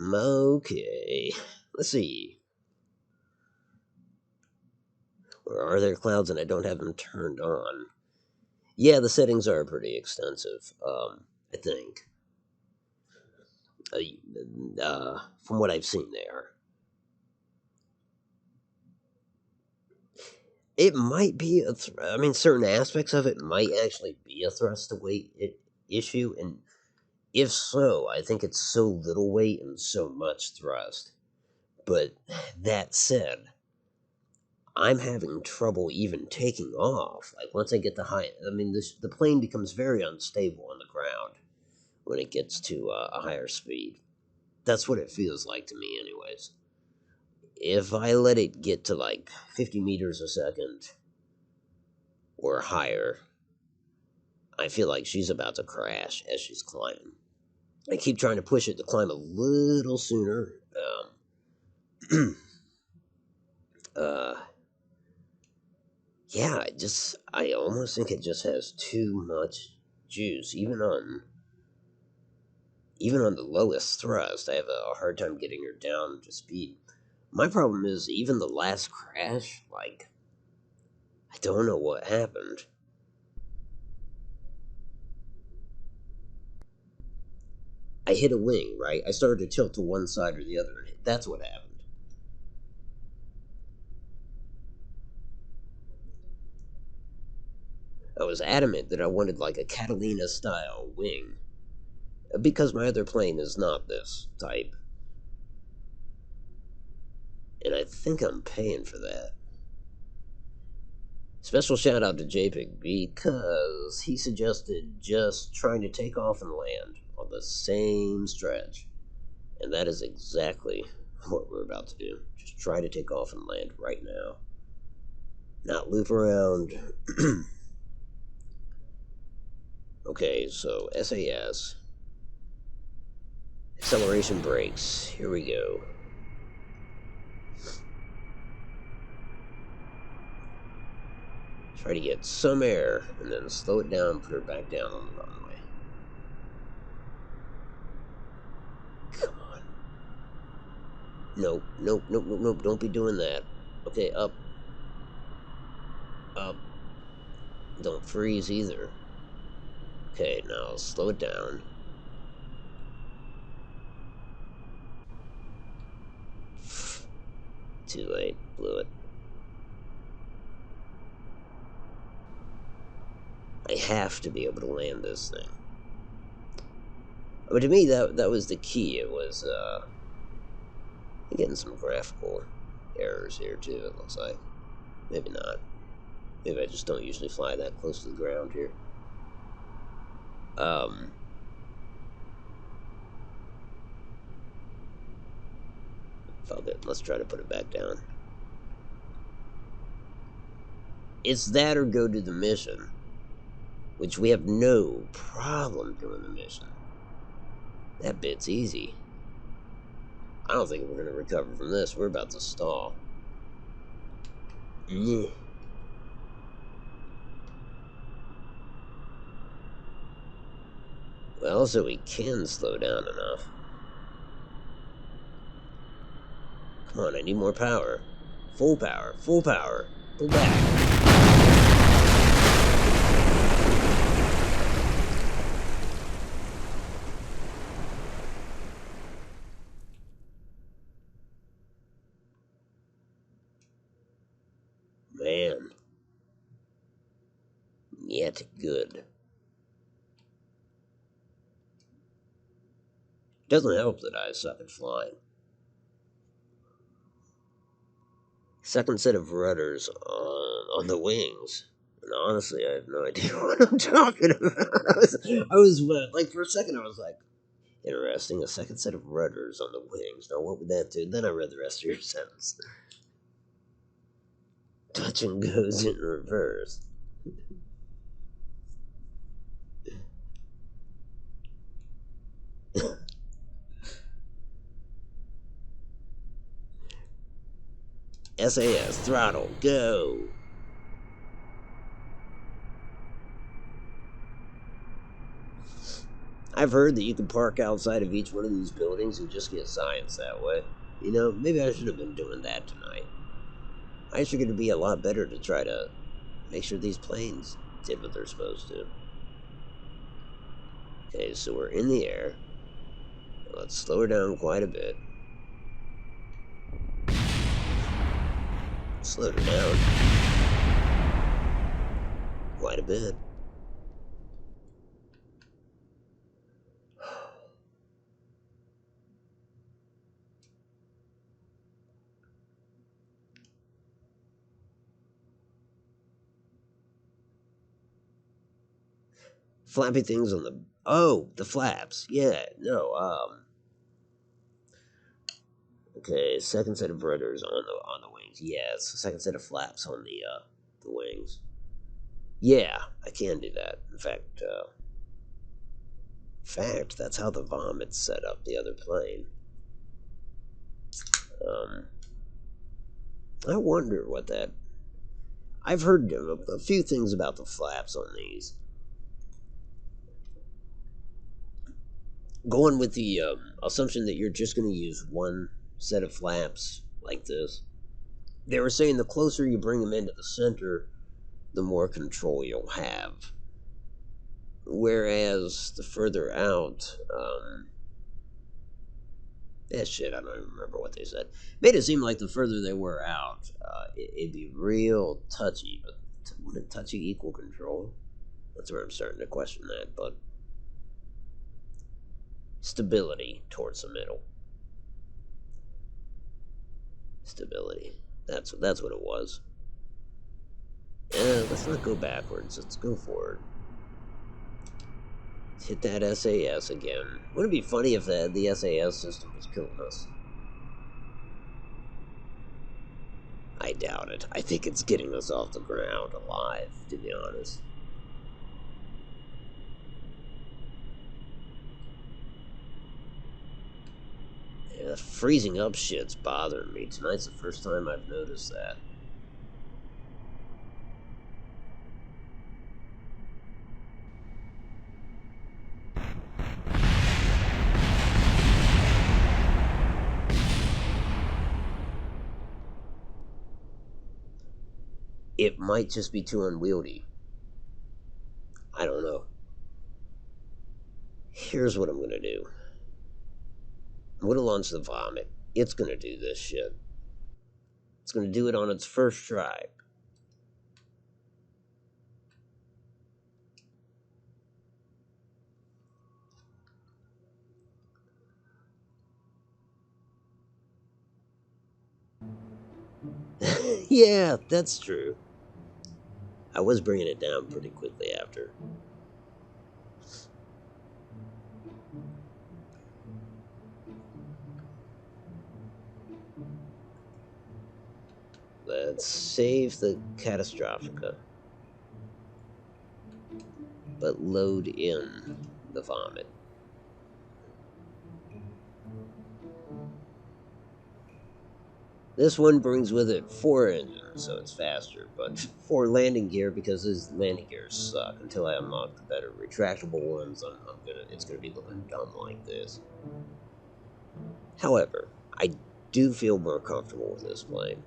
Okay. Let's see. Or are there clouds and I don't have them turned on? Yeah, the settings are pretty extensive. I think. From what I've seen, they are. It might be I mean, certain aspects of it might actually be a thrust to weight issue, and if so, I think it's so little weight and so much thrust. But that said, I'm having trouble even taking off. Like once I get the high, I mean, the plane becomes very unstable on the ground when it gets to a higher speed. That's what it feels like to me, anyways. If I let it get to like 50 meters a second or higher, I feel like she's about to crash as she's climbing. I keep trying to push it to climb a little sooner. Uh, yeah, I almost think it just has too much juice. Even on the lowest thrust, I have a hard time getting her down to speed. My problem is even the last crash, like, I don't know what happened. I hit a wing, right? I started to tilt to one side or the other. That's what happened. I was adamant that I wanted like a Catalina style wing because my other plane is not this type, and I think I'm paying for that. Special shout out to JPEG because he suggested just trying to take off and land on the same stretch, and that is exactly what we're about to do. Just try to take off and land right now, not loop around. Okay, so SAS. Acceleration brakes. Here we go. Try to get some air and then slow it down and put her back down on the runway. Come on. Nope, nope, nope, nope, nope. Don't be doing that. Okay, up, up. Don't freeze either. Okay, now slow it down. Too late. Blew it. I have to be able to land this thing. But to me, that was the key. It was, getting some graphical errors here, too, it looks like. Maybe not. Maybe I just don't usually fly that close to the ground here. Fuck it. Let's try to put it back down. It's that or go to the mission, which we have no problem doing the mission. That bit's easy. I don't think we're going to recover from this. We're about to stall. Yeah. Well, so we can slow down enough. Come on, I need more power. Full power, full power. Pull back. Man. Yet good. Doesn't help that I suck at flying. Second set of rudders on the wings. And honestly, I have no idea what I'm talking about. I was like, for a second, I was like, interesting, a second set of rudders on the wings. Now, what would that do? Then I read the rest of your sentence. Touch and goes in reverse. SAS, throttle, go! I've heard that you can park outside of each one of these buildings and just get science that way. You know, maybe I should have been doing that tonight. I figured it'd be a lot better to try to make sure these planes did what they're supposed to. Okay, so we're in the air. Let's slow her down quite a bit. Slowed her down quite a bit. Flappy things on the... Oh, the flaps. Yeah, no, Okay, second set of rudders on the wings. Yes, second set of flaps on the wings. Yeah, I can do that. In fact, that's how the vomit set up the other plane. Um, I wonder what that. I've heard a few things about the flaps on these. Going with the assumption that you're just going to use one set of flaps like this. They were saying the closer you bring them into the center, the more control you'll have. Whereas the further out, shit, I don't even remember what they said. Made it seem like the further they were out, it'd be real touchy, but wouldn't touchy equal control? That's where I'm starting to question that, but stability towards the middle. Stability. That's what it was. Let's not go backwards. Let's go forward. Hit that SAS again. Wouldn't it be funny if the SAS system was killing us? I doubt it. I think it's getting us off the ground alive, to be honest. Yeah, the freezing up shit's bothering me. Tonight's the first time I've noticed that. It might just be too unwieldy. I don't know. Here's what I'm gonna do. I'm gonna launch the vomit. It's gonna do this shit. It's gonna do it on its first try. Yeah, that's true. I was bringing it down pretty quickly after. Let's save the Catastrophica. But load in the vomit. This one brings with it 4 engines, so it's faster, but 4 landing gear because these landing gears suck. Until I unlock the better retractable ones, it's gonna be looking dumb like this. However, I do feel more comfortable with this plane.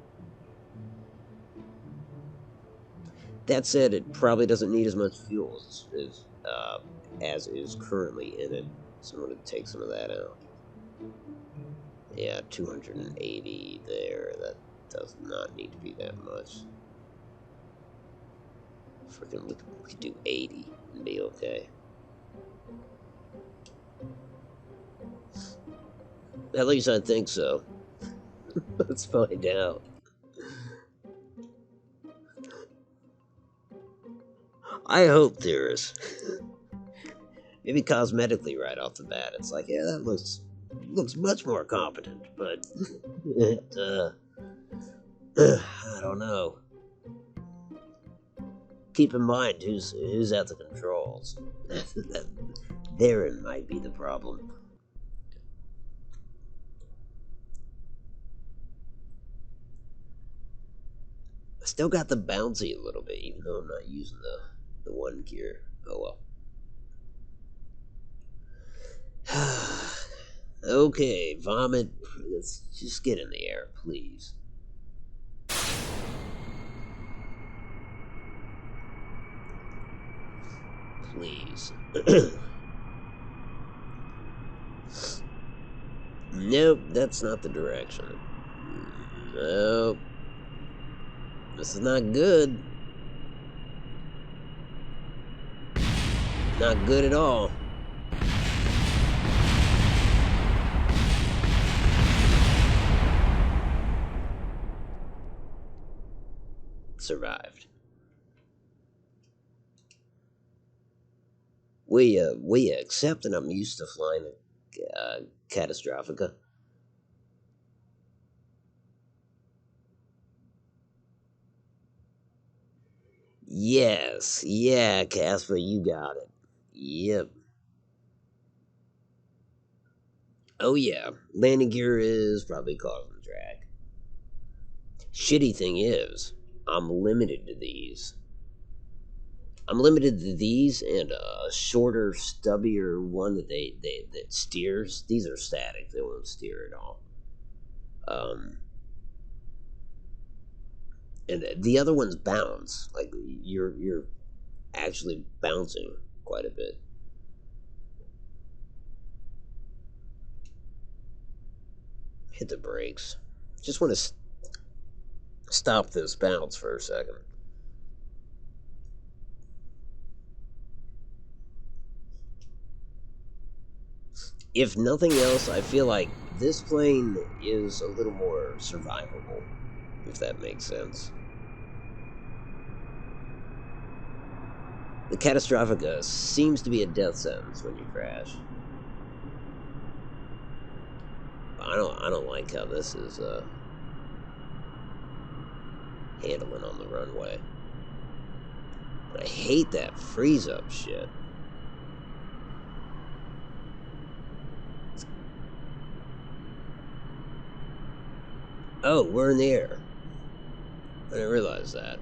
That said, it probably doesn't need as much fuel as is currently in it, so I'm going to take some of that out. Yeah, 280 there. That does not need to be that much. Freaking, we could do 80 and be okay. At least I think so. Let's find out. I hope there is. Maybe cosmetically right off the bat, it's like, yeah, that looks much more competent, but it, I don't know. Keep in mind who's at the controls. Therein might be the problem. I still got the bouncy a little bit, even though I'm not using the one gear. Oh well. Okay, vomit. Let's just get in the air, please. Please. Nope, that's not the direction. Nope. This is not good. Not good at all. Survived. We accept, and I'm used to flying Catastrophica. Yes, yeah, Casper, you got it. Yep. Oh yeah, landing gear is probably causing drag. Shitty thing is, I'm limited to these. I'm limited to these and a shorter, stubbier one that steers. These are static; they won't steer at all. Um, and the other ones bounce. Like you're actually bouncing quite a bit. Hit the brakes. Just want to stop this bounce for a second. If nothing else, I feel like this plane is a little more survivable, if that makes sense. The Catastrophica seems to be a death sentence when you crash. I don't like how this is handling on the runway. I hate that freeze up shit. Oh, we're in the air. I didn't realize that.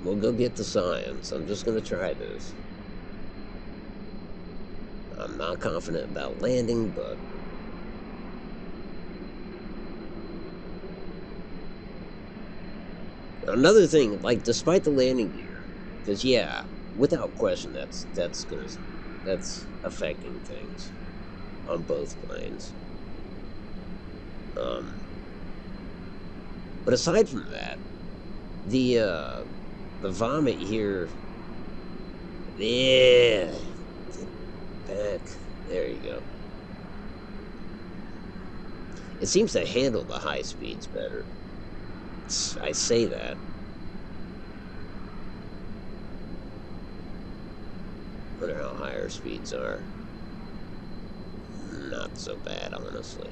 We'll go get the science. I'm just gonna try this. I'm not confident about landing, but another thing, like despite the landing gear, because yeah, without question, that's affecting things on both planes. Um, but aside from that, the uh, the vomit here, yeah, back. There you go. It seems to handle the high speeds better. I say that. Wonder how higher speeds are. Not so bad, honestly.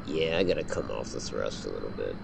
Yeah, I gotta come off the thrust a little bit.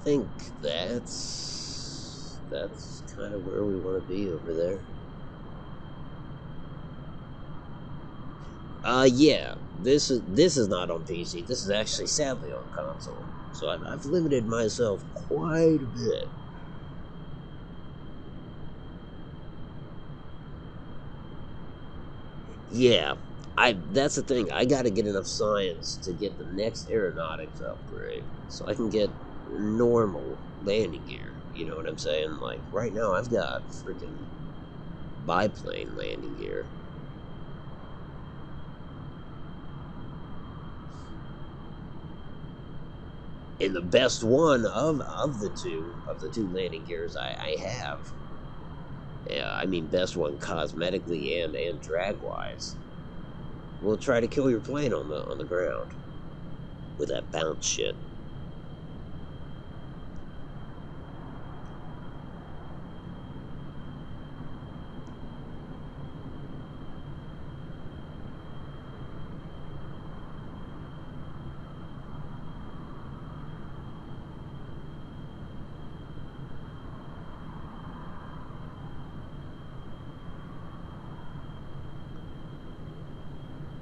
think that's kind of where we want to be over there. Yeah. This is not on PC. This is actually sadly on console. So I've limited myself quite a bit. Yeah, that's the thing. I got to get enough science to get the next aeronautics upgrade, so I can get normal landing gear. You know what I'm saying? Like right now, I've got freaking biplane landing gear. And the best one of the two landing gears I have. Yeah, I mean best one cosmetically and drag wise. We'll try to kill your plane on the ground with that bounce shit.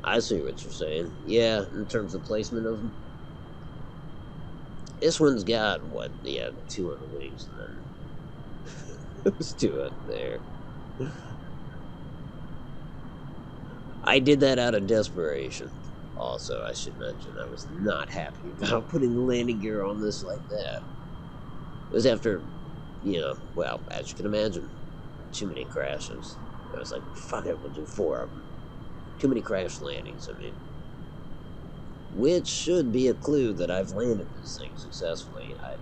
I see what you're saying. Yeah, in terms of placement of them. This one's got, what, yeah, two on the wings, and then there's two up there. I did that out of desperation. Also, I should mention, I was not happy about putting the landing gear on this like that. It was after, well, as you can imagine, too many crashes. I was like, fuck it, we'll do four of them. Too many crash landings, I mean. Which should be a clue that I've landed this thing successfully. I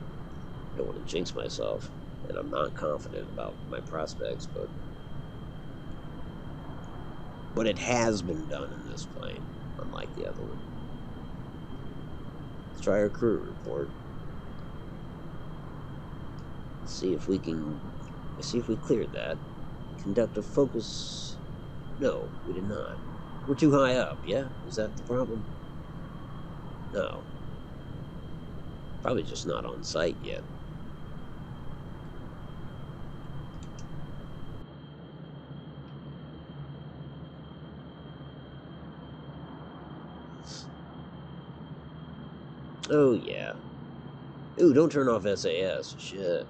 don't want to jinx myself, and I'm not confident about my prospects, but it has been done in this plane, unlike the other one. Let's try our crew report. See if we cleared that. Conduct a focus. No, we did not. We're too high up, yeah? Is that the problem? No. Probably just not on site yet. Oh, yeah. Ooh, don't turn off SAS. Shit.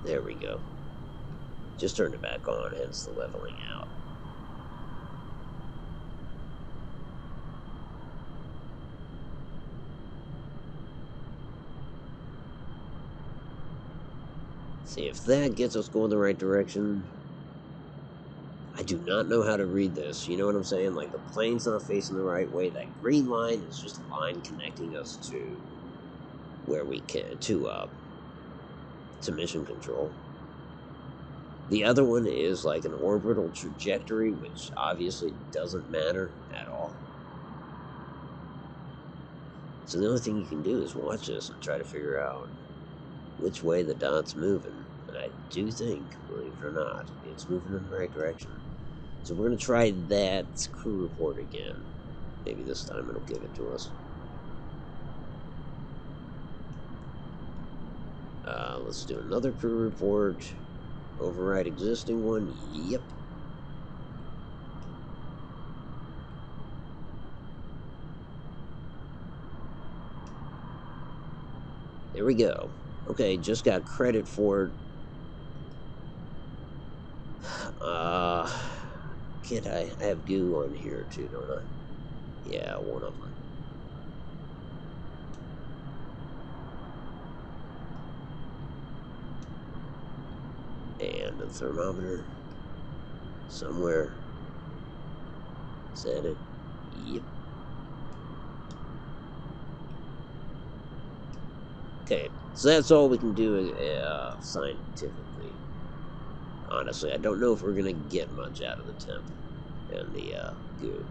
There we go. Just turned it back on, hence the leveling out. See if that gets us going the right direction. I do not know how to read this. You know what I'm saying? Like, the plane's not facing the right way. That green line is just a line connecting us to where we can, to mission control. The other one is like an orbital trajectory, which obviously doesn't matter at all. So the only thing you can do is watch this and try to figure out which way the dot's moving. And I do think, believe it or not, it's moving in the right direction. So we're going to try that crew report again. Maybe this time it'll give it to us. Let's do another crew report. Override existing one. Yep. There we go. Okay, just got credit for it. Kid, I have goo on here too, don't I? Yeah, one of them. And a thermometer somewhere. Is that it? Yep. Okay, so that's all we can do scientifically. Honestly, I don't know if we're gonna get much out of the temp and the goo.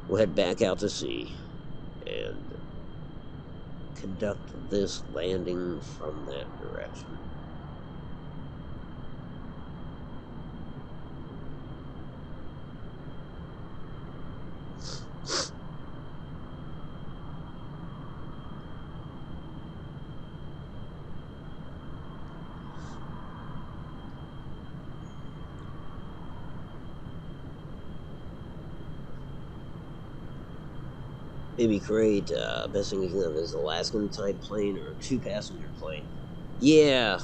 We'll head back out to sea and conduct this landing from that direction. It'd be great. Best thing you can have is Alaskan type plane or 2-passenger plane. Yeah.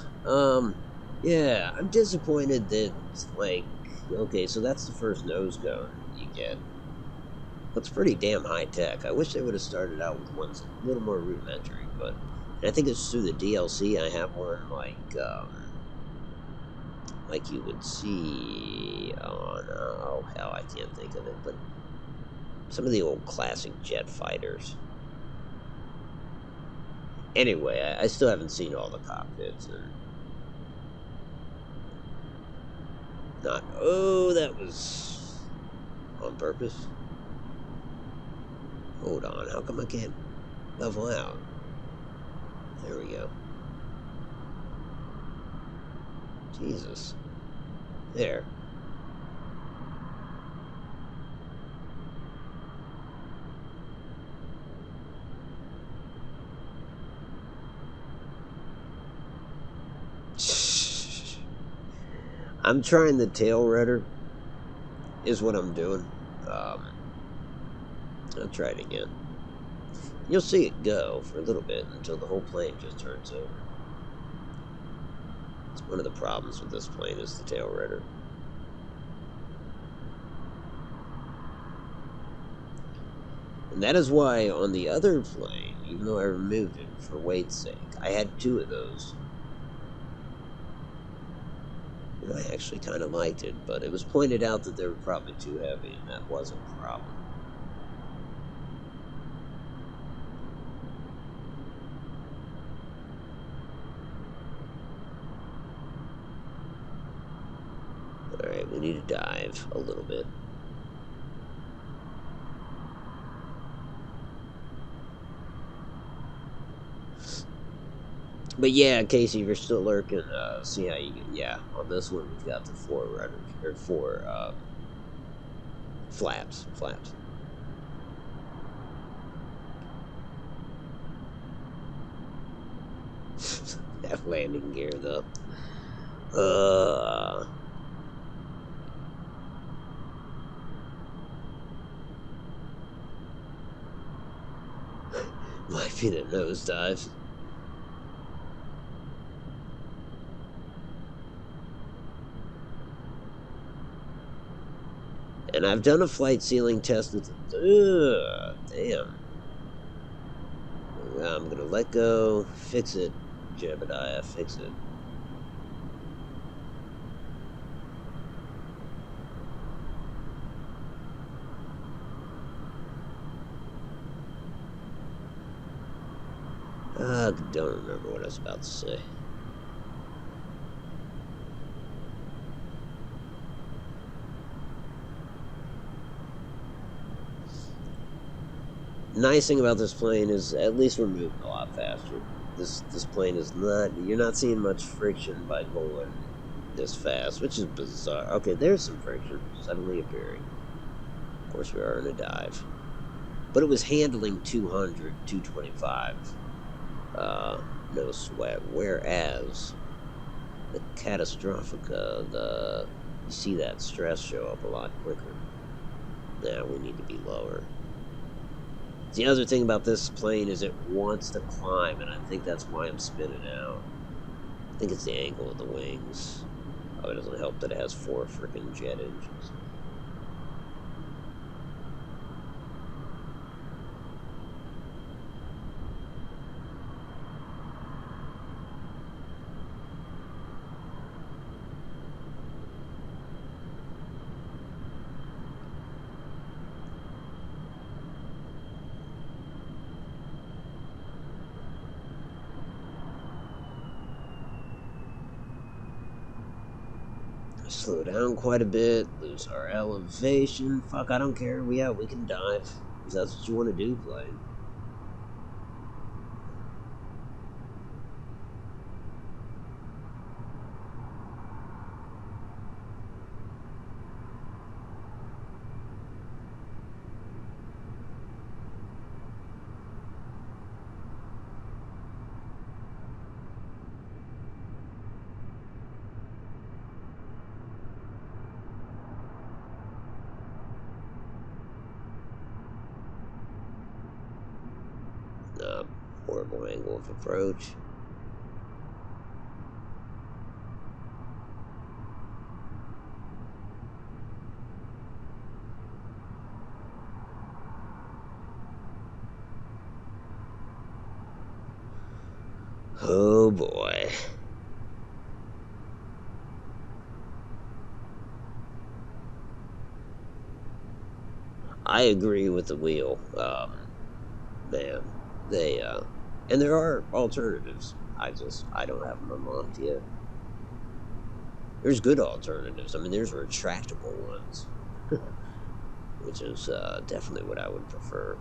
Yeah. I'm disappointed that like okay, so that's the first nose cone you get. Looks pretty damn high tech. I wish they would have started out with ones a little more rudimentary, but and I think it's through the DLC. I have one like you would see on oh hell, I can't think of it, but some of the old classic jet fighters. Anyway, I still haven't seen all the cockpits and not. Oh, that was on purpose. Hold on, how come I can't level out? There we go. Jesus. There. I'm trying the tail rudder, is what I'm doing. I'll try it again. You'll see it go for a little bit until the whole plane just turns over. It's one of the problems with this plane is the tail rudder. And that is why on the other plane, even though I removed it for weight's sake, I had 2 of those. And I actually kind of liked it, but it was pointed out that they were probably too heavy, and that was a problem. Alright, we need to dive a little bit. But yeah, Casey, if you're still lurking, see how you get. Yeah, on this one we've got the 4 rudders or 4 flaps. That landing gear though. Might be the nosedive. And I've done a flight ceiling test with it. Damn. I'm gonna let go. Fix it, Jebediah. Fix it. I don't remember what I was about to say. Nice thing about this plane is at least we're moving a lot faster. This plane is not. You're not seeing much friction by going this fast, which is bizarre. Okay, there's some friction suddenly appearing. Of course, we are in a dive, but it was handling 200, 225. No sweat. Whereas the Catastrophica, you see that stress show up a lot quicker. Now we need to be lower. The other thing about this plane is it wants to climb, and I think that's why I'm spinning out. I think it's the angle of the wings. Oh, it doesn't help that it has 4 freaking jet engines. Slow down quite a bit, lose our elevation. Fuck, I don't care. We can dive. If that's what you want to do, plane. of approach. Oh boy. I agree with the wheel. Man, they, and there are alternatives. I don't have them unlocked yet. There's good alternatives. I mean, there's retractable ones, which is definitely what I would prefer.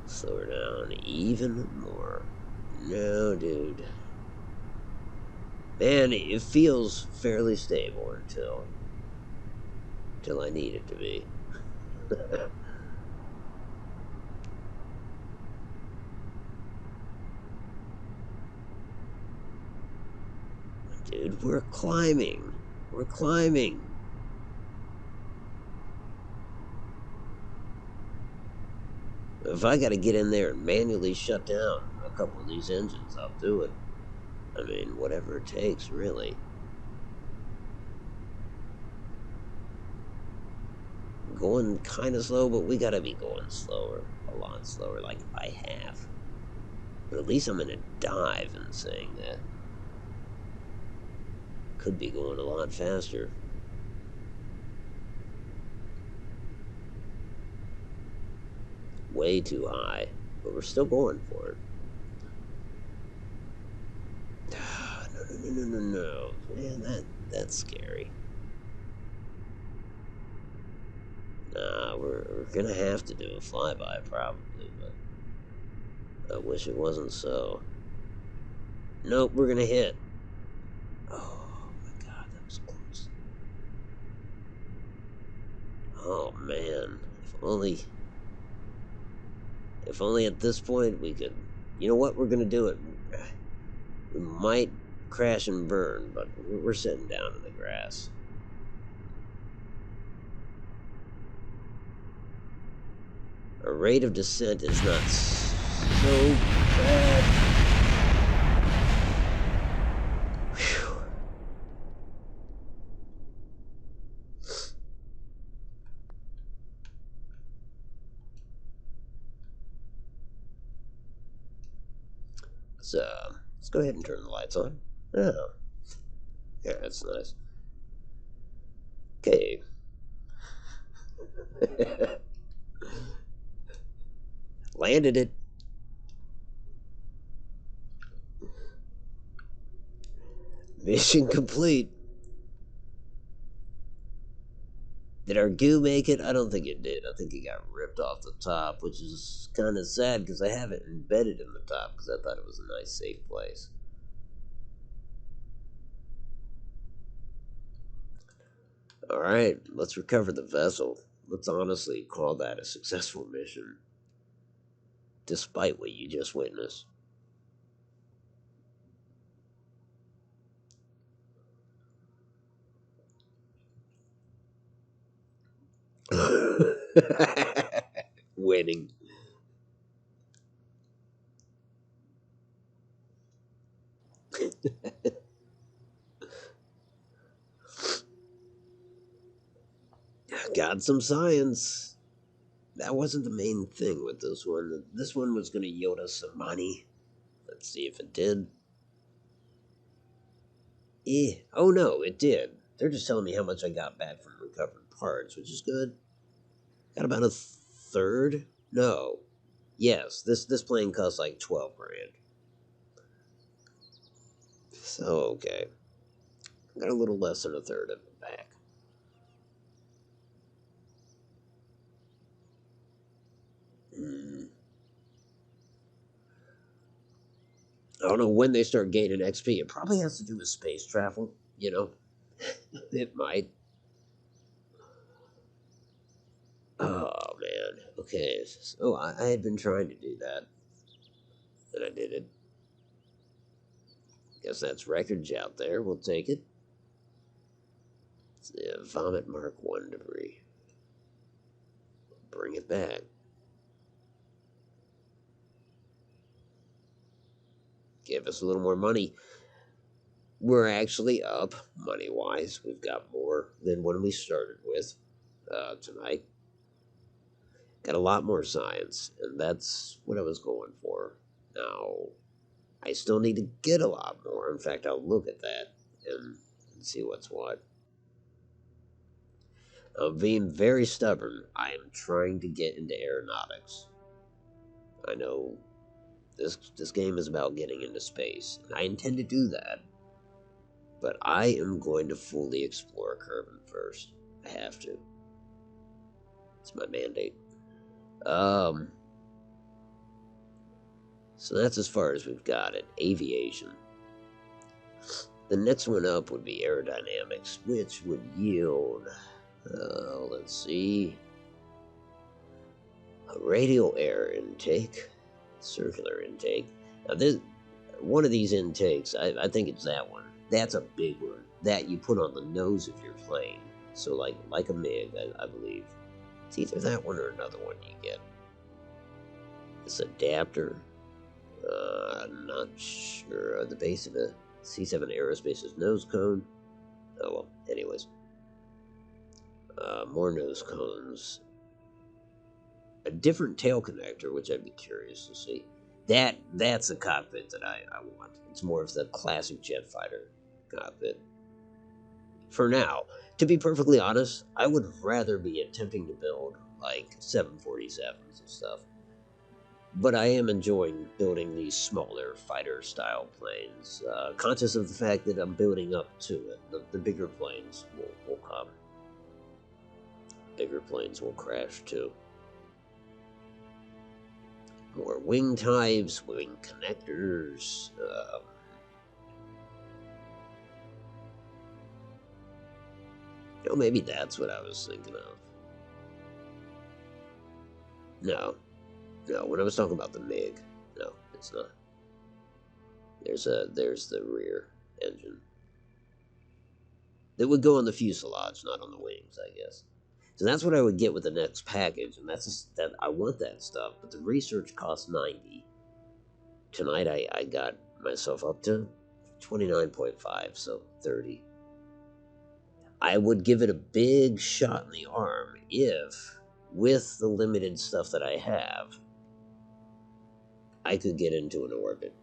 Slow her down even more. No, dude. Man, it feels fairly stable until I need it to be. Dude, we're climbing. We're climbing. If I gotta get in there and manually shut down a couple of these engines, I'll do it. I mean, whatever it takes, really. Going kind of slow, but we gotta be going slower. A lot slower, like by half. But at least I'm in a dive in saying that. Could be going a lot faster. Way too high, but we're still going for it. No. Man, that's scary. Nah, we're gonna have to do a flyby probably, but I wish it wasn't so. Nope, we're gonna hit. Oh my god, that was close. Oh man, if only at this point we could. You know what? We're gonna do it. We might crash and burn, but we're sitting down in the grass. Our rate of descent is not so bad. Whew. Let's go ahead and turn the lights on. Oh, yeah, that's nice. Okay. Landed it. Mission complete. Did our goo make it? I don't think it did. I think it got ripped off the top, which is kind of sad because I have it embedded in the top because I thought it was a nice, safe place. All right, let's recover the vessel. Let's honestly call that a successful mission, despite what you just witnessed. Winning. Got some science. That wasn't the main thing with this one. This one was going to yield us some money. Let's see if it did. Oh no, it did. They're just telling me how much I got back from recovered parts, which is good. Got about a third? No. Yes, this plane costs like 12 grand. So okay. Got a little less than a third of it back. Hmm. I don't know when they start gaining XP. It probably has to do with space travel, you know? It might. Oh man. Okay. So I had been trying to do that. And I did it. Guess that's wreckage out there. We'll take it. Yeah, Vomit Mark 1 debris. Bring it back. Give us a little more money. We're actually up money wise. We've got more than when we started with tonight. Got a lot more science, and that's what I was going for. Now, I still need to get a lot more. In fact, I'll look at that and see what's what. I'm being very stubborn. I am trying to get into aeronautics. I know this game is about getting into space, and I intend to do that. But I am going to fully explore Kerbin first. I have to. It's my mandate. So that's as far as we've got it. Aviation. The next one up would be aerodynamics, which would yield, let's see, a radial air intake, circular intake. Now, this one of these intakes, I think it's that one. That's a big one that you put on the nose of your plane. So like a MiG, I believe. It's either that one or another one you get. This adapter, not sure. The base of a C7 Aerospace's nose cone. Oh well, anyways. More nose cones. A different tail connector, which I'd be curious to see. That's a cockpit that I want. It's more of the classic jet fighter cockpit. For now, to be perfectly honest, I would rather be attempting to build like 747s and stuff. But I am enjoying building these smaller fighter style planes, conscious of the fact that I'm building up to it. The bigger planes will come. Bigger planes will crash too. More wing types, wing connectors. Maybe that's what I was thinking of. No, when I was talking about the MiG, no, it's not. There's the rear engine. That would go on the fuselage, not on the wings, I guess. So that's what I would get with the next package, and that I want that stuff. But the research costs 90. Tonight I got myself up to 29.5, so 30. I would give it a big shot in the arm if, with the limited stuff that I have, I could get into an orbit.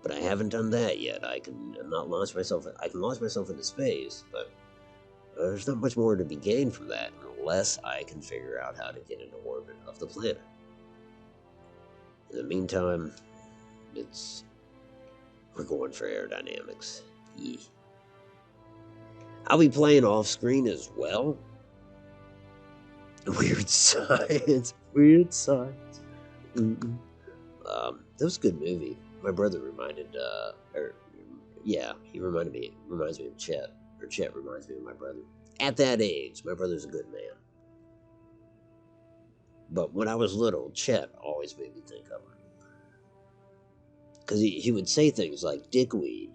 But I haven't done that yet. I can launch myself into space, but there's not much more to be gained from that unless I can figure out how to get into orbit of the planet. In the meantime, we're going for aerodynamics. Yeah. I'll be playing off screen as well. Weird science. Weird science. Mm-mm. That was a good movie. My brother reminds me of Chet. Or Chet reminds me of my brother. At that age, my brother's a good man. But when I was little, Chet always made me think of him. Because he would say things like dickweed,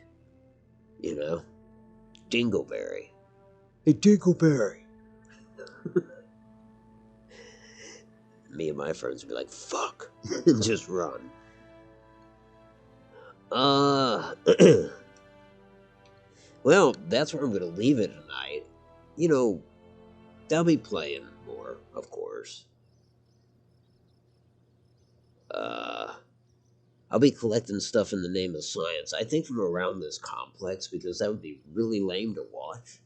dingleberry. Hey, dingleberry. Me and my friends would be like, fuck, and just run. Well, that's where I'm going to leave it tonight. They'll be playing more, of course. I'll be collecting stuff in the name of science. I think from around this complex, because that would be really lame to watch.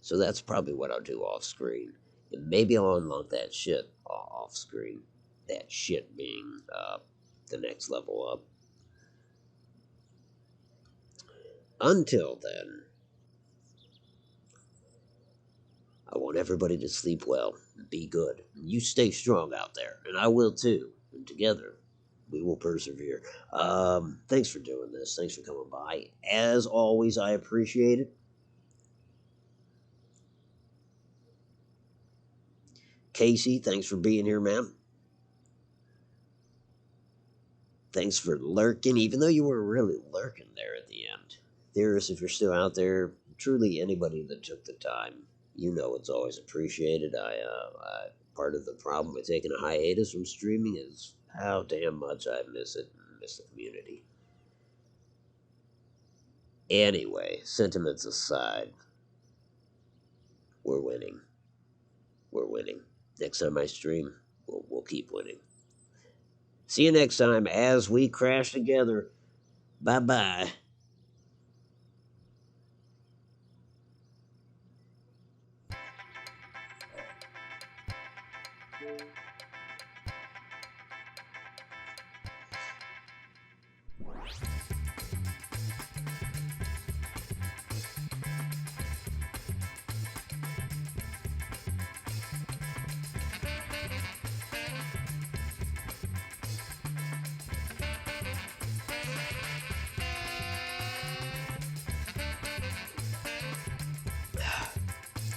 So that's probably what I'll do off screen. And maybe I'll unlock that shit off screen. That shit being the next level up. Until then, I want everybody to sleep well and be good. You stay strong out there, and I will too. And together, we will persevere. Thanks for doing this. Thanks for coming by. As always, I appreciate it. Casey, thanks for being here, man. Thanks for lurking, even though you weren't really lurking there at the end. Theorists, if you're still out there, truly anybody that took the time, you know it's always appreciated. Part of the problem with taking a hiatus from streaming is how damn much I miss it and miss the community. Anyway, sentiments aside, we're winning. We're winning. Next time I stream, we'll keep winning. See you next time as we crash together. Bye bye.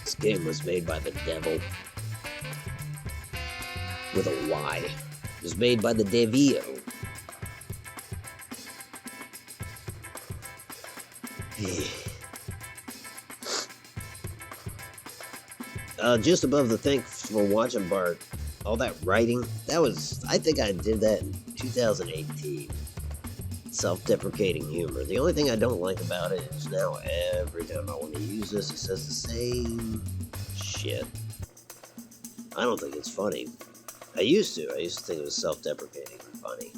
This game was made by the devil. With a Y. It was made by the Devio. Just above the thanks for watching bar, all that writing, I think I did that in 2018. Self-deprecating humor. The only thing I don't like about it is now every time I want to use this, it says the same shit. I don't think it's funny. I used to think it was self-deprecating and funny.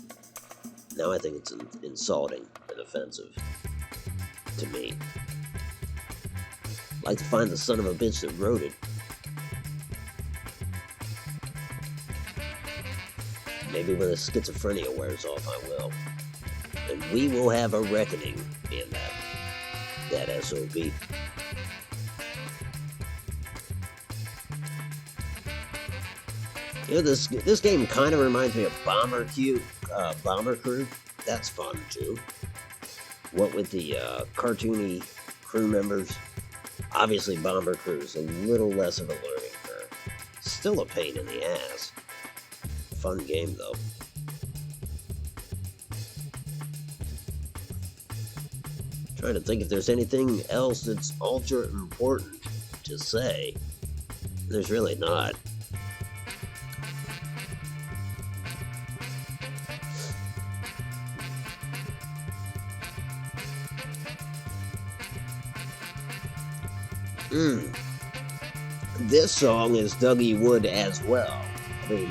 Now I think it's insulting and offensive to me. I'd like to find the son of a bitch that wrote it. Maybe when the schizophrenia wears off, I will. And we will have a reckoning in that SOB. You know, this game kind of reminds me of Bomber Crew. That's fun too. What with the cartoony crew members. Obviously, Bomber Crew is a little less of a learning curve. Still a pain in the ass. Fun game though. Trying to think if there's anything else that's ultra important to say. There's really not. This song is Dougie Wood as well. I mean,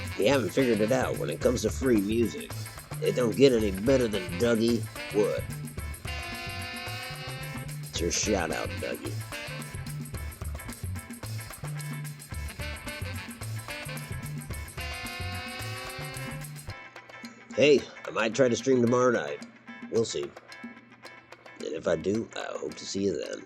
if you haven't figured it out, when it comes to free music, it don't get any better than Dougie Wood. It's your shout out, Dougie. Hey, I might try to stream tomorrow night. We'll see. And if I do, I hope to see you then.